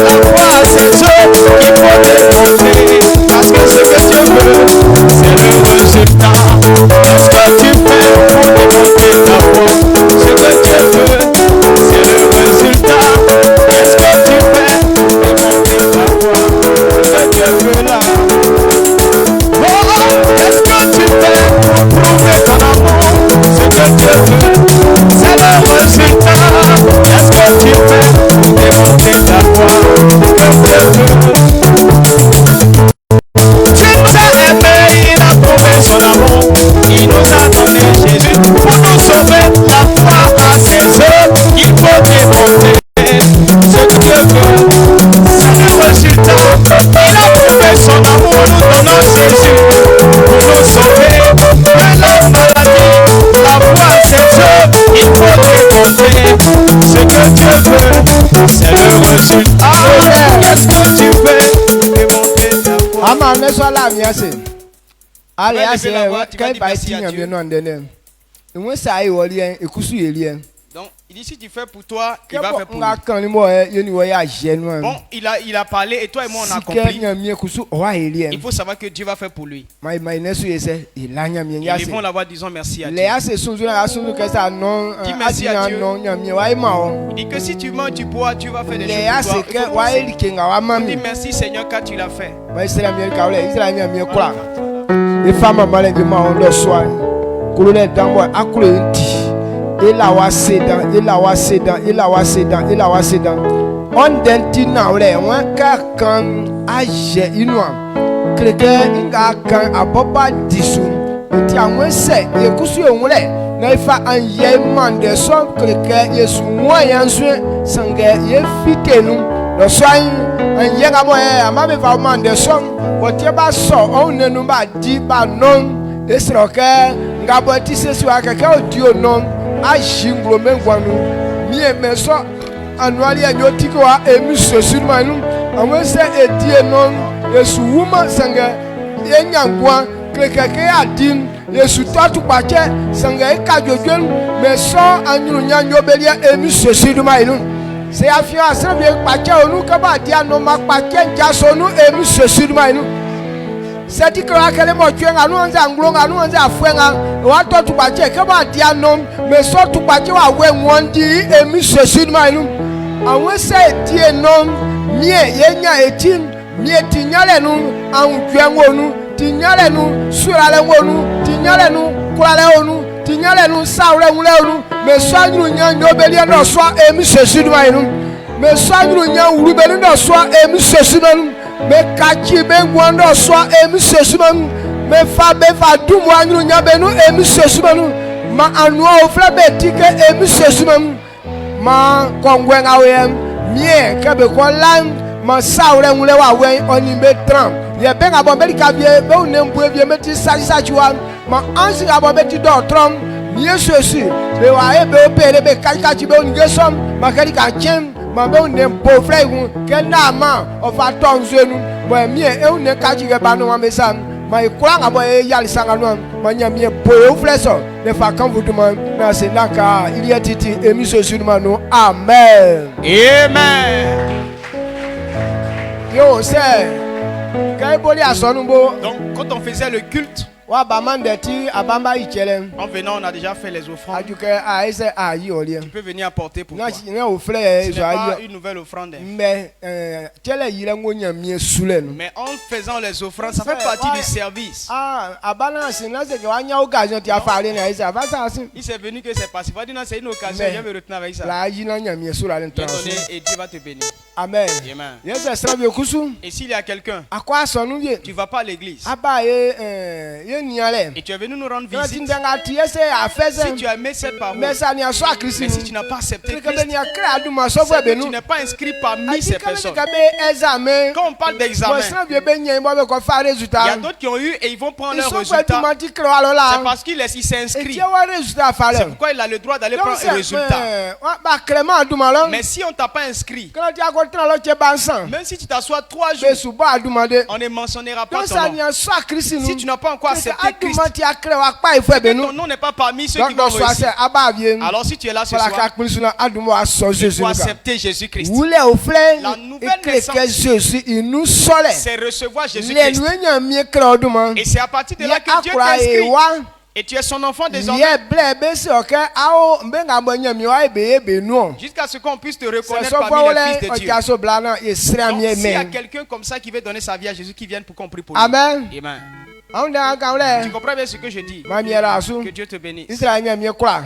La croix à ses œuvres, il faut démontrer, parce que ce que Dieu veut, c'est le résultat. Qu'est-ce que tu fais pour démontrer ta foi? Ce que Dieu veut, c'est le résultat. Qu'est-ce que tu fais pour démontrer ta foi? Ce que Dieu veut là. Qu'est-ce que tu fais pour prouver ton amour? Ce que Dieu veut, c'est le résultat. Qu'est-ce que tu fais pour démontrer ta foi? Que Dieu veut. Dieu nous a aimés, il a prouvé son amour. Il nous a donné Jésus pour nous sauver. La foi à ses œuvres, il faut démontrer. Ce que Dieu veut, c'est le résultat. Il a prouvé son amour, nous donnons Jésus pour nous sauver de la maladie. La foi à ses œuvres, il faut démontrer. Ce que Dieu veut, c'est le résultat. Qu'est-ce que tu fais? Démontrer ta foi. Ama meso la mi ase. Ale Ouais, ase levez la voix, tu vas kai dire ba merci ti à nya Dieu. bi no ndene. Nwe sa yi woli en ekusu yeli en. Donc, il dit si tu fais pour toi, il va faire pour lui. Nga kan ni mo ye ni wo ya je nu en. Bon, il a parlé et toi et moi on a Sike compris. nya mi ekusu o wa yeli en. Il faut savoir que Dieu va faire pour lui. Mai nesu yese ila nya mi Et ya se. levons la voix, disons merci à Le Dieu. ase sunzu na sunzu ke sa non Dis merci à Dieu. non nya mi wa yi ma o. Il dit que si tu manges, tu bois, Dieu va faire des Le choses ase pour ke toi. wa yi ke nga wa ma Dis mi. merci Seigneur car tu l'as fait. Mai sera mi ka ole Israel nya mi kula. E fama male bi ma on do so. Kulu le dambo akulu nti. Ila wa sedan, ila wa sedan, ila wa sedan, ila wa sedan. On denti na ole wan ka kan aje inua. Kreke inga kan aboba disu. Nti anwe se yekusu enwule na ifa anye mande so kreke yesu nwa yansu sange ye fitenu. Do so anye ga mo e amame fa mande so. Wotie ba so on nenu ba di ba non. Esroke ngabo ti sesu akeke odio non. Ajinglo mengwanu mie meso anuali enyo tikoa emi sosurmanu amwese edie non yesu wuma sanga yenyangwa kekeke adim yesu tatu pache sanga ekajojwen meso anyuru nyanyo belia emi sosurmanu se afia asrebe pache onu kaba dia no makpache njasonu emi sosurmanu seti kra kele mo twenga nu anza nglonga nu anza afwenga wa to tubache kaba dia nom me so tubache wa we wondi emi sesin mainu anwe se die nom mie yenya etim mie tinyale nu anhwengo nu tinyale nu surale wonu tinyale nu kurale onu tinyale nu sawre nwule onu me so anyu nya nyobelia no so emi sesin mainu me so anyu nya urubelu no so emi sesin mainu me kachi be ngwando so emi sesumanu me fa dumu anyu nyabenu emi sesumanu ma anu ofra be tike emi sesumanu ma kongwe ngawe mie kebe ko lan ma sawre nwule wa we oni be tram ye be ngabo be kabie be unembu ebie meti sachiwa ma ansi ngabo be ti do tram mie sesu be wa e be opere be kachi be unigesom ma kali ka chem ma be unem po frei hu ke na ma of atonzenu mo mie e unem kachi ge ba no ma mesam ma ikura ngabo e yali sanga no ma nya mie po o fleso ne fa kan vuduma na se naka ili titi emi sesu ma no amen Amen. yo se kai boli asonu bo Donc, quand on faisait le culte, wa ba mandeti abamba ichele. En venant, on a déjà fait les offrandes. Ajuke a ese ayi olie. Tu peux venir apporter pour toi. Na Ce na ofre n'est so pas ayi. une nouvelle offrande. Mais tele yire ngonya mie sule no. Mais en faisant les offrandes, ça fait partie du service. Ah, abana sina se ke wanya occasion ti afare na isa ba sa sin. Il s'est venu que c'est passif. Va dire non, c'est une occasion, Mais- viens me retenir avec ça. La yi na nya mie sule Viens trans. donner et Dieu va te bénir. Amen. Amen. Yes strabe kusu. Et s'il y a quelqu'un, Akwa sonu ye. tu ne vas pas à l'église Aba ye niale. et tu es venu nous rendre Na visite. tindanga ti ese afese. Si tu as aimé cette parole, Mais ça ni aso a Christ mais si ni. tu n'as pas accepté Que be Christ, ni akra aduma so c'est fo que be tu nu. n'es pas inscrit parmi ces personnes. Examen. Quand on parle d'examen, Moi strabe be nyen bo be ko fa il y résultat. a d'autres qui ont eu et ils vont prendre Ils leurs sont résultats. automatique alors là. C'est parce qu'il s'est inscrit. Et tu résultat C'est fallait. pourquoi il a le droit d'aller prendre un résultat. Ba Clément aduma lo. Mais si on t'a pas inscrit, Quand tu as compté lo che bansan. même si tu t'assois 3 jours, Be suba aduma de. on ne mentionnera pas Donc ton ça nom. ni aso a Christ Si ni. tu n'as pas encore accepté Christ, Aduma ti akre wa pa ifo be nu. ton nom n'est pas parmi ceux qui vont Donc so réussir. ase aba bien. Alors si tu es là ce Voilà ka soir, Christ na aduma wa so il Jésus faut ni ka. accepter Jésus-Christ. Wule o frère. La nouvelle Et que naissance, Jésus il nous sole. c'est recevoir Les Jésus-Christ. nuenya mi kre oduma. Et c'est à partir de Ye là que Dieu akura e t'inscrit. wa. Et tu es son enfant désormais. Ye ble be se oke awo mbenga bonya mi wa ebe nu. Jusqu'à ce qu'on puisse te C'est reconnaître so parmi les fawole fils de Dieu. ojaso blana ye sra Donc mi s'il y a amen. quelqu'un comme ça qui veut donner sa vie à Jésus, qui vienne pour qu'on prie pour lui. Amen. Amen. Onda Tu kaule. comprends bien ce que je dis? Ma mi era asu. Que Dieu te bénisse. Israel nya mi kura.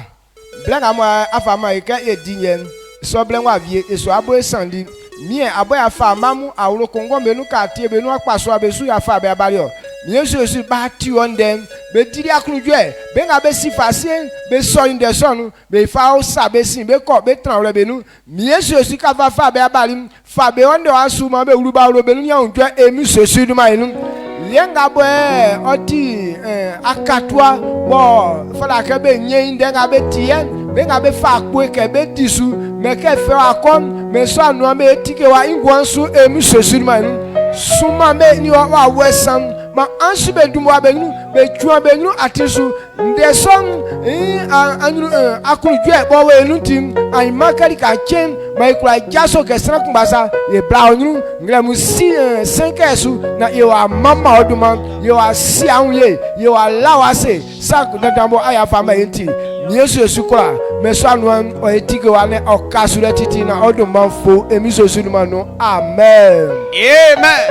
Blenga mo afama e ka e dinyen. So blenga vie e so abo esandi. Mi abo ya fa mamu awro kongo menu ka tie benu akpaso abesu ya fa be abalio. Mi Yesu ba ti on dem. Be diri aklujwe. Be nga be sifasien, be so in the son, be fa o sa be sin, be ko be tran le benu. Mi Yesu ka fa be abalim. Fa be on de asu ma be uluba ro benu nya unjwe emi sosu du ma inu. Yenga bo oti akatwa bo fala ke be nyen denga be tien be nga be fa akpo ke be disu me ke fe akon me so anu me tike wa ingwansu emi sosu ma nu suma me ni wa wesam ma ansu be dumo abenu be tuan be nu atisu nde son anu akulujwe bo we nu tim ai makari ka chen ma ikura jaso ke sra kumbasa ye bla onu ngla mu 5 esu na ye wa mama oduma ye wa si anye ye wa lawase saku dadambo aya fama enti ni Yesu kura me so anu o etike wa ne okasure titi na oduma fo emi so sunuma no amen. Amen.